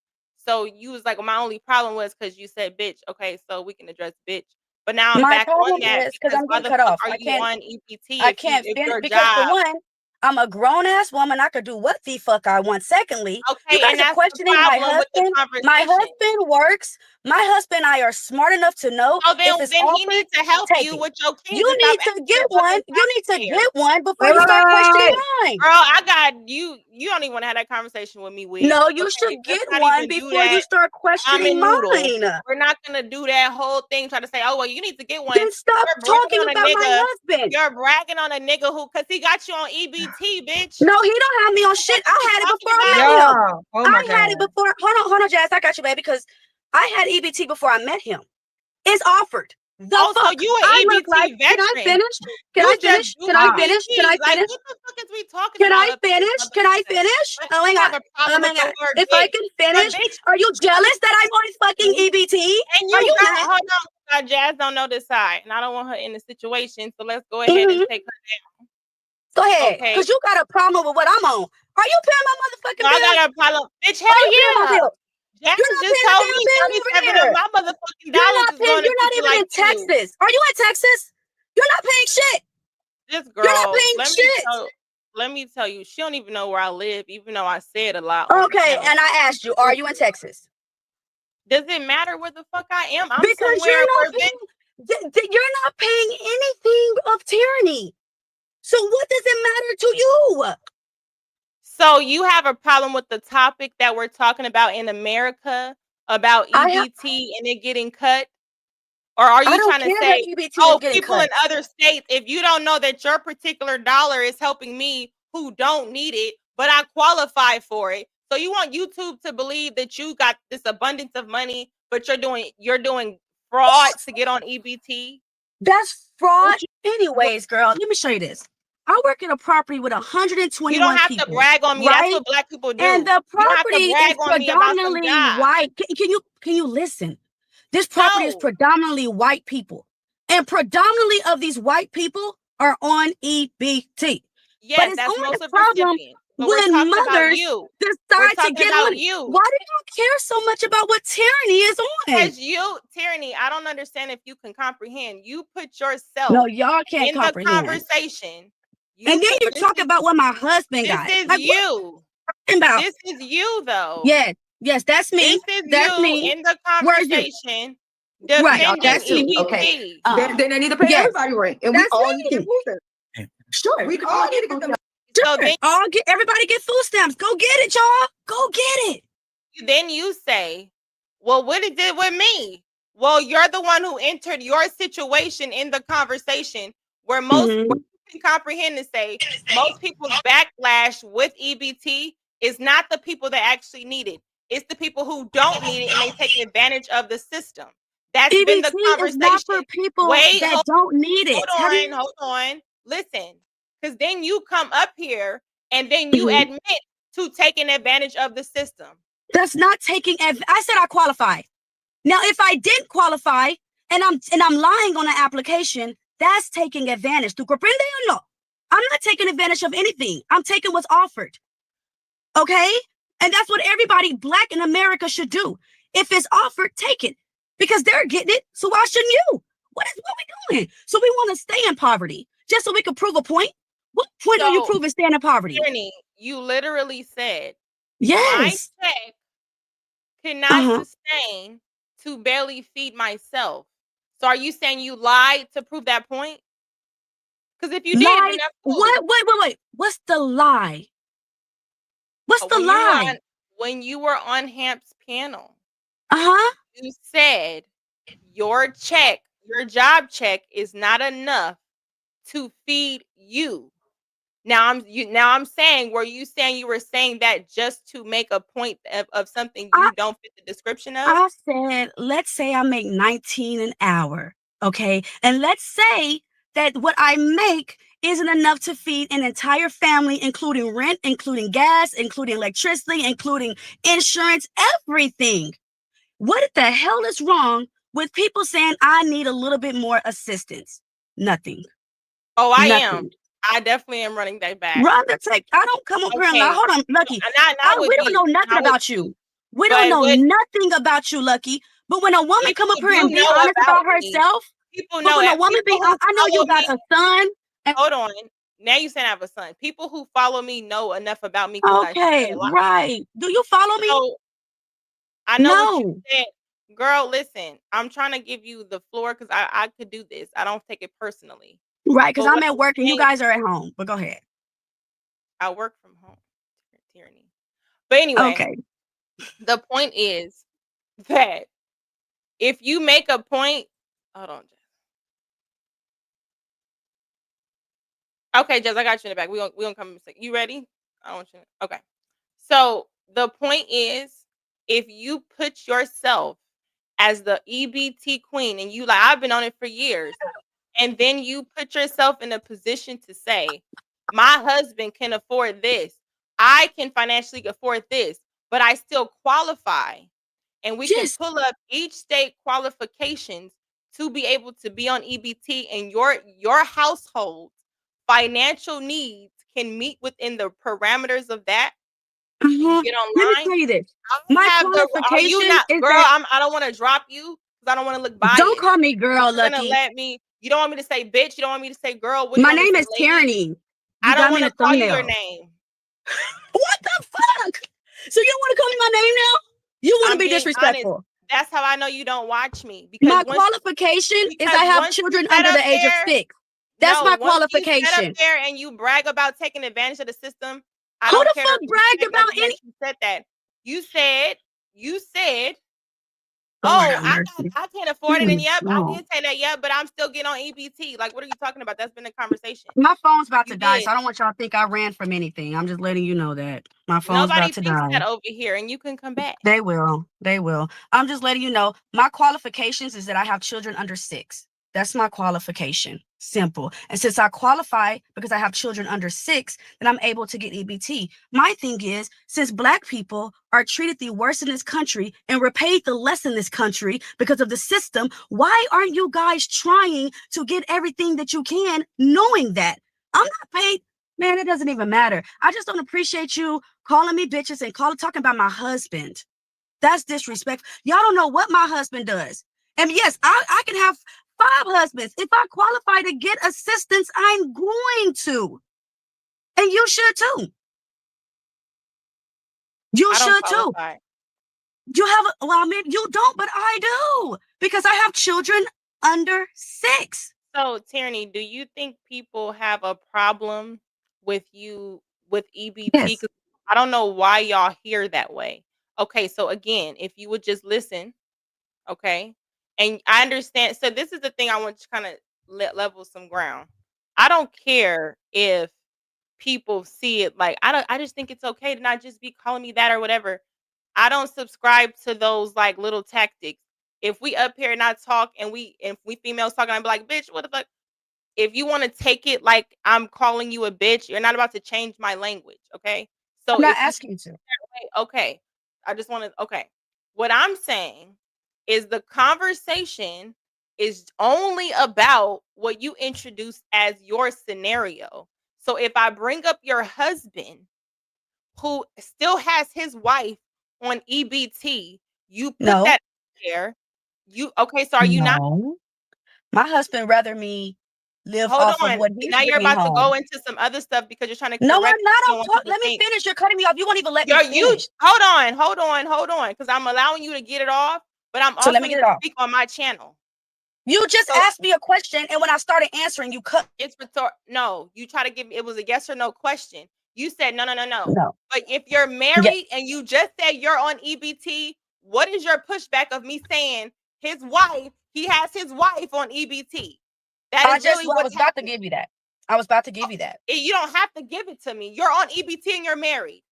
So you was like, well, my only problem was because you said bitch. Okay, so we can address bitch. But now I'm My back on problem that is because because I'm why getting the cut fuck off. are I you can't. on EPT I if can't if finish your because for job one, I'm a grown ass woman. I could do what the fuck I want. Secondly, Okay, you guys and are that's the questioning my problem with the husband. My conversation. husband works. My husband and I are smart enough to know So then, if it's then he offered, needs to help take you it. with your kids. You and stop need to acting get a fucking one. You need to taxpayer. get one before you start questioning mine. Girl, I got you. You don't even want to have that conversation with me, Wiz. No, you Okay, should let's get not one even do before you that. start questioning Ramen noodle. mine. We're not gonna do that whole thing. Try to say, oh well, you need to get one. Then stop You're bragging talking on a about my nigga. husband. You're bragging on a nigga who, cause he got you on EBT, bitch. No, he don't have me on shit. I had it Talking before I about- met him. Yeah. Oh my I had it God. before. Hold on, Jazz. I got you, baby, because I had EBT before I met him. It's offered. The Oh, so fuck? you an I look EBT like. Can I veteran. finish? Can You I finish? just do Can I EBT. finish? Can I Like, finish? what the fuck is we talking Can about I up here, finish? Can I finish? But Oh my you have god. a problem Oh my with the god. word If I bitch. can But finish, bitch, are you jealous that I'm on fucking EBT? and Are you you got not? hold on, Jazz don't know this side, and I don't want her in the situation. So let's go ahead and take her down. Go ahead, Okay. because you got a problem with what I'm on. Are you paying my motherfucking No, I bill? got a problem. Bitch, Are hell you paying my yeah. bill? Jazz You're not just paying told the me damn bill over 37 here. of my motherfucking You're dollars not is paying. going You're to not people even like in you. Texas. Are you in Texas? You're not paying shit. This You're not girl, paying shit. let me tell you, she don't even know where I live, even though I said a lot on the Okay, panel. and I asked you, are you in Texas? Does it matter where the fuck I am? I'm Because somewhere you're where not paying. You're not paying anything of tyranny. So what does it matter to you? So you have a problem with the topic that we're talking about in America about EBT and it getting cut? Or are I you don't trying to care say, that EBT is oh, getting people cut. in other states, if you don't know that your particular dollar is helping me who don't need it, but I qualify for it. So you want YouTube to believe that you got this abundance of money, but you're doing fraud to get on EBT? That's fraud. Anyways, girl, let me show you this. I work in a property with 121 You don't have people. to brag on me. Right? That's what black people do. And the You don't have to property is brag on me about some predominantly jobs. white. Can you listen? This property is No. predominantly white people. And predominantly of these white people are on EBT. Yes, But it's that's only most a of problem recipients. But we're when talking about mothers you. decide to talking get about money. you. Why do you care so much about what tyranny is on? Because you, tyranny, I don't understand if you can comprehend. You put yourself No, y'all can't in the comprehend. conversation. And then you talk about what my husband This got. is Like, what you. you about? This is you, though. Yes, that's me. This is That's you me. in the Where's you? conversation Right, defending that's me. EBT. Then they need to pay yes. everybody rent, and we That's all me. need to get food stamps. Sure, we all need to get them. So then, Everybody get food stamps. Go get it, y'all. Go get it. then you say, well, what it did with me? Well, you're the one who entered your situation in the conversation where most what you can comprehend to say most people's backlash with EBT is not the people that actually need it. It's the people who don't need it and they take advantage of the system. That's been the EBT conversation. is not for people that don't need it. Hold on. Listen, because then you come up here and then you admit to taking advantage of the system. That's not taking. I said I qualify. Now, if I didn't qualify and I'm lying on an application, that's taking advantage. ¿Tú comprende o no? I'm not taking advantage of anything. I'm taking what's offered. Okay, and that's what everybody black in America should do. If it's offered, take it because they're getting it. So why shouldn't you? What we doing? So we want to stay in poverty just so we can prove a point. What point are you proving staying in poverty? Tyranny, you literally said, yes, my check cannot sustain to barely feed myself. So are you saying you lied to prove that point? Because if you did, then that's cool. Wait. What's the lie? What's the lie? When you were on Hamp's panel, you said your check, your job check is not enough to feed you. Now I'm saying, were you saying you were saying that just to make a point of something you don't fit the description of? I said, let's say I make 19 an hour, okay? And let's say that what I make isn't enough to feed an entire family, including rent, including gas, including electricity, including insurance, everything. What the hell is wrong with people saying I need a little bit more assistance? Nothing. Oh, I Nothing. am. I definitely am running that back. Run the take. I don't come up here and lie. Hold on, Lucky. We don't know nothing about you. We don't know nothing about you, Lucky. But when a woman come up here and be honest about herself, people know when a woman be, I know you got a son. Hold on. Now you saying I have a son. People who follow me know enough about me because I Okay, share a lot. right. Do you follow me? So I know what you No. said. Girl, listen, I'm trying to give you the floor because I could do this. I don't take it personally. Right, because But I'm what at I'm work and you saying, guys are at home. But go ahead. I work from home. Tyranny. But anyway, Okay. the point is that if you make a point, hold on, Jess. Okay, Jess, I got you in the back. We gonna come in a second. You ready? I want you. Okay. So the point is, if you put yourself as the EBT queen, and you like, I've been on it for years, and then you put yourself in a position to say, my husband can afford this, I can financially afford this, but I still qualify. And we can Yes. pull up each state qualifications to be able to be on EBT, and your household financial needs can meet within the parameters of that. You get Let me online. tell you this. I My have the. Are you qualification not, is girl? that I don't want to drop you because I don't want to look don't biased. call me But girl, you're gonna Lucky. let me. You don't want me to say bitch. You don't want me to say girl. What do you My want me to name say, is lady? Tyranny. I You don't got me want in to the call you your thumbnail. name. What the fuck? So you don't want to call me my name now? You want to I'm be being honest. disrespectful. That's how I know you don't watch me because My once qualification is because I have once you children set under up the age of there, 6. That's no, my once you set up qualification. there and you brag about taking advantage of the system, I Who don't the care fuck the bragged respect about nothing that any? you said that. You said, Lord oh, have mercy. I can't afford it. And yep, I No. did say that, yep, but I'm still getting on EBT. Like, what are you talking about? That's been a conversation. My phone's about You to die, did. so I don't want y'all to think I ran from anything. I'm just letting you know that my phone's Nobody about to thinks die. that over here, and you can come back. They will. They will. I'm just letting you know my qualifications is that I have children under 6. That's my qualification. Simple. And since I qualify because I have children under 6, then I'm able to get EBT. My thing is, since Black people are treated the worst in this country and we're paid the less in this country because of the system, why aren't you guys trying to get everything that you can, knowing that I'm not paid? Man, it doesn't even matter. I just don't appreciate you calling me bitches and talking about my husband. That's disrespectful. Y'all don't know what my husband does. And yes, I can have 5 husbands. If I qualify to get assistance, I'm going to. And you should too. You I don't should too. qualify. You have, well, I mean, you don't, but I do. Because I have children under 6. So, Tyranny, do you think people have a problem with you with EBT? Yes. Because I don't know why y'all hear that way. Okay, so again, if you would just listen, okay, and I understand. So this is the thing I want to kind of level some ground. I don't care if people see it like I just think it's okay to not just be calling me that or whatever. I don't subscribe to those like little tactics. If we up here and I talk and if we females talking, I'd be like, bitch, what the fuck? If you want to take it like I'm calling you a bitch, you're not about to change my language, okay? So I'm not if you asking you to. okay, I just want to okay. What I'm saying is the conversation is only about what you introduced as your scenario. So if I bring up your husband who still has his wife on EBT, you put No. that there. You okay, so are you not No. My husband rather me live hold off of on. what he's Now you're bringing about to go home. into some other stuff because you're trying to No, I'm correct not. you don't I'm want talking. people to Let me think. finish. You're cutting me off. You won't even let me You finish. hold on, because I'm allowing you to get it off, but I'm So also let me need get it to off. speak on my channel. You just So asked me a question, and when I started answering, you cut. it's no, you try to give me it was a yes or no question. You said no. No. But if you're Yeah. married and you just said you're on EBT, what is your pushback of me saying his wife, he has his wife on EBT? That is literally I what was about to happened. give you that. I was about to give you that. You don't have to give it to me. You're on EBT and you're married.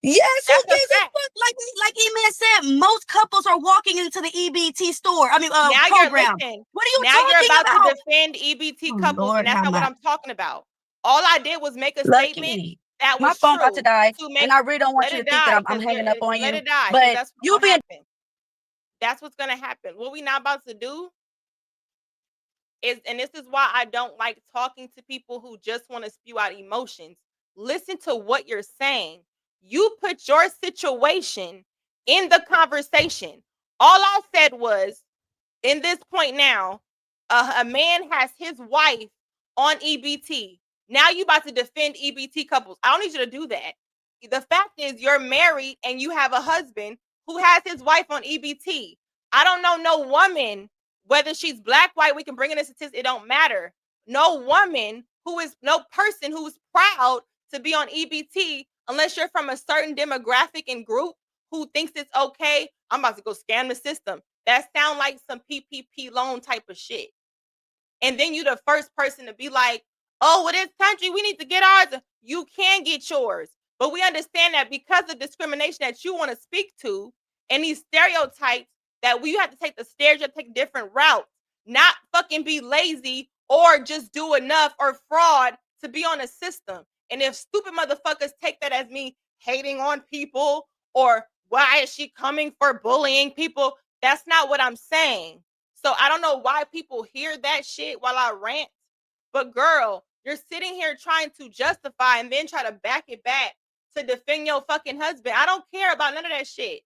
Yes, who That's a gives a fact. fuck? Like E-Man said, most couples are walking into the EBT store. I mean, Now program. you're listening. What are you Now you're talking about about? to defend EBT Oh, couples, Lord and that's have not what mercy. I'm talking about. All I did was make a statement Lucky. that My was phone about to true die, to make and I really don't want let you it to think that die I'm because hanging up on let you. it die because But that's what's you gonna being happen. That's what's gonna happen. What we not about to do is, and this is why I don't like talking to people who just want to spew out emotions. Listen to what you're saying. You put your situation in the conversation. All I said was, in this point now, a man has his wife on EBT. Now you about to defend EBT couples. I don't need you to do that. The fact is you're married and you have a husband who has his wife on EBT. I don't know no woman, whether she's black, white, we can bring in a statistic, it don't matter. No person who is proud to be on EBT unless you're from a certain demographic and group who thinks it's okay. I'm about to go scam the system. That sound like some PPP loan type of shit. And then you the first person to be like, oh, well, this country, we need to get ours. You can get yours. But we understand that because of discrimination that you want to speak to and these stereotypes that we have to take the stairs, you have to take different routes, not fucking be lazy or just do enough or fraud to be on a system. And if stupid motherfuckers take that as me hating on people or why is she coming for bullying people, that's not what I'm saying. So I don't know why people hear that shit while I rant. But girl, you're sitting here trying to justify and then try to back it back to defend your fucking husband. I don't care about none of that shit.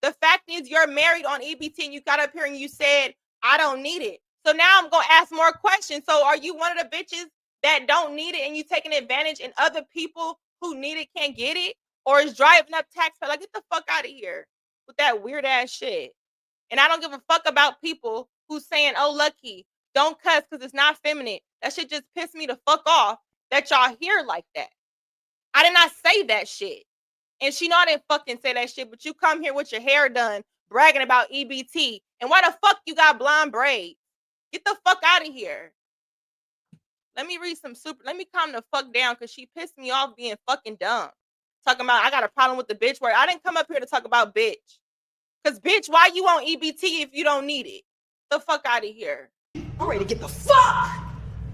The fact is you're married on EBT and you got up here and you said, I don't need it. So now I'm going to ask more questions. So are you one of the bitches that don't need it and you taking advantage and other people who need it can't get it? Or is driving up taxpayer? Like, get the fuck out of here with that weird ass shit. And I don't give a fuck about people who saying, oh, Lucky, don't cuss because it's not feminine. That shit just pissed me the fuck off that y'all hear like that. I did not say that shit. And she know I didn't fucking say that shit, but you come here with your hair done, bragging about EBT. And why the fuck you got blonde braids? Get the fuck out of here. Let me read some let me calm the fuck down because she pissed me off being fucking dumb. Talking about I got a problem with the bitch word. I didn't come up here to talk about bitch. Because bitch, why you on EBT if you don't need it? The fuck out of here. I'm ready to get the fuck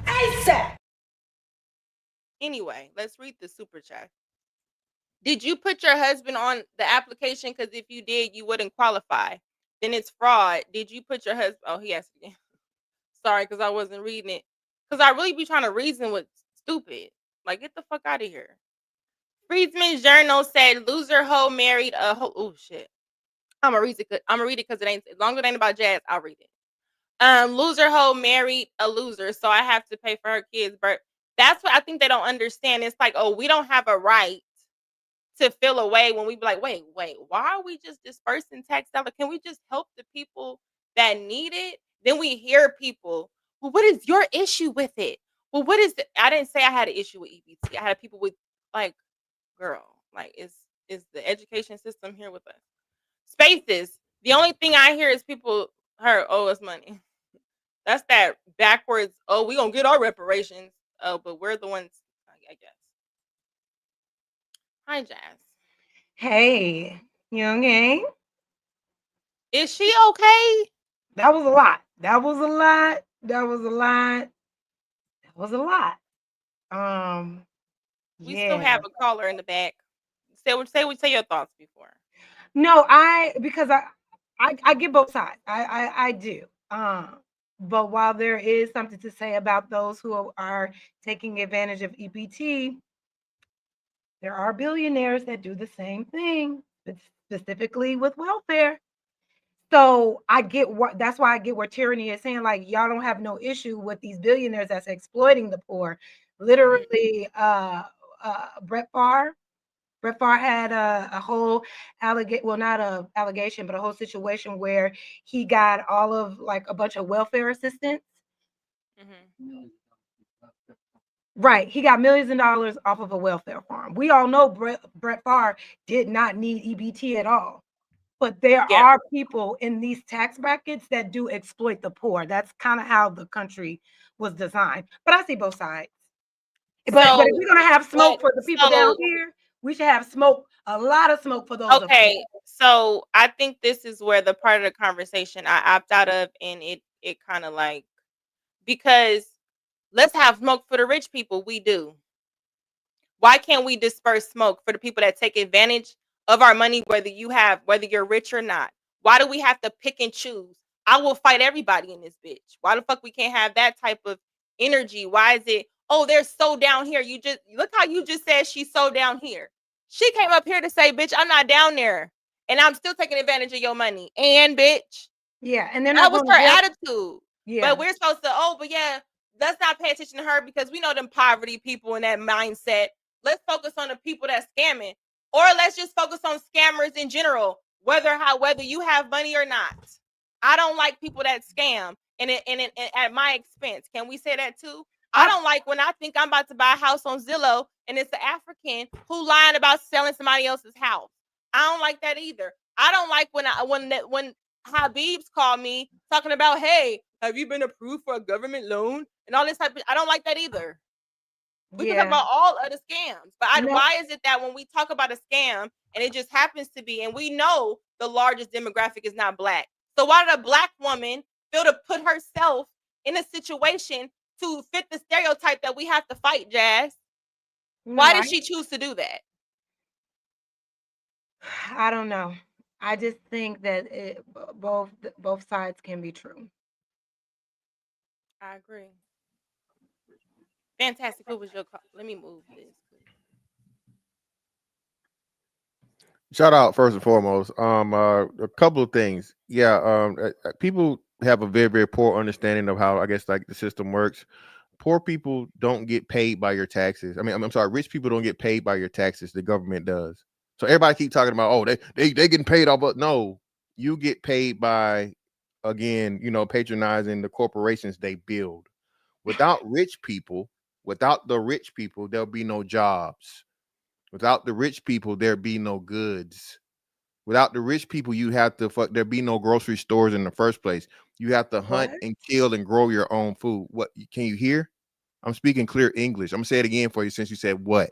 ASAP. Anyway, let's read the super chat. Did you put your husband on the application? Because if you did, you wouldn't qualify. Then it's fraud. Did you put your husband? Oh, he asked again. Sorry, because I wasn't reading it. Because I really be trying to reason with stupid. Like, get the fuck out of here. Friedman's Journal said, loser hoe married a hoe. Oh, shit. I'm going to read it because it ain't, as long as it ain't about jazz, I'll read it. Loser hoe married a loser, so I have to pay for her kids' birth. That's what I think they don't understand. It's like, oh, we don't have a right to feel away when we be like, wait, why are we just dispersing tax dollars? Can we just help the people that need it? Then we hear people, well, what is your issue with it? Well, what is it? I didn't say I had an issue with EBT. I had people with, like, girl, like, is the education system here with us? Spaces. The only thing I hear is people owe us money. That's that backwards, oh, we gonna get our reparations. Oh, but we're the ones, I guess. Hi, Jazz. Hey, you okay? Is she okay? That was a lot. That was a lot. That was a lot. That was a lot. We still have a caller in the back. Say your thoughts before. No, because I get both sides. I do. But while there is something to say about those who are taking advantage of EBT, there are billionaires that do the same thing, specifically with welfare. So that's why I get where Tyranny is saying, like, y'all don't have no issue with these billionaires that's exploiting the poor. Literally, Brett Favre had a whole not a allegation, but a whole situation where he got all of like a bunch of welfare assistance. Mm-hmm. Right. He got millions of dollars off of a welfare farm. We all know Brett Favre did not need EBT at all. But there are people in these tax brackets that do exploit the poor. That's kind of how the country was designed. But I see both sides. But if we're going to have smoke for the people down here, we should have smoke, a lot of smoke for those. Okay, so I think this is where the part of the conversation I opt out of, and it kind of like, because let's have smoke for the rich people. We do. Why can't we disperse smoke for the people that take advantage of our money, whether you're rich or not? Why do we have to pick and choose? I will fight everybody in this bitch. Why the fuck we can't have that type of energy? Why is it, oh, they're so down here? You just look how you just said she's so down here. She came up here to say, bitch, I'm not down there. And I'm still taking advantage of your money. And bitch. Yeah. And then that was her attitude. Yeah. But we're supposed to, oh, but yeah, let's not pay attention to her because we know them poverty people in that mindset. Let's focus on the people that's scamming, or let's just focus on scammers in general, whether you have money or not. I don't like people that scam and at my expense. Can we say that too? I don't like when I think I'm about to buy a house on Zillow and it's an African who lying about selling somebody else's house. I don't like that either. I don't like when Habibs call me talking about, hey, have you been approved for a government loan and all this type of. I don't like that either. We can talk about all of the scams, but why is it that when we talk about a scam and it just happens to be, and we know the largest demographic is not Black, so why did a Black woman feel to put herself in a situation to fit the stereotype that we have to fight, Jazz? Why did she choose to do that? I don't know. I just think that both sides can be true. I agree. Fantastic. Who was your call? Let me move this. Shout out first and foremost. A couple of things. Yeah. People have a very, very poor understanding of how, I guess, like the system works. Poor people don't get paid by your taxes. I mean, I'm sorry, rich people don't get paid by your taxes. The government does. So everybody keep talking about, oh, they getting paid off, but no, you get paid by, again, patronizing the corporations they build. Without the rich people, there'll be no jobs. Without the rich people, there'd be no goods. Without the rich people, there'd be no grocery stores in the first place. You have to hunt and kill and grow your own food. What can you hear? I'm speaking clear English. I'm gonna say it again for you since you said what.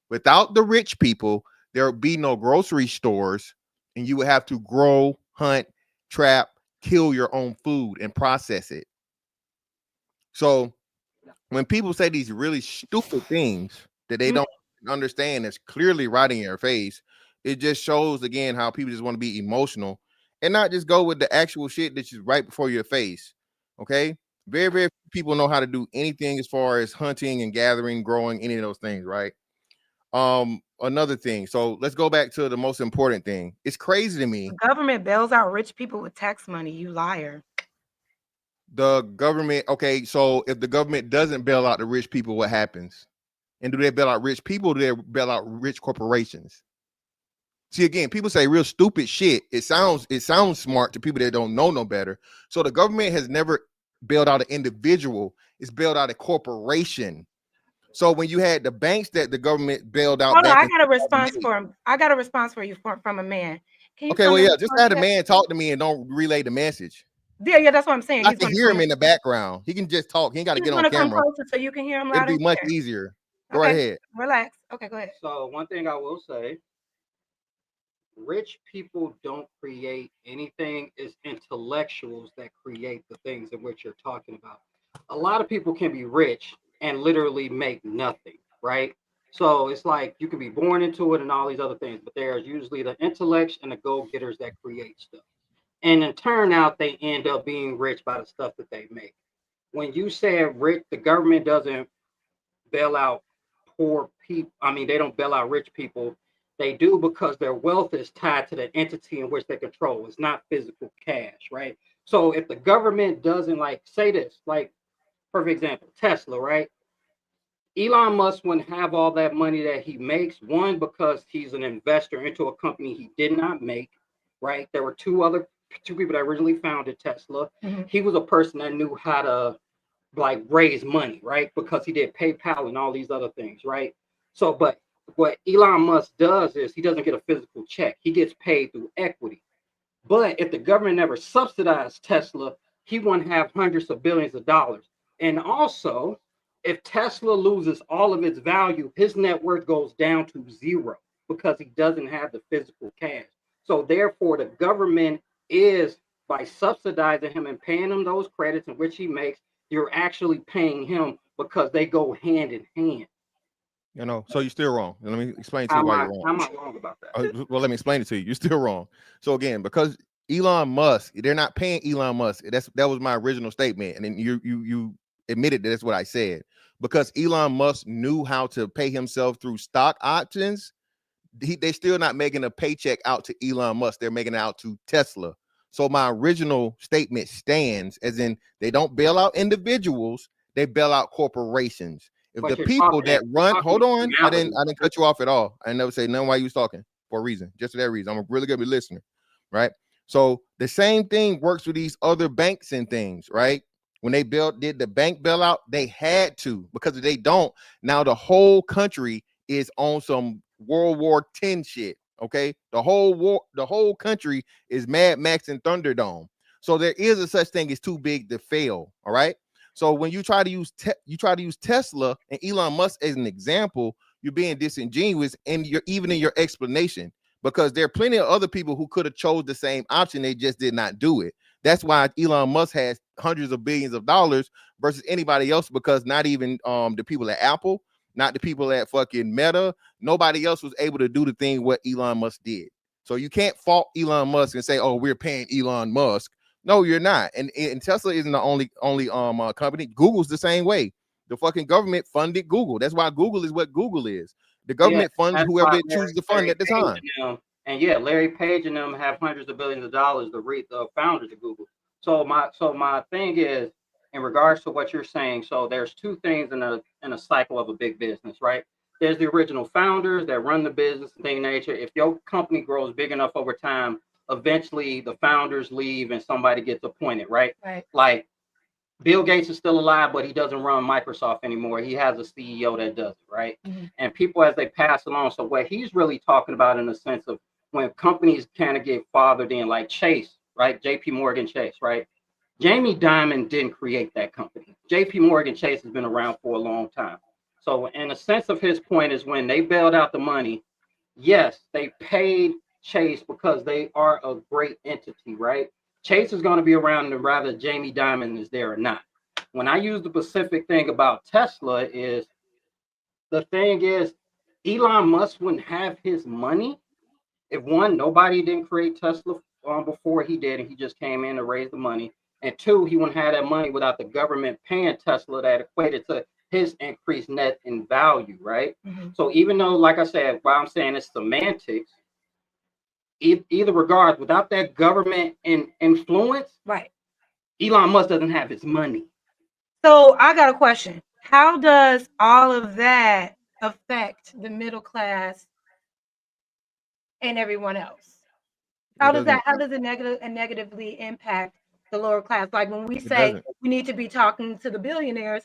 Without the rich people, there would be no grocery stores, and you would have to grow, hunt, trap, kill your own food and process it. So when people say these really stupid things that they don't understand, that's clearly right in your face, it just shows again how people just want to be emotional and not just go with the actual shit that's just right before your face. Okay, very, very few people know how to do anything as far as hunting and gathering, growing, any of those things, right? Another thing. So let's go back to the most important thing. It's crazy to me. The government bails out rich people with tax money. You liar. The government. Okay, so if the government doesn't bail out the rich people, what happens? And do they bail out rich people? Or do they bail out rich corporations? See, again, people say real stupid shit. It sounds smart to people that don't know no better. So the government has never bailed out an individual. It's bailed out a corporation. So when you had the banks that the government bailed out, hold on, I got a response for him. I got a response for you from a man. Okay, well, yeah, just have the man talk to me and don't relay the message. Yeah, that's what I'm saying. I can hear him in the background. He can just talk. He ain't got to get on camera. Come closer so you can hear him loud. It'd be much easier. Go ahead. Relax. Okay, go ahead. So one thing I will say, rich people don't create anything. It's intellectuals that create the things in which you're talking about. A lot of people can be rich and literally make nothing, right? So it's like you can be born into it and all these other things, but there's usually the intellects and the go-getters that create stuff. And in turn out, they end up being rich by the stuff that they make. When you say rich, the government doesn't bail out poor people. I mean, they don't bail out rich people. They do because their wealth is tied to the entity in which they control. It's not physical cash, right? So if the government doesn't say this, perfect example, Tesla, right? Elon Musk wouldn't have all that money that he makes. One, because he's an investor into a company he did not make, right? There were two people that originally founded Tesla. Mm-hmm. He was a person that knew how to raise money, right? Because he did PayPal and all these other things, right? So, but what Elon Musk does is he doesn't get a physical check. He gets paid through equity. But if the government never subsidized Tesla, he wouldn't have hundreds of billions of dollars. And also, if Tesla loses all of its value, his net worth goes down to zero because he doesn't have the physical cash. So therefore, the government is, by subsidizing him and paying him those credits in which he makes, you're actually paying him because they go hand in hand. So you're still wrong. Let me explain to you why you're wrong. I'm not wrong about that. Well, let me explain it to you. You're still wrong. So again, because Elon Musk, they're not paying Elon Musk. That was my original statement, and then you admitted that that's what I said. Because Elon Musk knew how to pay himself through stock options, they're still not making a paycheck out to Elon Musk. They're making it out to Tesla. So my original statement stands, as in they don't bail out individuals. they bail out corporations. If But the you're people talking- that run, talking hold on, I didn't reality. cut you off at all. I never say nothing while you was talking for a reason, just for that reason. I'm a really good listener, right? So the same thing works with these other banks and things, right? When they did the bank bailout, they had to, because if they don't, now the whole country is on some World War X shit. Okay, the whole country is Mad Max and Thunderdome. So there is a such thing as too big to fail. All right. So when you try to use Tesla and Elon Musk as an example, you're being disingenuous, and you're even in your explanation, because there are plenty of other people who could have chose the same option. They just did not do it. That's why Elon Musk has hundreds of billions of dollars versus anybody else, because not even the people at Apple, not the people at fucking Meta, nobody else was able to do the thing what Elon Musk did. So you can't fault Elon Musk and say, oh, we're paying Elon Musk. No, you're not. And Tesla isn't the only company. Google's the same way. The fucking government funded Google. That's why Google is what Google is. The government funds that's whoever why it chooses to fund Larry at the Page time. and them- And yeah, Larry Page and them have hundreds of billions of dollars, the founders of Google. So my thing is, in regards to what you're saying, so there's two things in a cycle of a big business, right? There's the original founders that run the business and thing of nature. If your company grows big enough over time, eventually the founders leave and somebody gets appointed, right? Right. Like Bill Gates is still alive, but he doesn't run Microsoft anymore. He has a CEO that does it, right? Mhm. And people as they pass along. So what he's really talking about in the sense of when companies kind of get fathered in, like Chase, right? JP Morgan Chase, right? Jamie Dimon didn't create that company. JP Morgan Chase has been around for a long time. So in a sense of his point is when they bailed out the money, yes, they paid Chase because they are a great entity, right? Chase is going to be around and rather Jamie Dimon is there or not. When I use the specific thing about Tesla is, the thing is, Elon Musk wouldn't have his money if one, nobody didn't create Tesla before he did, and he just came in to raise the money. And two, he wouldn't have that money without the government paying Tesla that equated to his increased net in value, right? Mhm. So even though, like I said, while I'm saying it's semantics, either regard, without that government influence, Right. Elon Musk doesn't have his money. So I got a question. How does all of that affect the middle class and everyone else? How does it negatively impact the lower class? Like when we say doesn't. we need to be talking to the billionaires,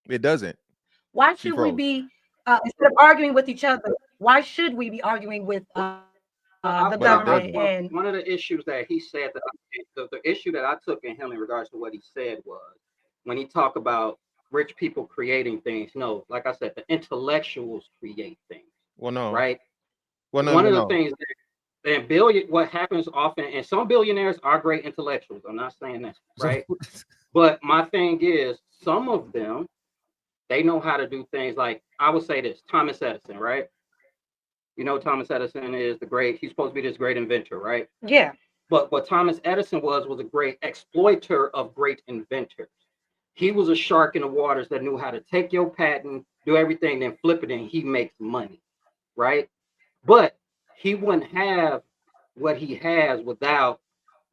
It doesn't. why She should we froze. be instead of arguing with each other? Why should we be arguing with the But it government? doesn't. And One of the issues that he said that the issue that I took in him in regards to what he said was when he talked about rich people creating things. No, like I said, the intellectuals create things, Well, no. right? Well, no, One no, of the no. things that what happens often, and some billionaires are great intellectuals. I'm not saying that, right? But my thing is, some of them, they know how to do things like, I would say this, Thomas Edison, right? You know, Thomas Edison is he's supposed to be this great inventor, right? yeah, But what Thomas Edison was a great exploiter of great inventors. He was a shark in the waters that knew how to take your patent, do everything, then flip it, and he makes money, right? But he wouldn't have what he has without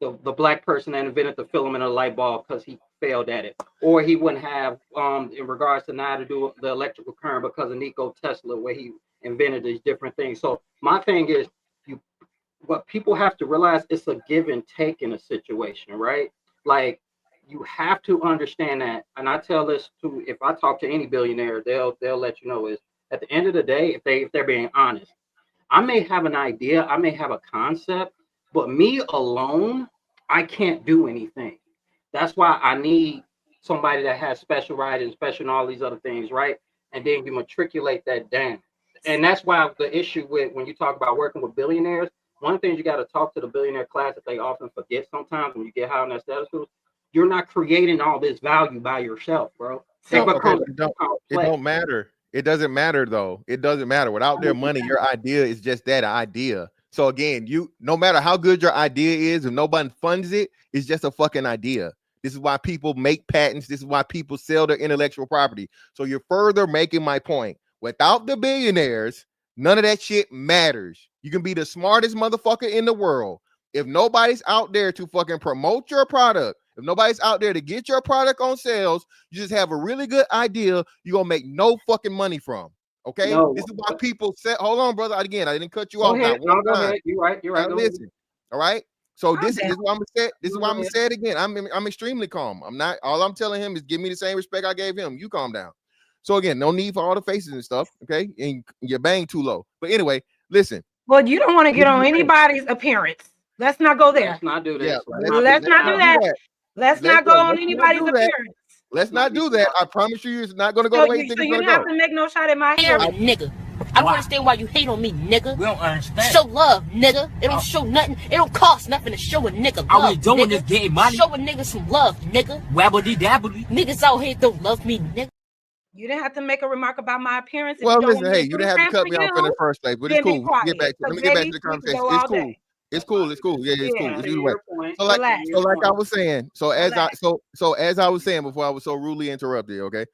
the black person that invented the filament of the light bulb because he failed at it. Or he wouldn't have, in regards to now to do the electrical current because of Nikola Tesla, where he invented these different things. So my thing is, what people have to realize, it's a give and take in a situation, right? Like, you have to understand that, and I tell this to, if I talk to any billionaire, they'll let you know, is at the end of the day, if they're being honest, I may have an idea, I may have a concept, but me alone, I can't do anything. That's why I need somebody that has special writing, special and all these other things, right? And then you matriculate that down. And that's why the issue with when you talk about working with billionaires, one of the things you got to talk to the billionaire class that they often forget sometimes when you get high on that status, you're not creating all this value by yourself, bro. So, okay, it don't matter. It doesn't matter though. It doesn't matter. Without their money, your idea is just that idea. So again, no matter how good your idea is, if nobody funds it, it's just a fucking idea. This is why people make patents. This is why people sell their intellectual property. So you're further making my point. Without the billionaires, none of that shit matters. You can be the smartest motherfucker in the world. If nobody's out there to fucking promote your product If nobody's out there to get your product on sales, you just have a really good idea you're gonna make no fucking money from. Okay, No. this is why people say, hold on, brother. Again, I didn't cut you Go off. ahead. Not one No, go time. ahead. You're right. You're right. Now Go ahead. listen. All right. So Calm this down. is why I'm gonna say. This is why I'm Go gonna say it again. I'm extremely calm. I'm not. All I'm telling him is give me the same respect I gave him. You calm down. So again, no need for all the faces and stuff. Okay, and your bang too low. But anyway, listen. Well, you don't want to get This is on the thing. anybody's appearance. Let's not go there. Let's not do this. Yeah, Let's not do that. Let's not go on let's anybody's not do that. appearance. Let's not do that. I promise you, it's not gonna go So the way you you, think so it's you gonna didn't have go. to make no shot at my Hair, hair. nigga. I don't understand why you hate on me, nigga. We don't understand. Show love, nigga. It don't show nothing. It don't cost nothing to show a nigga love. All we doing nigga. is getting money. Show a nigga some love, nigga. Wabbly dabbly. Niggas out here don't love me, nigga. You didn't have to make a remark about my appearance. If Well, you don't listen, want me hey, to you do didn't the have to same cut me for off in the you, first place, but then it's be cool. Let me get back. quiet. Let me get back to the Baby, we can conversation. go It's all cool. day. It's cool. It's cool. Yeah, it's cool. Yeah. It's To either way. your point. So like, Relax. so like I was saying, so as Relax. as I was saying before I was so rudely interrupted, okay?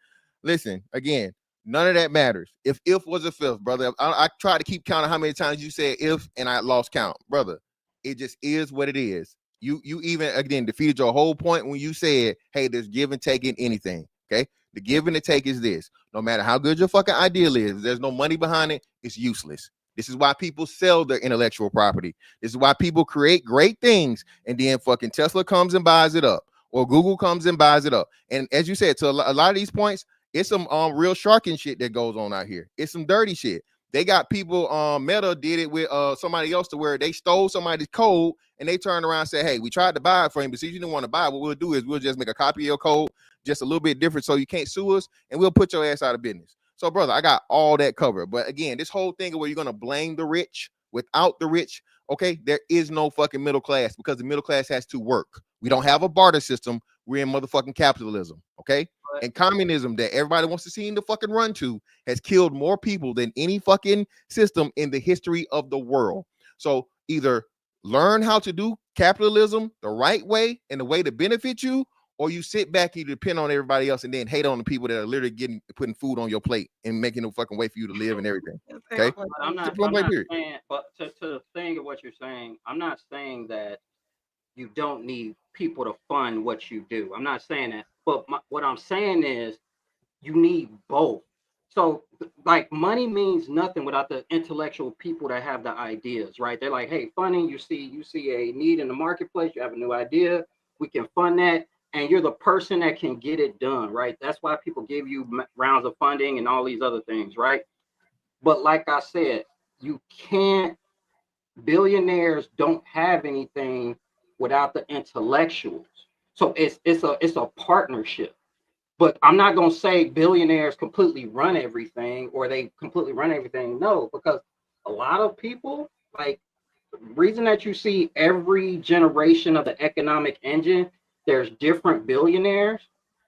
Listen, again, none of that matters. If was a fifth, brother, I tried to keep counting how many times you said if and I lost count, brother. It just is what it is. You even again defeated your whole point when you said, hey, there's give and take in anything. Okay. The give and the take is this. No matter how good your fucking ideal is, if there's no money behind it, it's useless. This is why people sell their intellectual property. This is why people create great things and then fucking Tesla comes and buys it up, or Google comes and buys it up. And as you said, to a lot of these points, it's some real sharking shit that goes on out here. It's some dirty shit. They got people, Meta did it with somebody else to where they stole somebody's code and they turned around and said, hey, we tried to buy it for him, but since you didn't want to buy it, what we'll do is we'll just make a copy of your code just a little bit different so you can't sue us, and we'll put your ass out of business. So, brother, I got all that covered. But again, this whole thing where you're going to blame the rich without the rich, okay, there is no fucking middle class because the middle class has to work. We don't have a barter system. We're in motherfucking capitalism, okay? And communism that everybody wants to see in the fucking run to has killed more people than any fucking system in the history of the world. So either learn how to do capitalism the right way and the way to benefit you, or you sit back and you depend on everybody else and then hate on the people that are literally putting food on your plate and making a fucking way for you to live and everything. Okay. But I'm not saying, but to the thing of what you're saying, I'm not saying that you don't need people to fund what you do. I'm not saying that. But what I'm saying is you need both. So like money means nothing without the intellectual people that have the ideas, right? They're like, hey, funding, you see a need in the marketplace, you have a new idea, we can fund that. And you're the person that can get it done, right? That's why people give you rounds of funding and all these other things, right? But like I said, you can't, billionaires don't have anything without the intellectuals. So it's a partnership. But I'm not going to say billionaires completely run everything or they completely run everything. No, because a lot of people, like, reason that you see every generation of the economic engine, there's different billionaires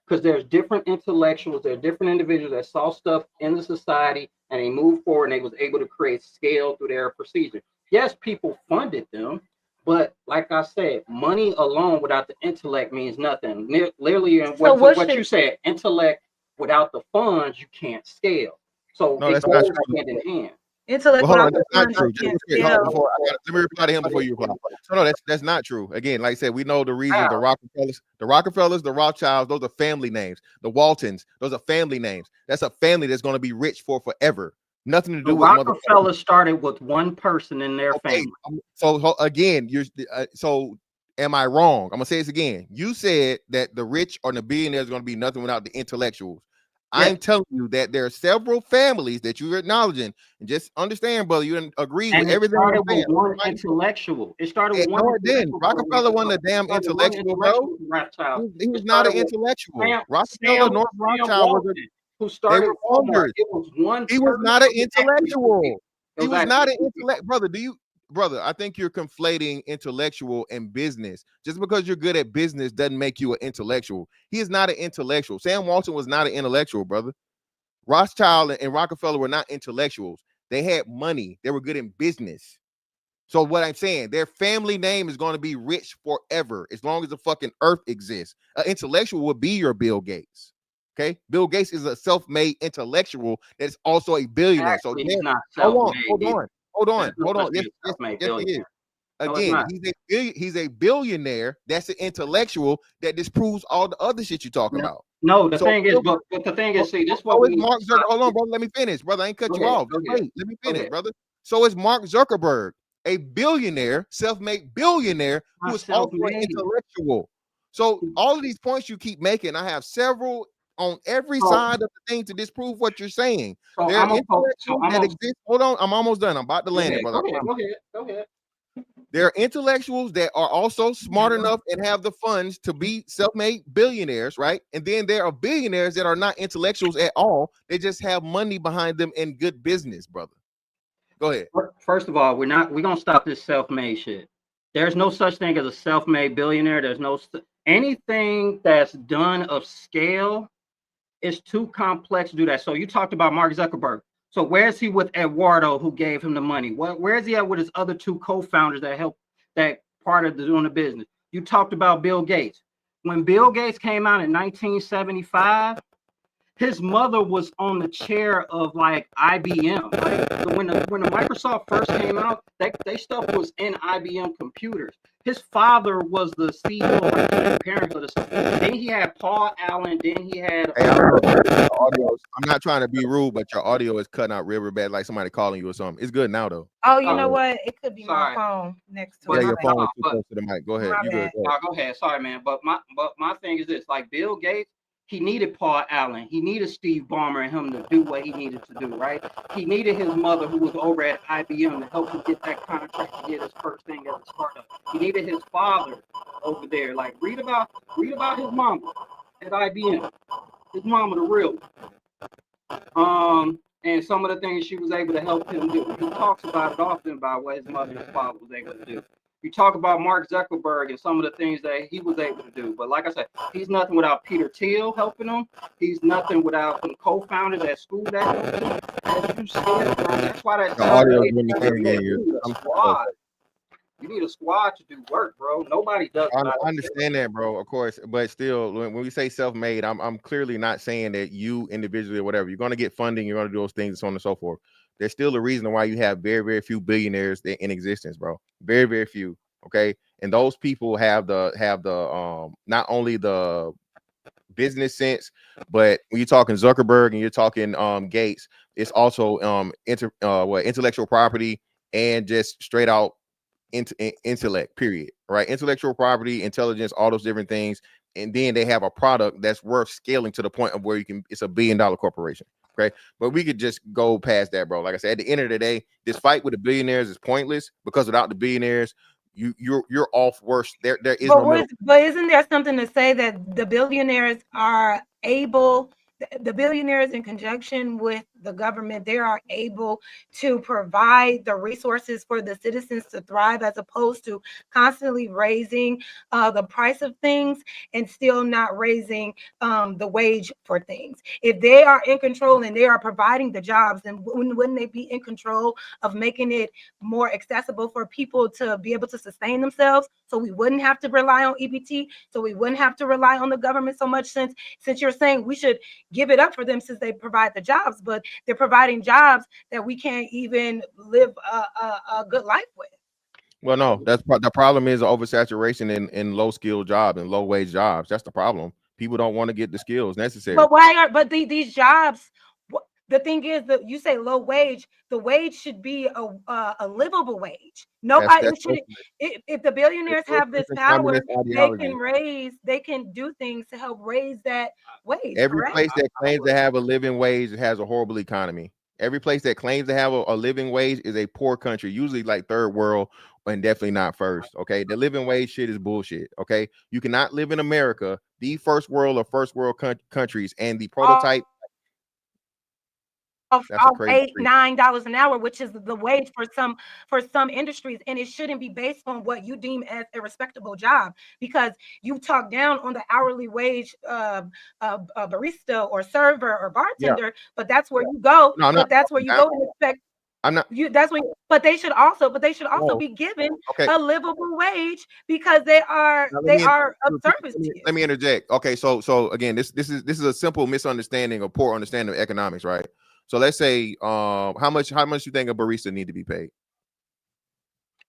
because there's different intellectuals, there are different individuals that saw stuff in the society and they moved forward and they was able to create scale through their procedure. Yes, people funded them, but like I said, money alone without the intellect means nothing. Literally, and what you said, intellect without the funds, you can't scale. So no, it that's not goes true. hand in hand. Intellect Well, hold on, without that's the not true. funds, Just you hold can't on, scale. let me reply to him before you reply. So no, that's not true. Again, like I said, we know the reasons. The Rockefellers, the Rothschilds, those are family names. The Waltons, those are family names. That's a family that's going to be rich for forever. Nothing to do The with Rockefeller started with one person in their family. So again, so am I wrong? I'm gonna say this again. You said that the rich or the billionaires are going to be nothing without the intellectuals. I'm telling you that there are several families that you're acknowledging, and just understand, brother, you didn't agree And with it everything. started I'm saying. with one intellectual. It started with one. No, it didn't. Rockefeller wasn't a damn intellectual, bro. He was not an intellectual. Rockefeller nor Rothschild was who started Walmart. founders. It was one. He was not an intellectual. He was not an actually- intellect, brother. I think you're conflating intellectual and business. Just because you're good at business doesn't make you an intellectual. He is not an intellectual. Sam Walton was not an intellectual, brother. Rothschild and Rockefeller were not intellectuals. They had money. They were good in business. So what I'm saying, their family name is going to be rich forever as long as the fucking earth exists. An intellectual would be your Bill Gates. Okay, Bill Gates is a self-made intellectual that is also a billionaire. Actually, So he's not hold self-made. on. Yes, Yes, he is. it's Again, not. he's a billionaire. That's an intellectual that disproves all the other shit you're talking about. No, the So thing is, Bill- but the thing is, see, this is what So we is need to Mark stop. Zuckerberg. Hold on, brother. Let me finish, brother. I ain't cut Go you ahead, off. go Just ahead, wait. Let me go finish, ahead. brother. So is Mark Zuckerberg, a billionaire, self-made billionaire, who Not is also an self-made. intellectual. So all of these points you keep making, I have several on every So, side of the thing to disprove what you're saying. so There are I'm gonna intellectuals that exist. Hold on, I'm almost done. I'm about to go land it, ahead, brother. go I ahead, promise. go ahead, go ahead. There are intellectuals that are also smart enough and have the funds to be self-made billionaires, right? And then there are billionaires that are not intellectuals at all. They just have money behind them and good business, brother. Go ahead. First of all, we're gonna stop this self-made shit. There's no such thing as a self-made billionaire. There's no anything that's done of scale is too complex to do that. So you talked about Mark Zuckerberg. So where's he with Eduardo, who gave him the money? Where is he at with his other two co-founders that helped that part of doing the business? You talked about Bill Gates. When Bill Gates came out in 1975, his mother was on the chair of like IBM. Like when the Microsoft first came out, they stuff was in IBM computers. His father was the CEO of like Planned Parenthood. Then he had Paul Allen. Then he had. Hey, I don't know if your audio I'm not trying to be rude, but your audio is cutting out real bad, like somebody calling you or something. It's good now though. Oh, you know what? It could be my Sorry. phone next to But it. Yeah, My your bad. phone is too close to the mic. Go ahead. My You good? bad. Go ahead. No, go ahead. Sorry, man. But my thing is this: like Bill Gates, he needed Paul Allen, he needed Steve Ballmer, and him to do what he needed to do. Right? He needed his mother, who was over at IBM, to help him get that contract to get his first thing as a startup. He needed his father over there. Like read about his mama at IBM. His mama, the real one. And some of the things she was able to help him do. He talks about it often about what his mother and his father was able to do. You talk about Mark Zuckerberg and some of the things that he was able to do. But like I said, he's nothing without Peter Thiel helping him. He's nothing without some co-founders at school that helped him. As you said, bro, that's why that The audio is you really getting in need you. a squad. You need a squad to do work, bro. Nobody does I that. understand that, bro, of course, but still, when we say self-made, I'm clearly not saying that you individually or whatever. You're going to get funding, you're going to do those things, so on and so forth. There's still a reason why you have very, very few billionaires in existence, bro. Very, very few. Okay, and those people have the not only the business sense, but when you're talking Zuckerberg and you're talking Gates, it's also intellectual property and just straight out intellect, period. Right? Intellectual property, intelligence, all those different things, and then they have a product that's worth scaling to the point of where it's a $1 billion corporation. Okay, but we could just go past that, bro. Like I said, at the end of the day, this fight with the billionaires is pointless because without the billionaires, you're off worse. There is no middle. But isn't there something to say that the billionaires are able, the billionaires in conjunction with the government, they are able to provide the resources for the citizens to thrive, as opposed to constantly raising the price of things and still not raising the wage for things. If they are in control and they are providing the jobs, then wouldn't they be in control of making it more accessible for people to be able to sustain themselves? So we wouldn't have to rely on EBT, so we wouldn't have to rely on the government so much, since you're saying we should give it up for them since they provide the jobs, but they're providing jobs that we can't even live a good life with. Well, no, the problem is oversaturation in low skill jobs and low wage jobs. That's the problem. People don't want to get the skills necessary. But these jobs, the thing is that you say low wage, the wage should be a livable wage. Nobody should. If the billionaires have this power, they can do things to help raise that wage. Every place that claims to have a living wage has a horrible economy. Every place that claims to have a living wage is a poor country, usually like third world, and definitely not first. Okay, the living wage shit is bullshit. Okay, you cannot live in America, the first world or first world countries, and the prototype of $8-9 an hour, which is the wage for some industries, and it shouldn't be based on what you deem as a respectable job, because you talk down on the hourly wage of a barista or server or bartender, but that's where you go. That's where you go to expect. I'm not. But they should also be given a livable wage, because they are of service. Let me interject. Okay, so again, this is a simple misunderstanding or poor understanding of economics, right? So let's say how much you think a barista need to be paid?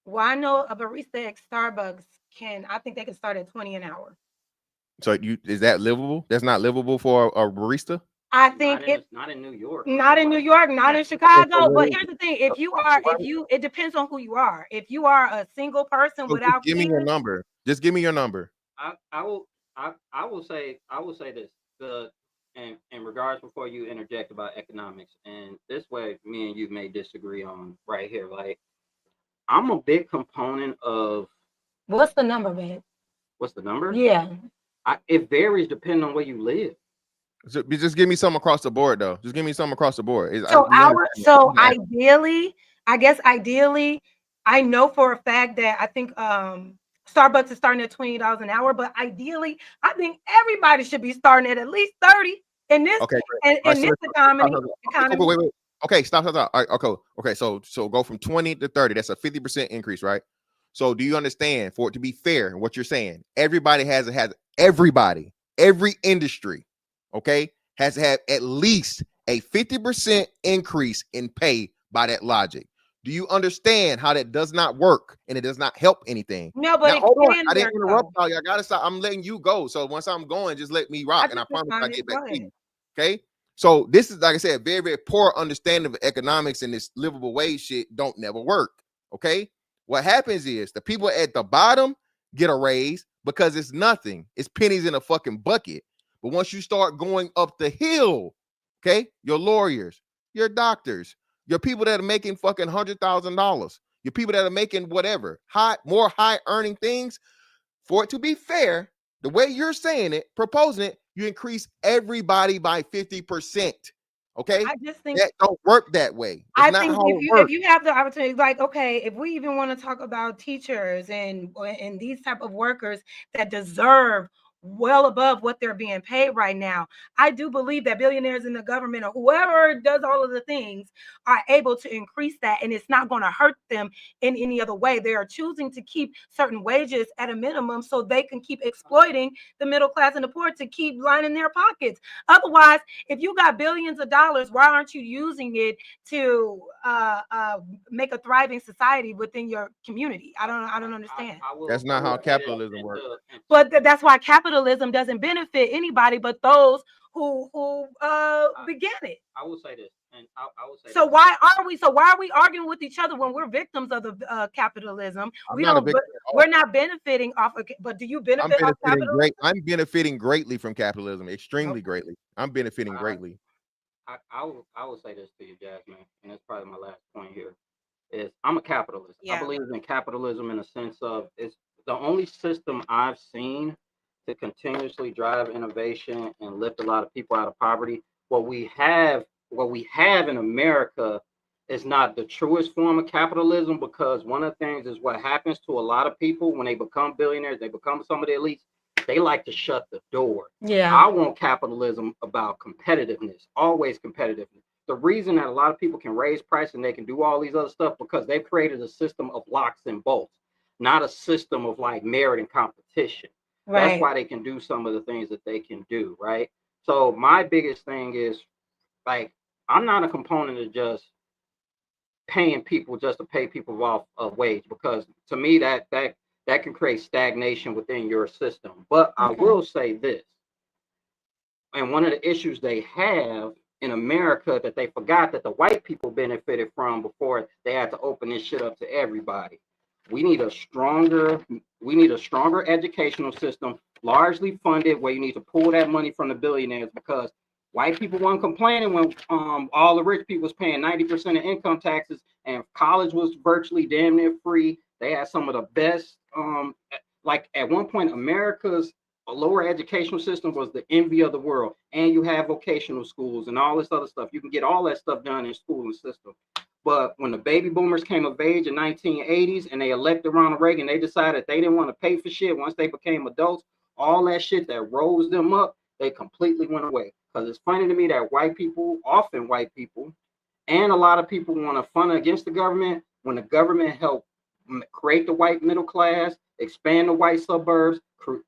Well, I know a barista at Starbucks I think they can start at 20 an hour. So is that livable? That's not livable for a barista? I think not in New York. not in New York, not in Chicago. But here's the thing: it depends on who you are. If you are a single person So without give me your kids, number. Just give me your number. I will say this in regards before you interject about economics, and this way me and you may disagree on right here. Like, I'm a big component of what's the number, babe? what's the number? Yeah. It varies depending on where you live. So just give me something across the board, though. Just give me something across the board. Ideally, I know for a fact that I think Starbucks is starting at $20 an hour, but ideally, I think everybody should be starting at least 30 in this economy. Wait. Okay, stop. All right, okay. So go from 20 to 30. That's a 50% increase, right? So do you understand? For it to be fair, what you're saying, everybody every industry, okay, has to have at least a 50% increase in pay by that logic. Do you understand how that does not work and it does not help anything? No, but now, hold on. I didn't interrupt y'all. Y'all gotta stop. I'm letting you go. So once I'm going, just let me rock, and I promise I'll get back to you. Okay. So this is, like I said, very, very poor understanding of economics, and this livable wage shit don't never work. Okay. What happens is the people at the bottom get a raise because it's nothing. It's pennies in a fucking bucket. But once you start going up the hill, okay, your lawyers, your doctors, your people that are making fucking $100,000, your people that are making whatever, more high earning things, for it to be fair, the way you're saying it, proposing it, you increase everybody by 50%. Okay, I just think that don't work that way. I think if you have the opportunity, like, okay, if we even want to talk about teachers and these type of workers that deserve well above what they're being paid right now, I do believe that billionaires in the government or whoever does all of the things are able to increase that, and it's not going to hurt them in any other way. They are choosing to keep certain wages at a minimum so they can keep exploiting the middle class and the poor to keep lining their pockets. Otherwise, if you got billions of dollars, why aren't you using it to make a thriving society within your community? I don't understand. That's not how capitalism works. But that's why capitalism doesn't benefit anybody but those who began it. I will say this, and I will say. So why are we arguing with each other when we're victims of the capitalism? We're not benefiting off of. But do you benefit off capitalism? I'm benefiting greatly from capitalism, extremely greatly. I'm benefiting greatly. I will say this to you, Jasmine, and that's probably my last point here. Is I'm a capitalist. Yeah. I believe in capitalism in a sense of it's the only system I've seen to continuously drive innovation and lift a lot of people out of poverty. What we have in America is not the truest form of capitalism, because one of the things is what happens to a lot of people when they become billionaires, they become some of the elites, they like to shut the door. Yeah. I want capitalism about competitiveness, always competitiveness. The reason that a lot of people can raise price and they can do all these other stuff because they've created a system of locks and bolts, not a system of like merit and competition. Right. That's why they can do some of the things that they can do, right? So my biggest thing is, like, I'm not a component of just paying people just to pay people off a wage, because to me that can create stagnation within your system. But I will say this, and one of the issues they have in America that they forgot that the white people benefited from before they had to open this shit up to everybody. We need a stronger educational system, largely funded, where you need to pull that money from the billionaires, because white people weren't complaining when all the rich people was paying 90% of income taxes and college was virtually damn near free. They had some of the best, like at one point, America's lower educational system was the envy of the world. And you have vocational schools and all this other stuff. You can get all that stuff done in school and system. But when the baby boomers came of age in 1980s and they elected Ronald Reagan, they decided they didn't want to pay for shit once they became adults. All that shit that rose them up, they completely went away. Because it's funny to me that white people, and a lot of people want to fund against the government when the government helped create the white middle class, expand the white suburbs,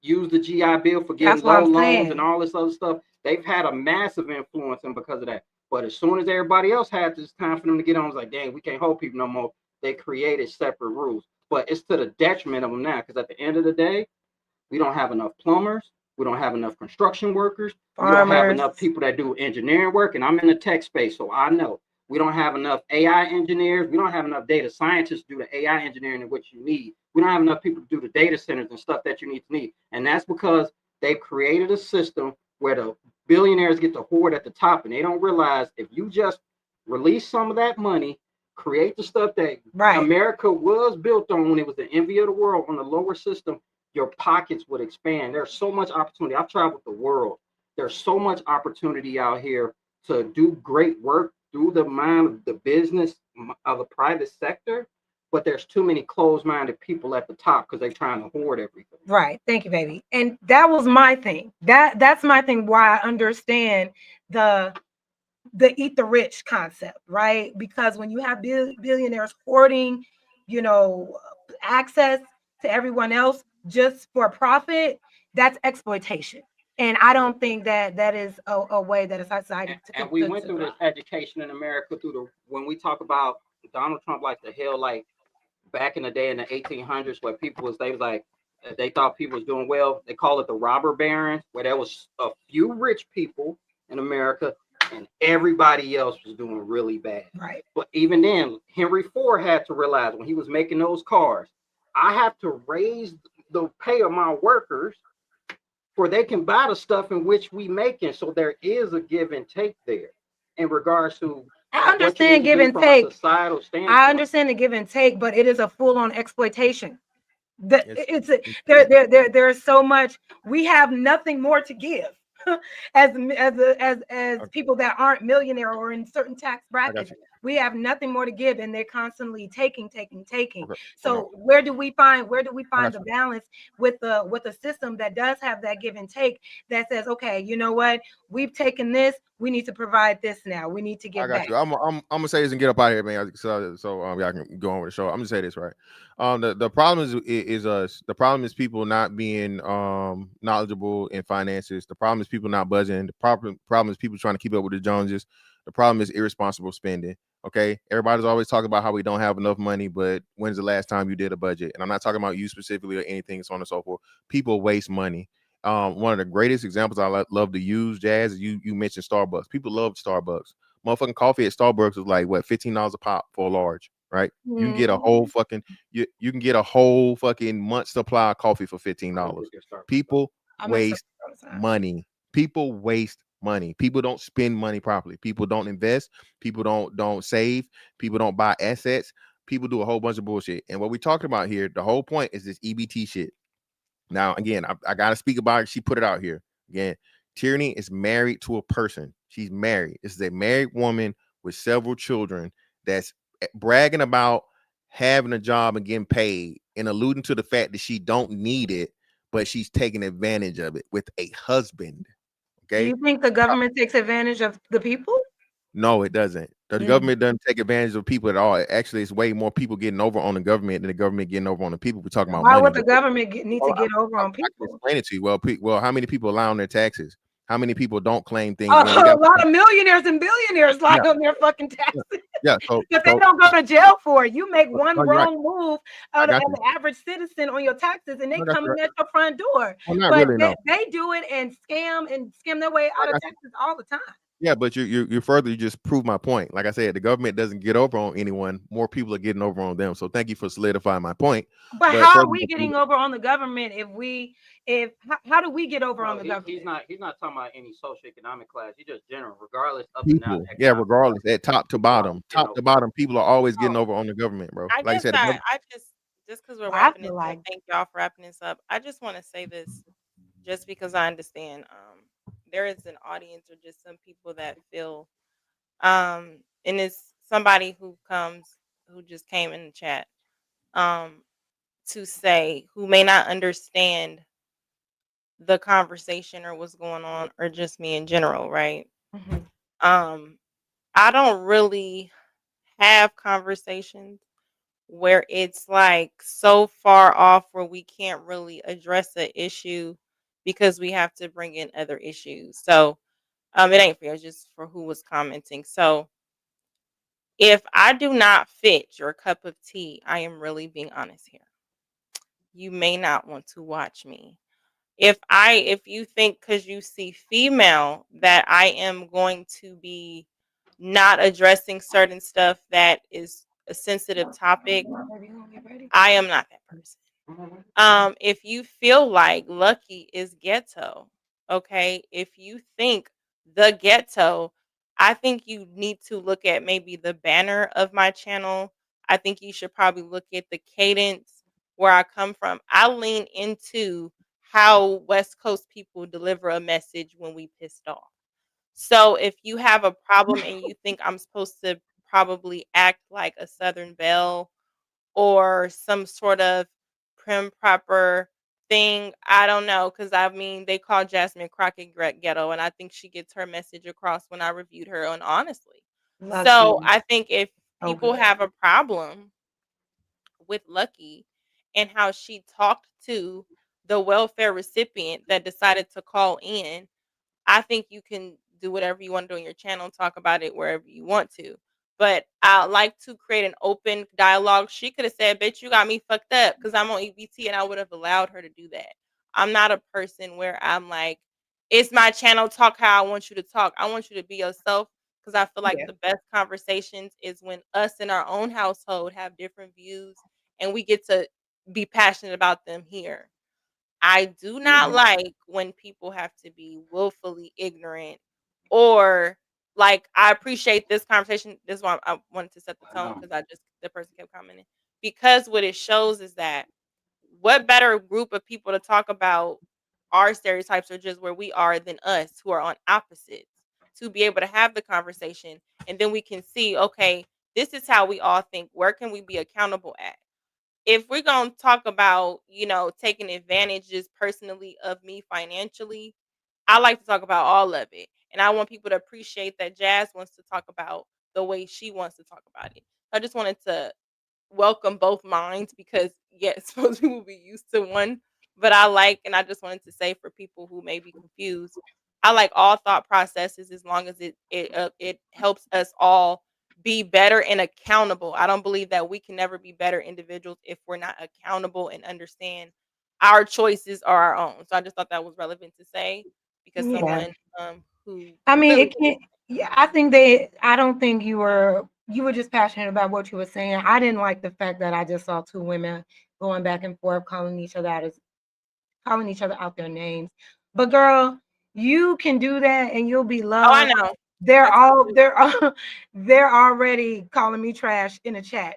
use the GI Bill for getting low loans and all this other stuff. They've had a massive influence, and because of that. But as soon as everybody else had this time for them to get on, it's like, dang, we can't hold people no more. They created separate rules. but it's to the detriment of them now. Because at the end of the day, we don't have enough plumbers. We don't have enough construction workers. We don't have enough Farmers. people that do engineering work. And I'm in the tech space, so I know we don't have enough AI engineers. We don't have enough data scientists to do the AI engineering in which you need. We don't have enough people to do the data centers and stuff that you need. And that's because they've created a system where the billionaires get to hoard at the top, and they don't realize if you just release some of that money, create the stuff that America was built on when it was the envy of the world on the lower system, your pockets would expand. There's so much opportunity. I've traveled the world. There's so much opportunity out here to do great work through the mind of the business of the private sector, but there's too many closed-minded people at the top because they're trying to hoard everything. Right. Thank you, baby. And that was my thing. That's my thing. Why I understand the eat the rich concept, right? Because when you have billionaires hoarding, you know, access to everyone else just for profit, that's exploitation. And I don't think that that is a way that a society. And we went through this education in America through when we talk about Donald Trump, like the hell, like back in the day in the 1800s, where they thought people was doing well. They call it the robber barons, where there was a few rich people in America and everybody else was doing really bad. Right. But even then, Henry Ford had to realize when he was making those cars, I have to raise the pay of my workers for they can buy the stuff in which we making. So there is a give and take there in regards to. I understand give and take. Societal standpoint. I understand the give and take, but it is a full-on exploitation. There's so much. We have nothing more to give as people that aren't millionaire or in certain tax brackets. We have nothing more to give, and they're constantly taking. So where do we find the balance with the system that does have that give and take, that says, okay, you know what, we've taken this, we need to provide this now. We need to get back. I'm gonna say this and get up out of here, man. So y'all can go on with the show. I'm gonna say this, right? The problem is us. The problem is people not being knowledgeable in finances. The problem is people not budgeting. The problem is people trying to keep up with the Joneses. The problem is irresponsible spending. Okay, everybody's always talking about how we don't have enough money, but when's the last time you did a budget? And I'm not talking about you specifically or anything, so on and so forth. People waste money. One of the greatest examples I love to use, Jazz, is you mentioned Starbucks. People love Starbucks. Motherfucking coffee at Starbucks is like what, $15 a pop for a large, right? You can get a whole fucking you can get a whole fucking month supply of coffee for $15. People waste money. People waste money. People don't spend money properly. People don't invest. People don't save. People don't buy assets. People do a whole bunch of bullshit. And what we're talking about here, the whole point is this EBT shit. Now, again, I got to speak about it. She put it out here. Again, Tierney is married to a person. She's married. This is a married woman with several children that's bragging about having a job and getting paid and alluding to the fact that she don't need it, but she's taking advantage of it with a husband. Okay. Do you think the government takes advantage of the people? No, it doesn't. The government doesn't take advantage of people at all. Actually, it's way more people getting over on the government than the government getting over on the people. We're talking about Why money. would the government need to get over on I people? can explain it to you. Well, how many people lie on their taxes? How many people don't claim things? A lot of millionaires and billionaires lie on their fucking taxes. Yeah, so But they don't go to jail for it. You make one you're right. wrong move as an average citizen on your taxes, and they No, that's come in right. at your front door. Well, not But really, no. they do it and scam their way out of taxes all the time. Yeah, but you just proved my point. Like I said, the government doesn't get over on anyone. More people are getting over on them. So thank you for solidifying my point. But how are we getting over on the government how do we get over on the government? He's not talking about any socioeconomic class. He's just general, regardless of People, yeah, regardless, at top to bottom, people are always getting over on the government, bro. I Like I guess said, I just because we're wrapping this up, thank y'all for wrapping this up. I just want to say this, just because I understand there is an audience or just some people that feel and it's somebody who just came in the chat to say, who may not understand the conversation or what's going on, or just me in general, right? I don't really have conversations where it's like so far off where we can't really address the issue because we have to bring in other issues. So it ain't fair, just for who was commenting. So If I do not fit your cup of tea, I am really being honest here. You may not want to watch me. If you think because you see female that I am going to be not addressing certain stuff that is a sensitive topic, I am not that person. If you feel like Lucky is ghetto, okay, if you think the ghetto, I think you need to look at maybe the banner of my channel. I think you should probably look at the cadence where I come from. I lean into how West Coast people deliver a message when we pissed off. So if you have a problem and you think I'm supposed to probably act like a Southern Belle or some sort of prim proper thing, I don't know, because I mean they call Jasmine Crockett ghetto, and I think she gets her message across when I reviewed her on Honestly. So Lucky. I think if Oh, people good. have a problem with Lucky and how she talked to the welfare recipient that decided to call in, I think you can do whatever you want to do on your channel, talk about it wherever you want to. But I like to create an open dialogue. She could have said, "Bitch, you got me fucked up," because I'm on EBT, and I would have allowed her to do that. I'm not a person where I'm like, "It's my channel. Talk how I want you to talk." I want you to be yourself because I feel like Yeah. the best conversations is when us in our own household have different views and we get to be passionate about them here. I do not like when people have to be willfully ignorant or like I appreciate this conversation. This is why I wanted to set the tone because the person kept commenting. Because what it shows is that what better group of people to talk about our stereotypes or just where we are than us who are on opposites to be able to have the conversation and then we can see, okay, this is how we all think. Where can we be accountable at? If we're going to talk about, taking advantages personally of me financially, I like to talk about all of it. And I want people to appreciate that Jazz wants to talk about the way she wants to talk about it. I just wanted to welcome both minds because, yes, most people will be used to one, but and I just wanted to say for people who may be confused, I like all thought processes as long as it helps us all be better and accountable. I don't believe that we can never be better individuals if we're not accountable and understand our choices are our own. So I just thought that was relevant to say because Yeah. someone who I mean, clearly it can't. Yeah, I don't think you were just passionate about what you were saying. I didn't like the fact that I just saw two women going back and forth calling each other out their names. But girl, you can do that and you'll be Oh, I loved. know. They're already calling me trash in the chat.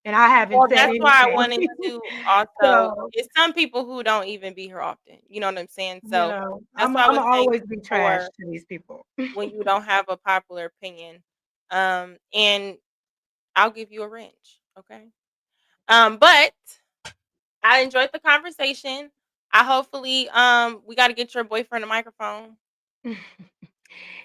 And I haven't Well, said that's why I anything. wanted to also So, it's some people who don't even be here often. You know what I'm saying? you So know, that's I'm why I I'm was saying always be trash before to these people. when you don't have a popular opinion. And I'll give you a wrench. Okay. But I enjoyed the conversation. I hopefully we gotta get your boyfriend a microphone.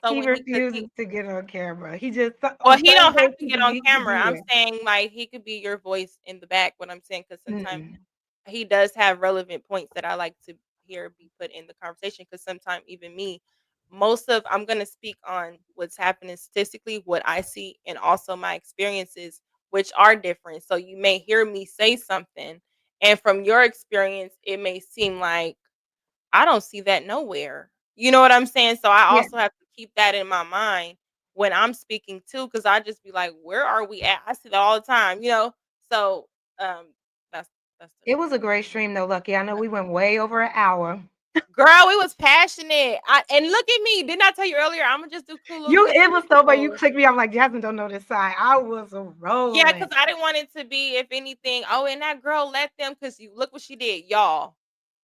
So He when he refuses to get on camera. He just well, on he don't have Thursdays to he get can on he can camera. be I'm there. saying like he could be your voice in the back. What I'm saying because sometimes Mm. he does have relevant points that I like to hear be put in the conversation. Because sometimes even me, I'm gonna speak on what's happening statistically, what I see, and also my experiences, which are different. So you may hear me say something, and from your experience, it may seem like I don't see that nowhere. You know what I'm saying? So I Yeah. also have to keep that in my mind when I'm speaking too, because I just be like, where are we at? I see that all the time. So that's It was a great stream though, Lucky. I know we went way over an hour. girl, it was passionate. And look at me. Didn't I tell you earlier? I'm gonna just do cool little It was so funny. You clips. clicked me. I'm like, Jasmine don't know this side. I was rolling. Yeah, because I didn't want it to be, if anything, oh, and that girl let them because you look what she did, y'all.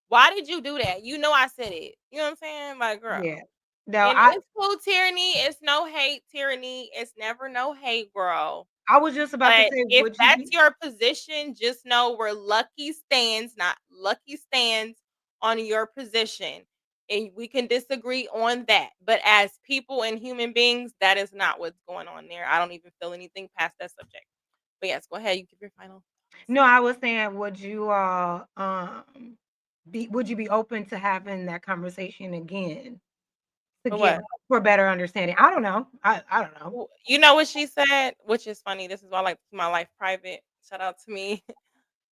Why did you do that? You know I said it. You know what I'm saying? Like, girl. Yeah. No, And it's cool tyranny. It's no hate tyranny. It's never no hate, girl. I was just about to But say, if would you that's be your position, just know we're lucky stands, not lucky stands on your position. And we can disagree on that. But as people and human beings, that is not what's going on there. I don't even feel anything past that subject. But yes, go ahead. You give your final. No, I was saying, would you would you be open to having that conversation again to For get what? for better understanding. I don't know. I don't know. You know what she said, which is funny. This is why I like to keep my life private. Shout out to me.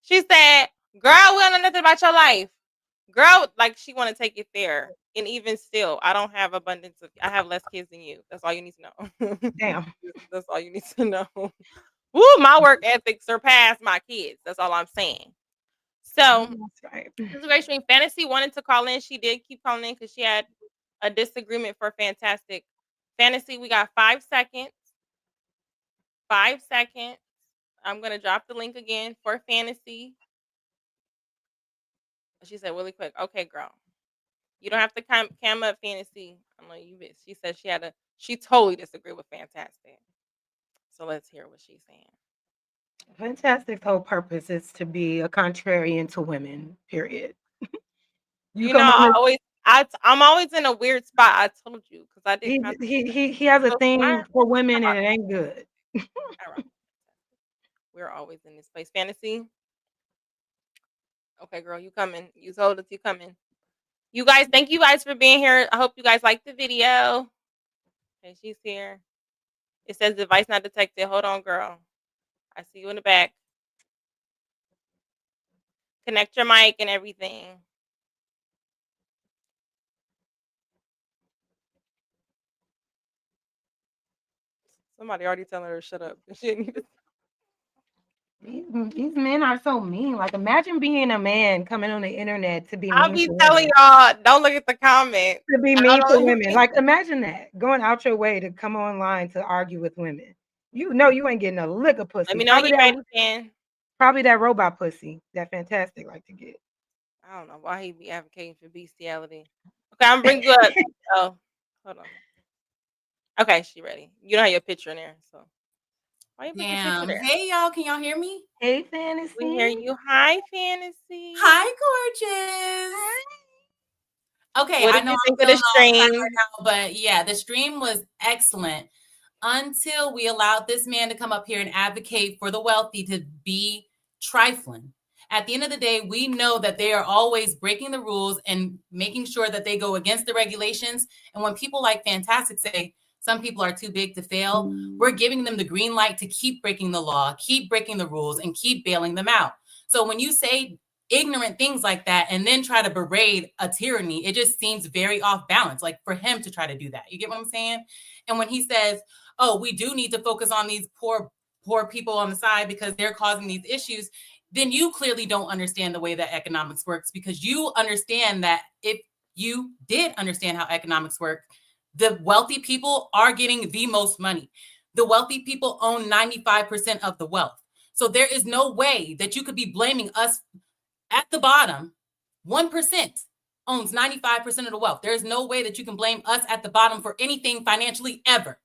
She said, "Girl, we don't know nothing about your life." Girl, like she want to take it there. And even still, I don't have abundance of. I have less kids than you. That's all you need to know. Damn. That's all you need to know. Woo, my work ethic surpassed my kids. That's all I'm saying. So, That's right. this is a great stream. Fantasy wanted to call in. She did keep calling in because she had a disagreement for Fantastic. Fantasy, we got 5 seconds. 5 seconds. I'm going to drop the link again for Fantasy. She said really quick, okay, girl. You don't have to cam up Fantasy. I know you bitch. She said she totally disagreed with Fantastic. So let's hear what she's saying. Fantastic's whole purpose is to be a contrarian to women, period. You know, I'm always in a weird spot. I told you because I did. He has a thing for women and it ain't good. We're always in this place. Fantasy. Okay, girl, you coming. You told us you coming. You guys, thank you guys for being here. I hope you guys liked the video. Okay, she's here. It says device not detected. Hold on, girl. I see you in the back. Connect your mic and everything. Somebody already telling her to shut up. She didn't even. These men are so mean. Like, imagine being a man coming on the internet to be mean. I'll be to telling women. y'all, don't look at the comments. To be mean to women. Like, imagine that. Going out your way to come online to argue with women. You know you ain't getting a lick of pussy. Let me know when you're ready, Fan. Probably that robot pussy that Fantastic like to get. I don't know why he be advocating for bestiality. Okay, I'm gonna bring you up. Oh, hold on. Okay, she ready. You don't have your picture in there, so why you put your picture Damn. there? Hey, y'all. Can y'all hear me? Hey, Fantasy. We hear you. Hi, Fantasy. Hi, gorgeous. Okay, What I did know you I'm think of the feeling all tired stream? now, but yeah, the stream was excellent until we allowed this man to come up here and advocate for the wealthy to be trifling. At the end of the day, we know that they are always breaking the rules and making sure that they go against the regulations. And when people like Fantastic say some people are too big to fail, we're giving them the green light to keep breaking the law, keep breaking the rules, and keep bailing them out. So when you say ignorant things like that and then try to berate a tyranny, it just seems very off balance, like for him to try to do that. You get what I'm saying? And when he says, oh, we do need to focus on these poor people on the side because they're causing these issues, then you clearly don't understand the way that economics works, because you understand that if you did understand how economics work, the wealthy people are getting the most money. The wealthy people own 95% of the wealth. So there is no way that you could be blaming us at the bottom. 1% owns 95% of the wealth. There is no way that you can blame us at the bottom for anything financially ever.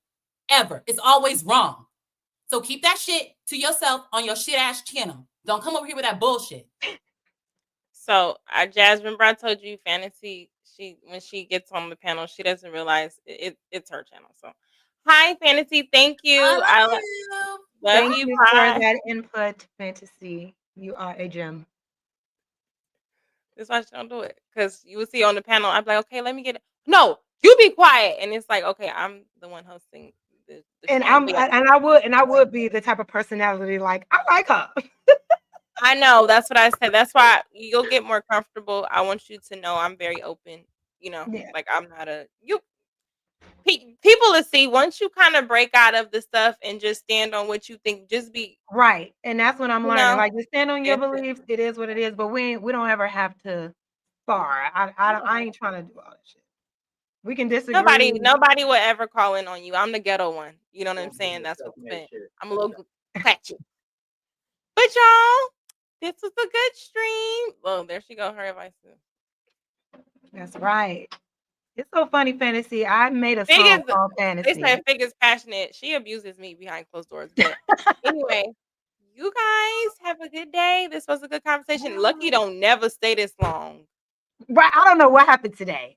It's always wrong. So keep that shit to yourself on your shit ass channel. Don't come over here with that bullshit. So, Jasmine Brown told you, Fantasy, when she gets on the panel, she doesn't realize it's her channel. So, hi, Fantasy. Thank you. I love you. Thank you for Bye. that input, Fantasy. You are a gem. That's why she don't do it. Because you will see on the panel, I'd be like, okay, let me get it. No, you be quiet. And it's like, okay, I'm the one hosting the And show. I would be the type of personality like, I like her. I know. That's what I said. That's why you'll get more comfortable. I want you to know I'm very open. You know, like I'm not people to see once you kind of break out of the stuff and just stand on what you think, just be right. And that's what I'm learning. know? Like, just stand on your beliefs. It is what it is. But we don't ever have to spar. I ain't trying to do all that shit. We can disagree. Nobody will ever call in on you. I'm the ghetto one. You know what I'm saying? That's what's been. I'm a little clatchy. But y'all, this was a good stream. Well, there she go. Her advice. That's right. It's so funny, Fantasy. I made a Fig song is, called Fantasy. they said Fig is passionate. She abuses me behind closed doors. But anyway, you guys have a good day. This was a good conversation. Lucky don't never stay this long. Right. I don't know what happened today.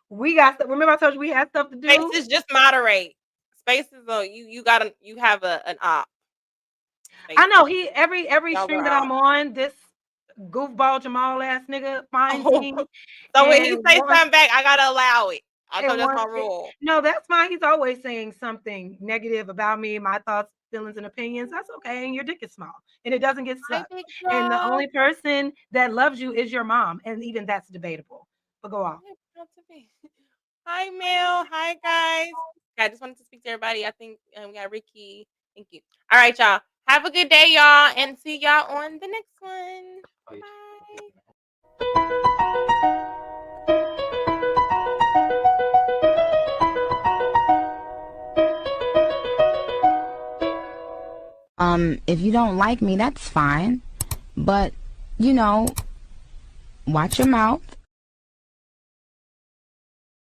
We got stuff. Remember I told you we had stuff to do? Spaces, just moderate. Spaces, you have an op. I know every Y'all stream were that I'm on, this goofball Jamal ass nigga finds me. So when he and say wants- something back, I gotta allow it. I and told that's my wants- rule. No, that's fine. He's always saying something negative about me, my thoughts, feelings, and opinions. That's okay. And your dick is small and it doesn't get Hi, sucked. big And the girl. only person that loves you is your mom. And even that's debatable. But go off. Hi, Mel. Hi, guys. I just wanted to speak to everybody. I think we got Ricky. Thank you. All right, y'all. Have a good day, y'all, and see y'all on the next one. Bye. If you don't like me, that's fine. But, you know, watch your mouth.